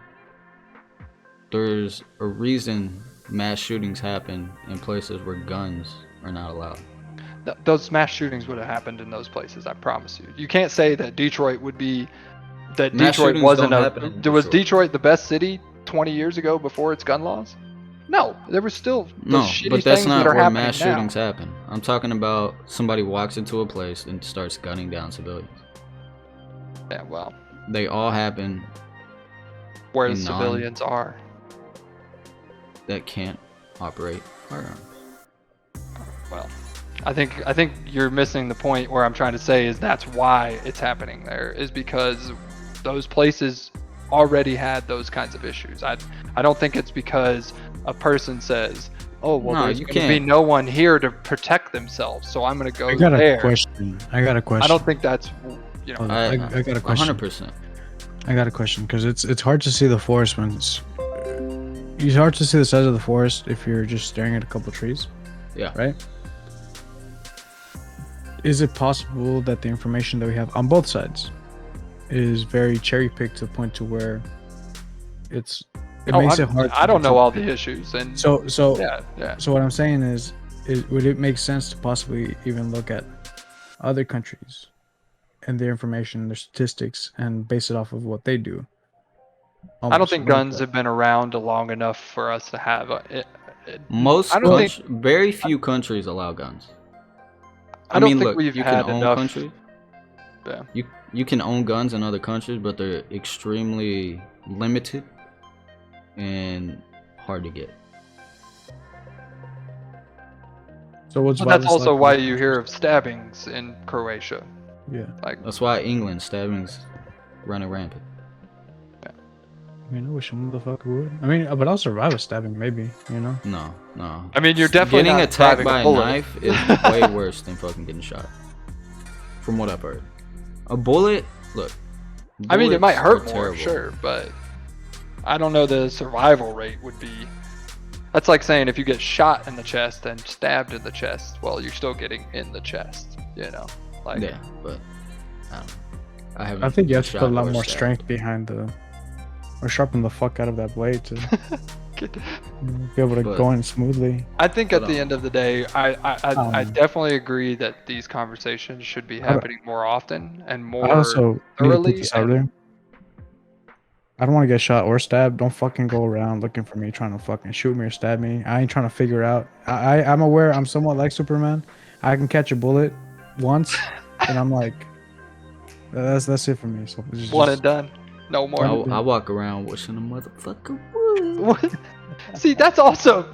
there's a reason mass shootings happen in places where guns are not allowed. Those mass shootings would have happened in those places, I promise you. You can't say that Detroit would be... That mass Detroit wasn't a... Was Detroit the best city 20 years ago before its gun laws? No, there was still shitty but that's things not that are where happening mass now. shootings happen. I'm talking about somebody walks into a place and starts gunning down civilians. Yeah, well, they all happen where the civilians are that can't operate firearms. Well, I think you're missing the point where I'm trying to say is that's why it's happening there, is because those places already had those kinds of issues. I don't think it's because a person says, oh, well, there's going to be no one here to protect themselves, so I'm going to go there. I got a question. I don't think that's, you know. I got a question. 100%. I got a question, because it's hard to see the forest when it's hard to see the size of the forest if you're just staring at a couple trees. Yeah. Right? Is it possible that the information that we have on both sides is very cherry-picked to the point to where it makes it hard? I don't know all the issues, and so yeah. So what I'm saying is would it make sense to possibly even look at other countries and their information, their statistics, and base it off of what they do? I don't think guns have been around long enough for us to have very few countries allow guns. I mean, look, you can own countries. Yeah. You can own guns in other countries, but they're extremely limited and hard to get. So that's also why you hear of stabbings in Croatia. Yeah. That's why England stabbings running rampant. Yeah. I mean, I wish a motherfucker would. I mean, but I'll survive a stabbing, maybe. You know? No. I mean, you're definitely getting not attacked by a bullet. knife is way worse than fucking getting shot. From what I've heard, a bullet. Look. I mean, it might hurt more, terrible. sure, but I don't know the survival rate would be. That's like saying if you get shot in the chest and stabbed in the chest, well, you're still getting in the chest, you know? Like, yeah, but I don't know. I think you have to put a lot more strength behind or sharpen the fuck out of that blade to be able to go in smoothly. I think at the end of the day, I definitely agree that these conversations should be happening more often and more thoroughly. I don't want to get shot or stabbed. Don't fucking go around looking for me, trying to fucking shoot me or stab me. I ain't trying to figure out. I'm aware. I'm somewhat like Superman. I can catch a bullet once, and I'm like, that's it for me. So just, one and done. No more. I walk around wishing a motherfucker would. See, that's also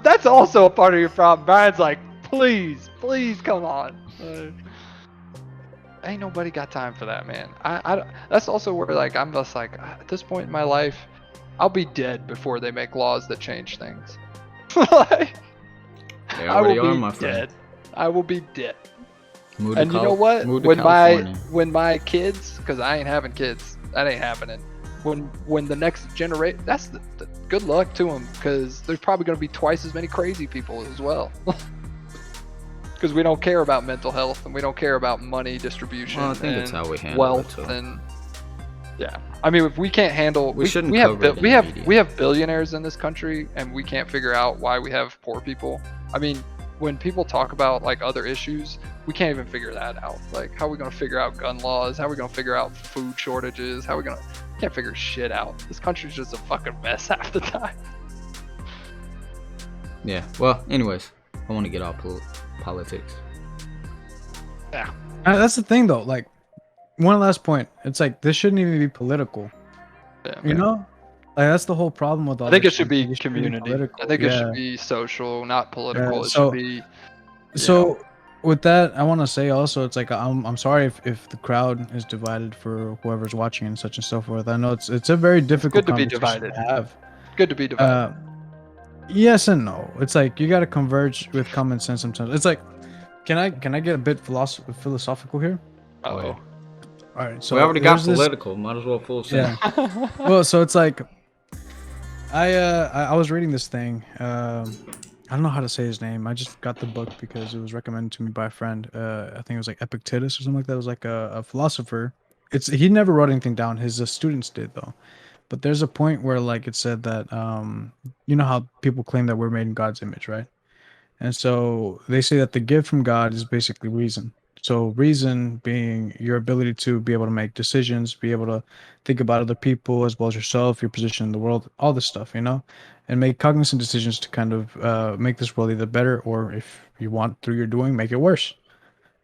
a part of your problem. Brian's like, please come on. Ain't nobody got time for that, man. I that's also where, like, I'm just like, at this point in my life, I'll be dead before they make laws that change things. Like, They I will already are, be my friend. dead. I will be dead. Move And you know what? Move to When California. my kids, because I ain't having kids, that ain't happening. When the next generation, that's the good luck to them, because there's probably going to be twice as many crazy people as well. Because we don't care about mental health, and we don't care about money distribution. Well, I think and it's how we handle wealth it too. and yeah. I mean, if we can't handle, We shouldn't we have cover it in we the have media. we have billionaires in this country, and we can't figure out why we have poor people. I mean, when people talk about like other issues, we can't even figure that out. Like, how are we gonna figure out gun laws? How are we gonna figure out food shortages? How are we gonna? Can't figure shit out. This country's just a fucking mess half the time. Yeah. Well, anyways, I want to get off politics. Yeah. That's the thing, though. Like, one last point. It's like this shouldn't even be political. Yeah. You know, like that's the whole problem with all. I think this it should shit. be Like, it shouldn't community. political. I think it should Yeah. be social, not political. It So- should be. So with that, I want to say also, it's like I'm sorry if the crowd is divided for whoever's watching and such and so forth. I know it's a very difficult good to be conversation divided. to have. Good to be divided. Yes and no. It's like you got to converge with common sense sometimes. It's like, can I get a bit philosophical here? Oh. yeah. All right. So we already got there's this- political. Might as well full send. Yeah. Well, so it's like I was reading this thing. I don't know how to say his name. I just got the book because it was recommended to me by a friend. I think it was like Epictetus or something like that. It was like a philosopher. He never wrote anything down. His students did though. But there's a point where like it said that you know how people claim that we're made in God's image, right? And so they say that the gift from God is basically reason. So reason being your ability to be able to make decisions, be able to think about other people as well as yourself, your position in the world, all this stuff, you know, and make cognizant decisions to kind of make this world either better or if you want through your doing, make it worse,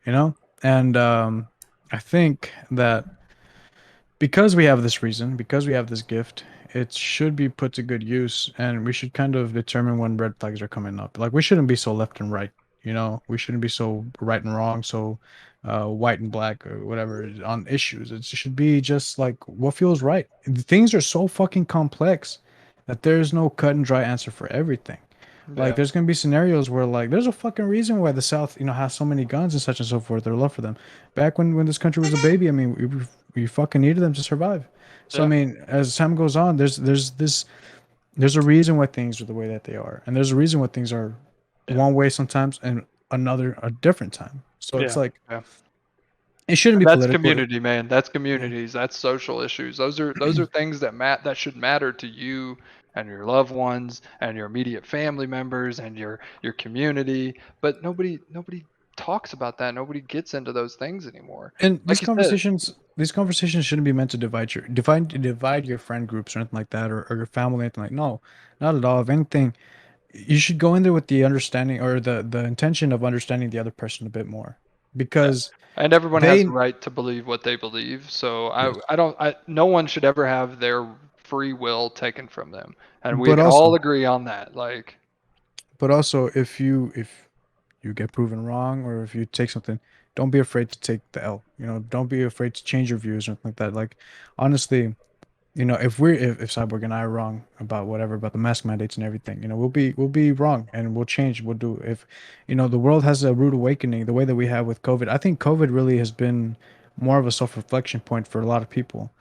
you know? And I think that because we have this reason, because we have this gift, it should be put to good use, and we should kind of determine when red flags are coming up. Like we shouldn't be so left and right, you know. We shouldn't be so right and wrong, so white and black or whatever on issues. It should be just like what feels right. Things are so fucking complex that there's no cut and dry answer for everything. Like there's gonna be scenarios where like there's a fucking reason why the South, you know, has so many guns and such and so forth. Their love for them. Back when this country was a baby, I mean, we fucking needed them to survive. So I mean, as time goes on, there's a reason why things are the way that they are, and there's a reason why things are one way sometimes and another a different time. So it's like it shouldn't be That's political. community, man. That's communities. That's social issues. Those are things that should matter to you and your loved ones and your immediate family members and your community. But nobody talks about that. Nobody gets into those things anymore. And Like you said, these conversations shouldn't be meant to divide your friend groups or anything like that, or your family, anything like. No, not at all. If anything, you should go in there with the understanding or the intention of understanding the other person a bit more, because and everyone has the right to believe what they believe. So no one should ever have their free will taken from them, and we But can also- all agree on that. Like, But also, if you get proven wrong, or if you take something, don't be afraid to take the L. You know, don't be afraid to change your views or anything like that. Like, honestly, you know, if Cyborg and I are wrong about whatever about the mask mandates and everything, you know, we'll be wrong and we'll change. We'll do if, you know, the world has a rude awakening the way that we have with COVID. I think COVID really has been more of a self-reflection point for a lot of people.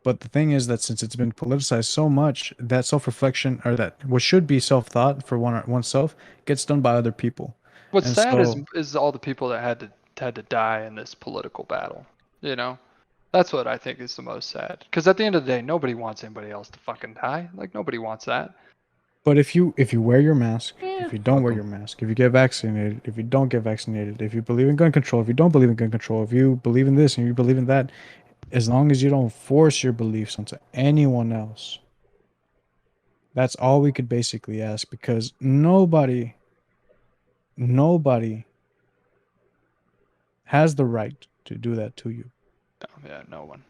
But the thing is that since it's been politicized so much, that self-reflection or that what should be self-thought for oneself gets done by other people. what's And sad so, is all the people that had to die in this political battle. You know, that's what I think is the most sad. Because at the end of the day, nobody wants anybody else to fucking die. Like, nobody wants that. but if you wear your mask, if you don't wear your mask, if you get vaccinated, if you don't get vaccinated, if you believe in gun control, if you don't believe in gun control, if you believe in this and you believe in that, as long as you don't force your beliefs onto anyone else, that's all we could basically ask, because nobody has the right to do that to you. Yeah, no one.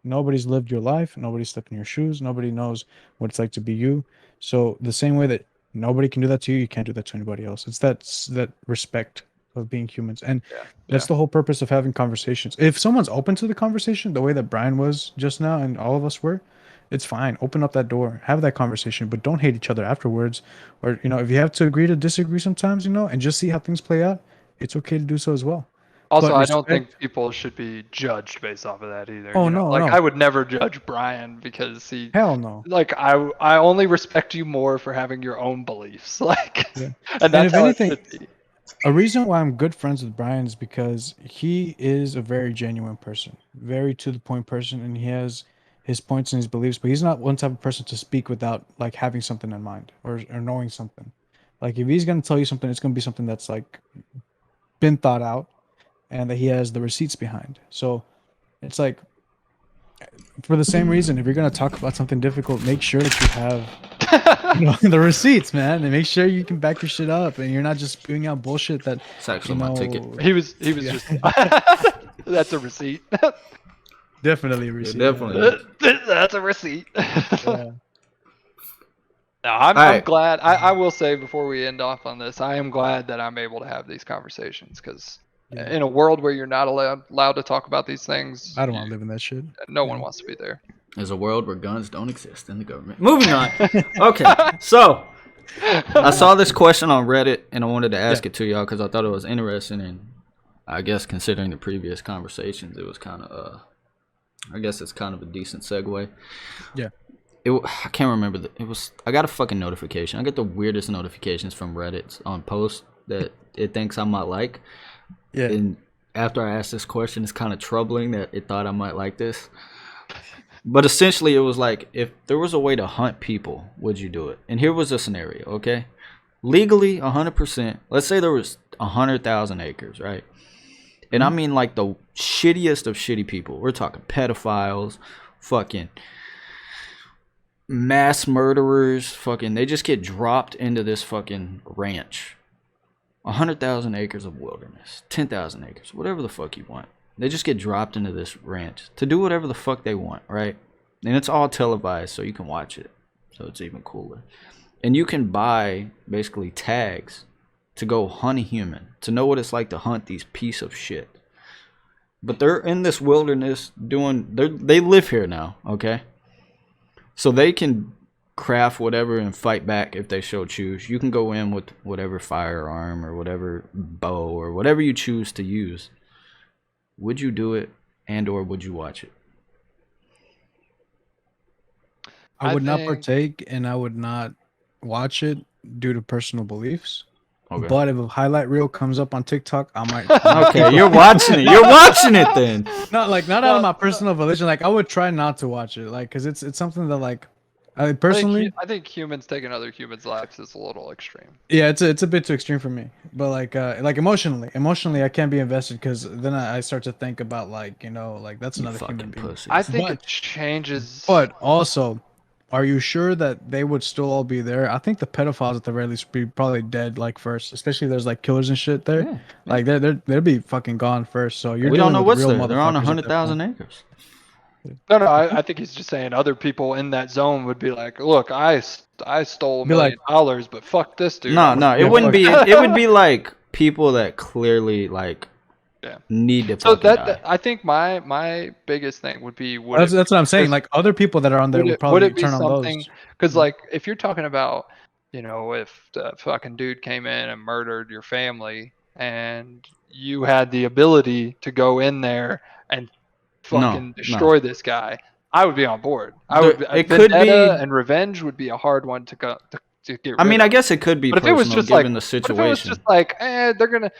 Nobody's lived your life. Nobody's stepped in your shoes. Nobody knows what it's like to be you. So the same way that nobody can do that to you, you can't do that to anybody else. It's that respect of being humans, and that's the whole purpose of having conversations. If someone's open to the conversation, the way that Brian was just now, and all of us were, It's fine. Open up that door, have that conversation, but don't hate each other afterwards. Or, if you have to agree to disagree sometimes, and just see how things play out, it's okay to do so as well. Also, But I don't think respect. people should be judged based off of that either. Oh, no, Like no. I would never judge Brian because Hell no. like I only respect you more for having your own beliefs. Like, Yeah. and And that's if how it anything, should be. a reason why I'm good friends with Brian is because he is a very genuine person, very to the point person, and he has his points and his beliefs, but he's not one type of person to speak without like having something in mind or knowing something. Like if he's gonna tell you something, it's gonna be something that's like been thought out and that he has the receipts behind. So it's like for the same reason, if you're gonna talk about something difficult, make sure that you have the receipts, man, and make sure you can back your shit up and you're not just spewing out bullshit that It's actually my ticket. He was Yeah. just that's a receipt. Definitely a receipt. definitely. That's a receipt. Yeah. No, I'm Alright. glad. I will say before we end off on this, I am glad that I'm able to have these conversations because Yeah. in a world where you're not allowed to talk about these things, I don't want to live in that shit. no one wants to be there. There's a world where guns don't exist in the government. Moving on. Okay, so I saw this question on Reddit and I wanted to ask it to y'all because I thought it was interesting, and I guess considering the previous conversations, it was kind of I guess it's kind of a decent segue. Yeah. I can't remember. I got a fucking notification. I get the weirdest notifications from Reddit on posts that it thinks I might like. Yeah. And after I asked this question, it's kind of troubling that it thought I might like this. But essentially, it was like, if there was a way to hunt people, would you do it? And here was the scenario, okay? Legally, 100%. Let's say there was 100,000 acres, right? And I mean like the shittiest of shitty people. We're talking pedophiles, fucking mass murderers, fucking, they just get dropped into this fucking ranch. 100,000 acres of wilderness, 10,000 acres, whatever the fuck you want. They just get dropped into this ranch to do whatever the fuck they want, right? And it's all televised, so you can watch it. So it's even cooler. And you can buy basically tags to go hunt a human, to know what it's like to hunt these piece of shit. But they're in this wilderness they live here now, okay? So they can craft whatever and fight back if they so choose. You can go in with whatever firearm or whatever bow or whatever you choose to use. Would you do it, and or would you watch it? I would not partake and I would not watch it due to personal beliefs. Okay. But if a highlight reel comes up on TikTok, I might. Okay, you're watching it. You're watching it then. Not out of my personal volition. Like I would try not to watch it, like because it's something that like, I personally, I think humans taking other humans' lives is a little extreme. Yeah, it's a bit too extreme for me. But like emotionally, I can't be invested because then I start to think about like like that's another human being. Pussy. I think it changes. But also, are you sure that they would still all be there? I think the pedophiles at the very least would be probably dead like first, especially if there's like killers and shit there. Yeah. Like they'll be fucking gone first. So we don't know what's there. They're on 100,000 acres. No, I think he's just saying other people in that zone would be like, look, I stole $1 million, but fuck this dude. No, it wouldn't be. It would be like people that clearly like need to. So that I think my biggest thing would be. That's what I'm saying. Like other people that are on there would probably turn on those. Because like if you're talking about, if the fucking dude came in and murdered your family and you had the ability to go in there and fucking destroy this guy, I would be on board. It could be, and revenge would be a hard one to get rid of. I mean, I guess it could be. But if it was just given the situation, but if it was just like, they're gonna.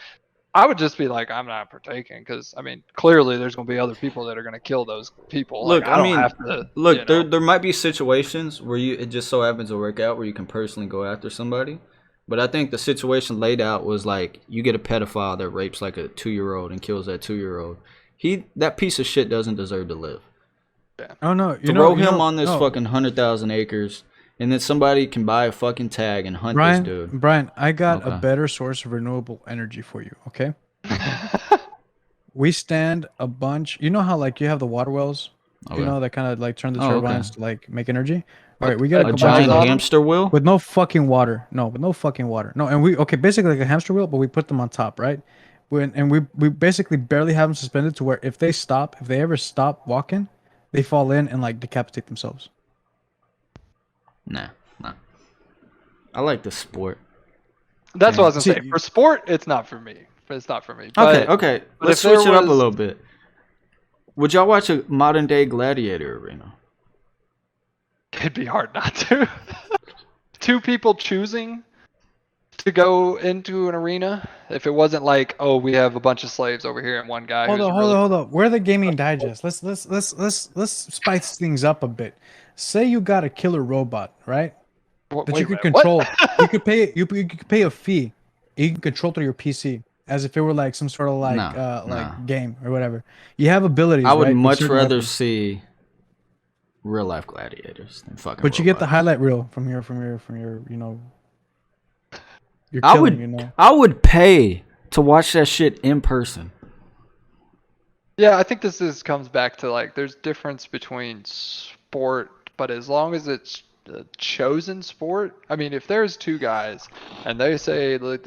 I would just be like, I'm not partaking because I mean, clearly there's gonna be other people that are gonna kill those people. Look, like, I mean, have to, look, there might be situations where it just so happens to work out where you can personally go after somebody. But I think the situation laid out was like you get a pedophile that rapes like a 2-year-old and kills that 2-year-old. That piece of shit doesn't deserve to live. Yeah. Oh no! Throw him on this fucking 100,000 acres, and then somebody can buy a fucking tag and hunt this dude. Brian, I got a better source of renewable energy for you. Okay. We stand a bunch. You know how like you have the water wells, that kind of like turn the turbines to like make energy. All right, we got a giant hamster wheel with no fucking water. No, with no fucking water. No, and basically like a hamster wheel, but we put them on top, right? And we basically barely have them suspended to where if they ever stop walking, they fall in and like decapitate themselves. Nah. I like the sport. That's what I was gonna say. For sport, it's not for me. It's not for me. But, okay. Let's switch it up a little bit. Would y'all watch a modern day gladiator arena? It'd be hard not to. Two people choosing to go into an arena. If it wasn't like, oh, we have a bunch of slaves over here and one guy. Hold on. We're the gaming digest. Let's spice things up a bit. Say you got a killer robot, right? That you could control. You could pay a fee. You can control through your PC as if it were like some sort of like game or whatever. You have abilities. I would right, much rather see real life gladiators than fucking. But you get the highlight reel from your you know. You're killing, you know. I would pay to watch that shit in person. Yeah, I think this comes back to like there's difference between sport, but as long as it's a chosen sport. I mean, if there's two guys and they say, look,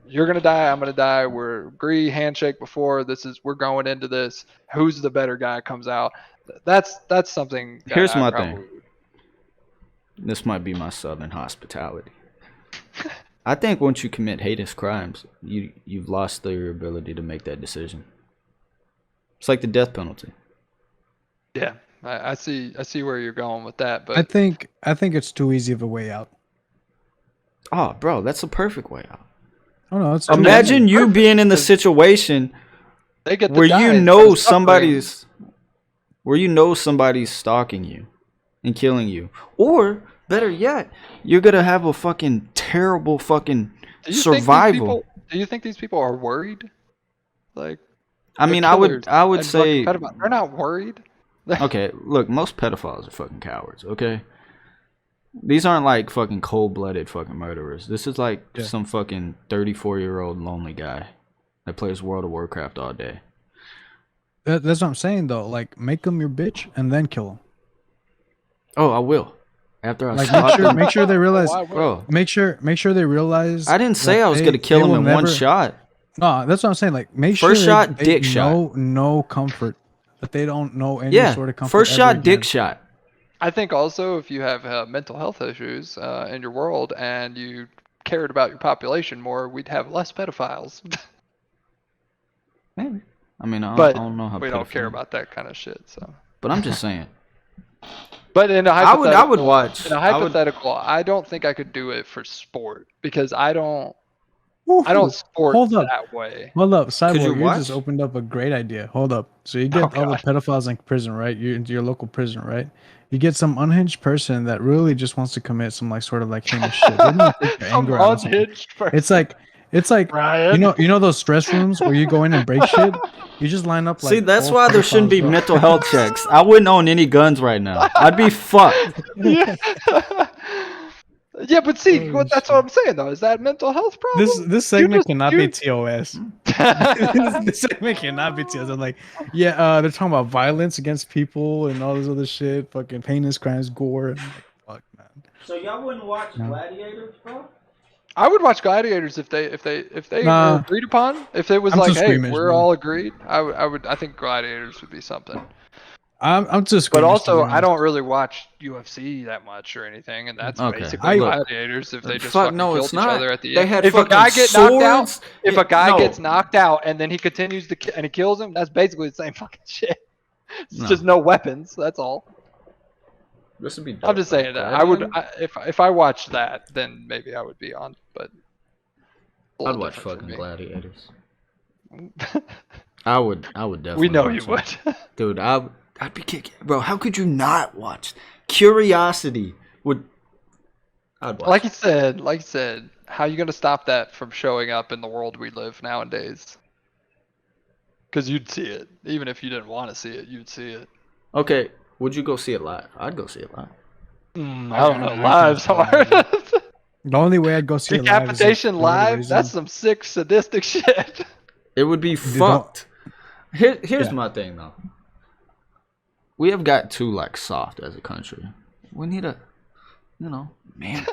you're gonna die, I'm gonna die, we're agree handshake before we're going into this. Who's the better guy comes out? That's something. Here's my thing. This might be my Southern hospitality. I think once you commit heinous crimes, you've lost your ability to make that decision. It's like the death penalty. Yeah, I see where you're going with that, but I think it's too easy of a way out. Oh, bro, that's a perfect way out. Oh no, it's imagine you being in the situation where you know somebody's stalking you and killing you, or better yet, you're gonna have a fucking terrible fucking survival. Do you think these people are worried? Like, I mean, I would say they're not worried. Okay, look, most pedophiles are fucking cowards. Okay, these aren't like fucking cold-blooded fucking murderers. This is like some fucking 34-year-old lonely guy that plays World of Warcraft all day. That's what I'm saying though. Like, make them your bitch and then kill them. Oh, I will. After I make sure they realize, bro. Make sure they realize. I didn't say I was gonna kill him in one shot. No, that's what I'm saying. Like, make first sure shot, dick shot. No comfort. That they don't know any sort of comfort. First shot, dick shot. I think also if you have mental health issues in your world and you cared about your population more, we'd have less pedophiles. Maybe. I mean, I don't know how. We don't care about that kind of shit. So. But I'm just saying. But in a hypothetical, I would watch. In a hypothetical, I don't think I could do it for sport because I don't sport that way. Hold up, Cyborg, you just opened up a great idea. Hold up. So you get all the pedophiles in prison, right? You're into your local prison, right? You get some unhinged person that really just wants to commit some like sort of like heinous shit. It's like Ryan. you know those stress rooms where you go in and break shit? You just line up like. See, that's why there shouldn't be mental health checks. I wouldn't own any guns right now. I'd be fucked. Yeah, but see, that's what I'm saying though. Is that mental health problem? This segment cannot be TOS. This segment cannot be TOS. I'm like, they're talking about violence against people and all this other shit, fucking heinous crimes, gore. And fuck, man. So y'all wouldn't watch Gladiators, bro? I would watch Gladiators if they were agreed upon. If it was like, hey, we're all agreed. I think Gladiators would be something. I'm just. But also, I don't really watch UFC that much or anything, and that's basically Gladiators. If they just fucking kill each other at the end. If a guy gets knocked out, and then he continues and he kills him, that's basically the same fucking shit. It's just no weapons. That's all. This would be. I'm just saying that I would if I watched that, then maybe I would be on. But I'd watch fucking Gladiators. I would definitely. We know you would, dude. I'd be kicking, bro. How could you not watch? Curiosity would. I'd watch. Like you said, how are you gonna stop that from showing up in the world we live nowadays? Because you'd see it, even if you didn't want to see it, you'd see it. Okay, would you go see it live? I'd go see it live. I don't know. Live's hard. The only way I'd go see Decapitation live. That's some sick, sadistic shit. It would be fucked. Here's my thing though. We have got too like soft as a country. We need to, man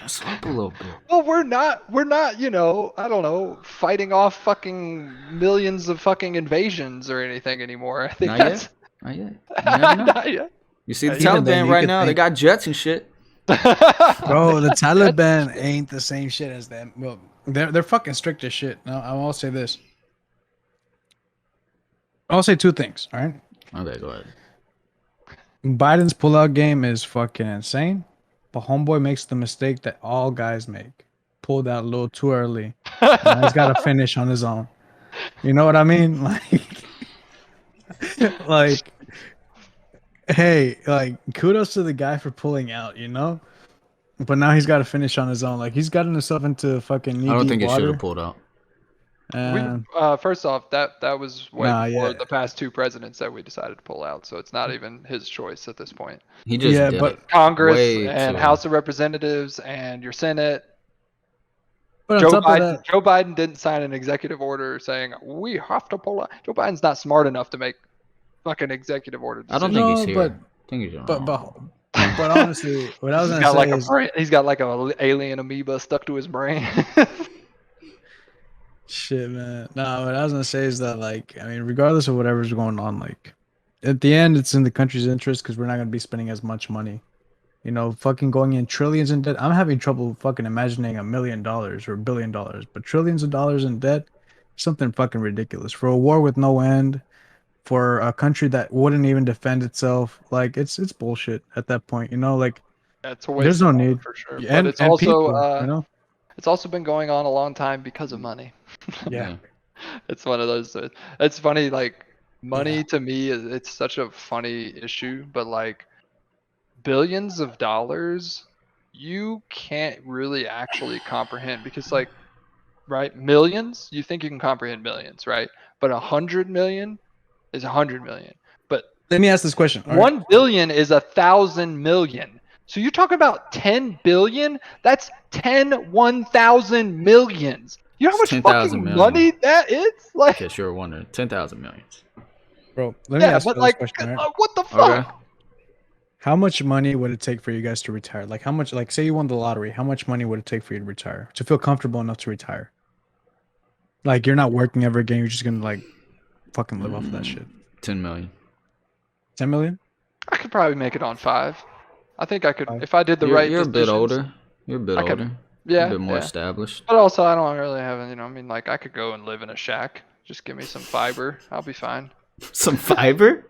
us up a little bit. Well, we're not, I don't know, fighting off fucking millions of fucking invasions or anything anymore. I think Not yet. Not yet. You see the Even then, Taliban you right could now? They think- got jets and shit. Bro, the Taliban ain't the same shit as them. Well, they're fucking strict as shit. Now, I will say this. I'll say two things. All right. Okay, go ahead. Biden's pullout game is fucking insane, but homeboy makes the mistake that all guys make. Pulled out a little too early. Now he's got to finish on his own. You know what I mean? Like, hey, like, kudos to the guy for pulling out, you know? But now he's got to finish on his own. Like, he's gotten himself into fucking I don't knee-deep think it should water. have pulled out. First off, that was way Nah, before yeah. the past two presidents that we decided to pull out, so it's not even his choice at this point. He just Yeah, did but- it. Congress Way and too- House of Representatives and your Senate. But on Joe top of Biden, that, Joe Biden didn't sign an executive order saying we have to pull out. Joe Biden's not smart enough to make fucking executive order I don't decisions. think he's No, here. but- I think he's wrong. but honestly, what I was He's gonna got say like is, he's got like a alien amoeba stuck to his brain. shit, man. No, what I was gonna say is that, like, I mean, regardless of whatever's going on, like, at the end, it's in the country's interest because we're not gonna be spending as much money. You know, fucking going in trillions in debt. I'm having trouble fucking imagining $1 million or $1 billion, but trillions of dollars in debt, something fucking ridiculous for a war with no end, for a country that wouldn't even defend itself. Like, it's bullshit at that point. You know, like, That's a waste there's of no money need. for sure. And- But it's and also people, you know? it's also been going on a long time because of money. Yeah. It's one of those. It's funny. Like money to me, it's such a funny issue. But like billions of dollars, you can't really actually comprehend because like, right? Millions, you think you can comprehend millions, right? But 100 million is 100 million. But Let me ask this question. All right. 1 billion is 1,000 million. So you talk about 10 billion? That's 10 1,000 millions. You know how It's much 10,000 fucking million. money that is? Like, In case you were wondering, 10,000 millions. Bro, let me yeah, ask you but this like, question. All right? what the fuck? Okay. How much money would it take for you guys to retire? Like, how much, like, say you won the lottery, how much money would it take for you to retire? To feel comfortable enough to retire? Like, you're not working ever again, you're just gonna, like, fucking live off of that shit. 10 million. 10 million? I could probably make it on 5. I think I could, Five. if I did the You're, right you're a bit decisions. older. You're a bit I could- older. Yeah, A bit more yeah. established. But also, I don't really have, I mean, like, I could go and live in a shack. Just give me some fiber. I'll be fine. Some fiber?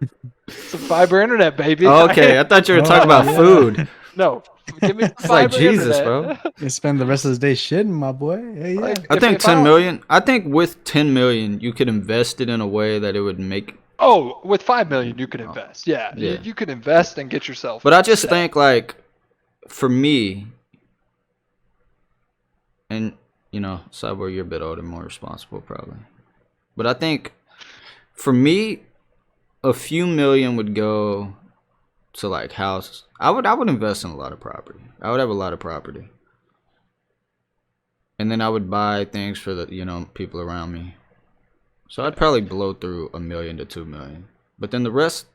Some fiber internet, baby. Okay, I thought you were talking about yeah. food. No, give me some It's like fiber Jesus, internet. bro. You spend the rest of the day shitting, my boy. Hey, yeah. Like, I if- think if I 10 don't- million. I think with 10 million, you could invest it in a way that it would make. Oh, with 5 million, you could invest. Yeah, Yeah. You could invest and get yourself. But I just set. think, like, for me, and, you know, Cyborg, you're a bit older, more responsible, probably. But I think, for me, a few million would go to, like, house. I would invest in a lot of property. I would have a lot of property. And then I would buy things for the, you know, people around me. So I'd probably blow through $1 million to $2 million. But then the rest,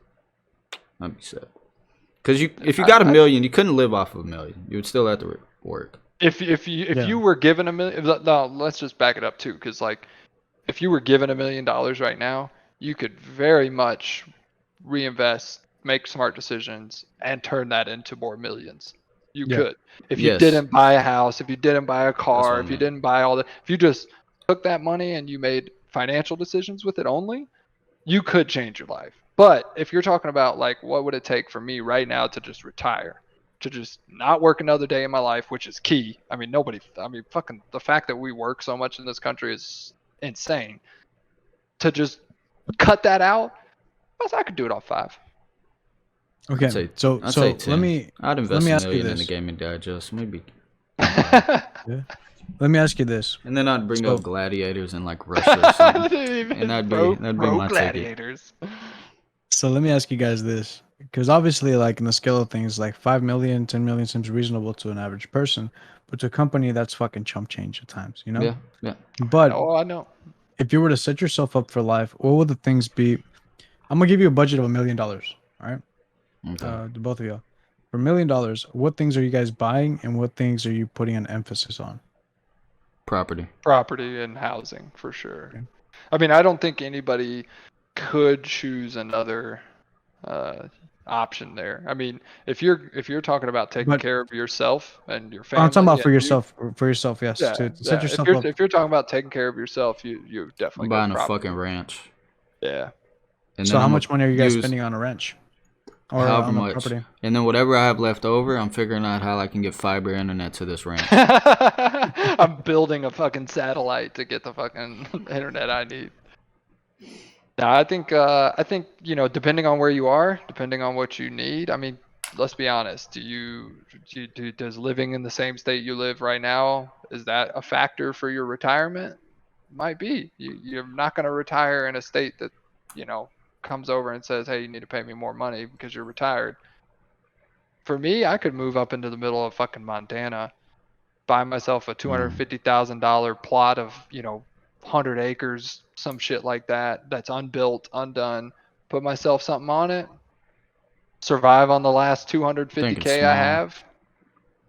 I'd be set. Because if you got $1 million, you couldn't live off of $1 million. You would still have to work. If Yeah. you were given $1 million, no, let's just back it up too, because like, if you were given $1 million right now, you could very much reinvest, make smart decisions, and turn that into more millions. You Yeah. could. If you Yes. didn't buy a house, if you didn't buy a what car, I if you meant. didn't buy all that, if you just took that money and you made financial decisions with it only, you could change your life. But if you're talking about like what would it take for me right now to just retire, to just not work another day in my life, which is key. I mean, fucking the fact that we work so much in this country is insane. To just cut that out, I could do it off 5. Okay, I'd say, so I'd say let 10. me I'd invest me $1 ask you million in the this. gaming digest, maybe. let me ask you this. And then I'd bring So- up gladiators in like Russia or something. And that'd be Pro my ticket. gladiators. So let me ask you guys this, because obviously, like, in the scale of things, like 5 million, 10 million seems reasonable to an average person, but to a company, that's fucking chump change at times, you know? Yeah, yeah. But Oh, I know. if you were to set yourself up for life, what would the things be? I'm gonna give you a budget of $1 million. All right, Okay. to both of you. For $1 million, what things are you guys buying, and what things are you putting an emphasis on? Property. Property and housing for sure. Okay. I mean, I don't think anybody could choose another option there. I mean, if you're talking about taking care of yourself and your family, I'm talking about for yourself. For yourself, yes. Yeah, To set yourself if up. If you're talking about taking care of yourself, you I'm definitely buying go a property. fucking ranch. Yeah. And So then how I'm much money are you guys use spending on a ranch? Or however on the much, property? and then whatever I have left over, I'm figuring out how I can get fiber internet to this ranch. I'm building a fucking satellite to get the fucking internet I need. No, I think depending on where you are, depending on what you need. I mean, let's be honest. Does living in the same state you live right now, is that a factor for your retirement? Might be. You're not going to retire in a state that, comes over and says, "Hey, you need to pay me more money because you're retired." For me, I could move up into the middle of fucking Montana, buy myself a $250,000 plot of, 100 acres, some shit like that, that's unbuilt, undone, put myself something on it, survive on the last 250K I have.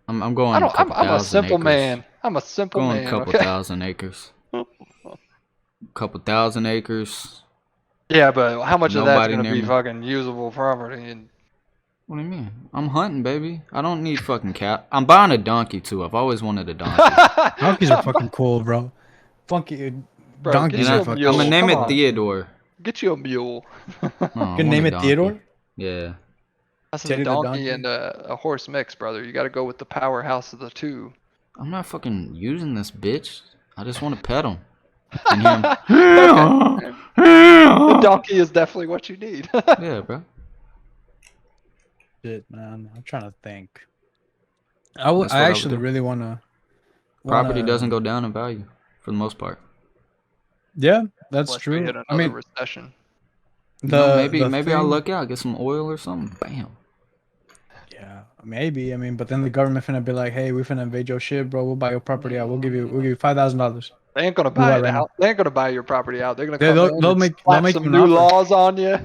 I'm going a couple I'm a thousand simple acres. man. I'm a simple Going man. a couple Okay? thousand acres. Couple thousand acres. Yeah, but how much of that's Nobody gonna near be me. fucking usable property? And What do you mean? I'm hunting, baby. I don't need fucking cat. I'm buying a donkey too. I've always wanted a donkey. Donkeys are fucking cool, bro. Funky Bro, donkeys get you are a fucking. I'm mule. gonna name Come it on. Theodore. Get you a mule. Oh, You I can want name a it donkey. Theodore? Yeah. That's a Teddy the donkey donkey? and a horse mix, brother. You got to go with the powerhouse of the two. I'm not fucking using this bitch. I just want to pet him. And hear him. Okay. The donkey is definitely what you need. Yeah, bro. Shit, man. I'm trying to think. I actually really wanna. Property doesn't go down in value for the most part. Yeah, that's Unless we true. hit I another mean, recession. Maybe I'll thing- look out, get some oil or something. Bam. Yeah, maybe. I mean, but then the government finna be like, "Hey, we finna invade your shit, bro. We'll buy your property out. We'll give you $5,000." They ain't gonna buy it out. They ain't gonna buy your property out. They're gonna come in They'll and make slap you some an new offer. laws on you, and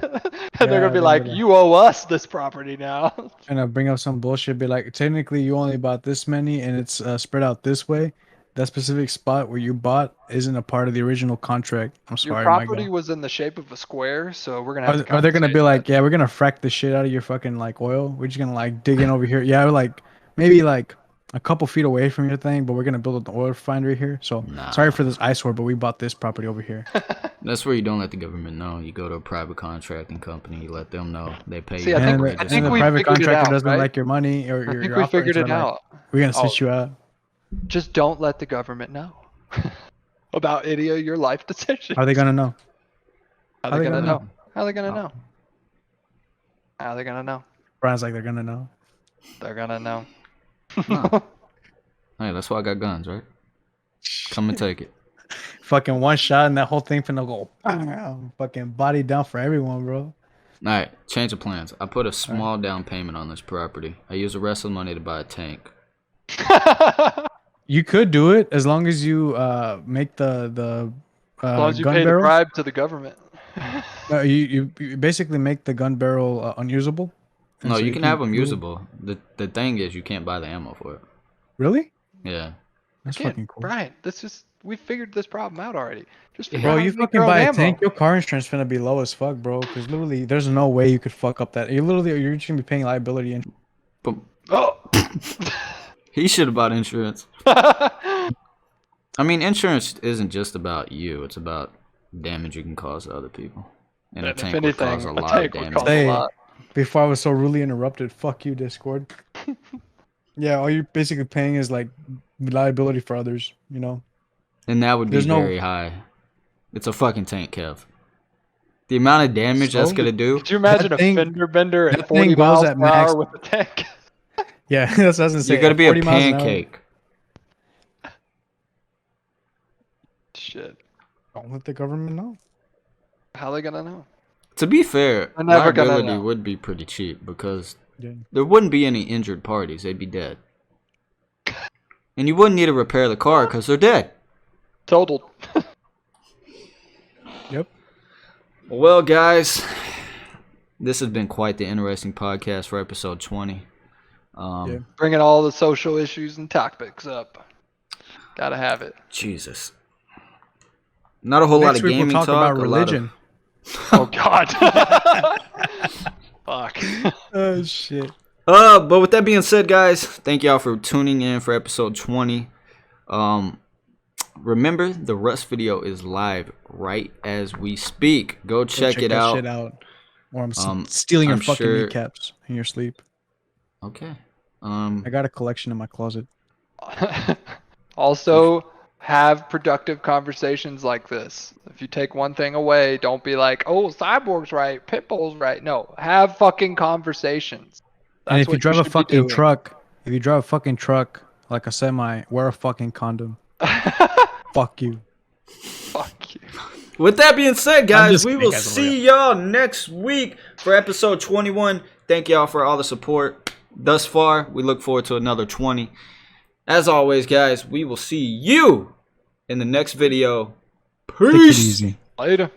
they're gonna be they'll like, be like- "You owe us this property now." And bring up some bullshit. Be like, technically, you only bought this many, and it's spread out this way. That specific spot where you bought isn't a part of the original contract. I'm Your sorry, property my was in the shape of a square, so we're gonna guy. have to. Are they gonna be compensate like, that. yeah, we're gonna frack the shit out of your fucking like oil. We're just gonna like dig in over here. Yeah, we're like maybe like a couple feet away from your thing, but we're gonna build an oil refinery here. So sorry for this eyesore, but we bought this property over here. That's where you don't let the government know. You go to a private contracting company. You let them know. They pay See, you. I think the we private figured it contractor out, doesn't right? like your money or I your think we figured it like, out. we're gonna sit you out. Just don't let the government know about any of your life decisions. Are they gonna know? How are they gonna know? How are they gonna know? How are they gonna know? Brian's like, they're gonna know. They're gonna know. Hey, that's why I got guns, right? Come and take it. Fucking one shot and that whole thing finna go fucking body down for everyone, bro. All right, change of plans. I put a small down payment on this property. I use the rest of the money to buy a tank. You could do it as long as you make the As long as you gun pay the barrel. bribe to the government. You basically make the gun barrel unusable. And No, so you can have them move- usable. The thing is, you can't buy the ammo for it. Really? Yeah. That's Again, fucking cool. Brian, we figured this problem out already. Just figure Bro, out how you to make fucking your own buy a ammo. tank, your car insurance finna be low as fuck, bro. Because literally, there's no way you could fuck up that. You're just gonna be paying liability insurance. But Oh. he should have bought insurance. I mean, insurance isn't just about you. It's about damage you can cause to other people. And a tank would cause a lot of damage. Hey, before I was so rudely interrupted, fuck you, Discord. Yeah, all you're basically paying is like liability for others, you know? And that would be very high. It's a fucking tank, Kev. The amount of damage that's gonna do. Could you imagine a fender bender at 40 miles per hour with a tank? Yeah, that's what I was gonna say. You're gonna be a 40 miles an hour. pancake. Shit. Don't let the government know. How are they gonna know? To be fair, They're never gonna liability know. would be pretty cheap because Yeah. there wouldn't be any injured parties. They'd be dead. And you wouldn't need to repair the car because they're dead. Totaled. Yep. Well, guys, this has been quite the interesting podcast for episode 20. Yeah. Bringing all the social issues and topics up. Gotta have it. Jesus. Not a whole lot Next of week gaming we'll talk talk. about a lot of- religion. Oh, God. Fuck. Oh shit. But with that being said, guys, thank y'all for tuning in for episode 20. Remember, the Rust video is live right as we speak. Go check it out. Shit out. Or I'm stealing your fucking kneecaps in your sleep. Okay. I got a collection in my closet. Also, have productive conversations like this. If you take one thing away, don't be like, "Oh, Cyborg's right, Pitbull's right." No, have fucking conversations. And if you drive a fucking truck, like a semi, wear a fucking condom. Fuck you. Fuck you. With that being said, guys, we will see y'all next week for episode 21. Thank y'all for all the support thus far. We look forward to another 20. As always, guys, we will see you in the next video. Peace. Take it easy. Later.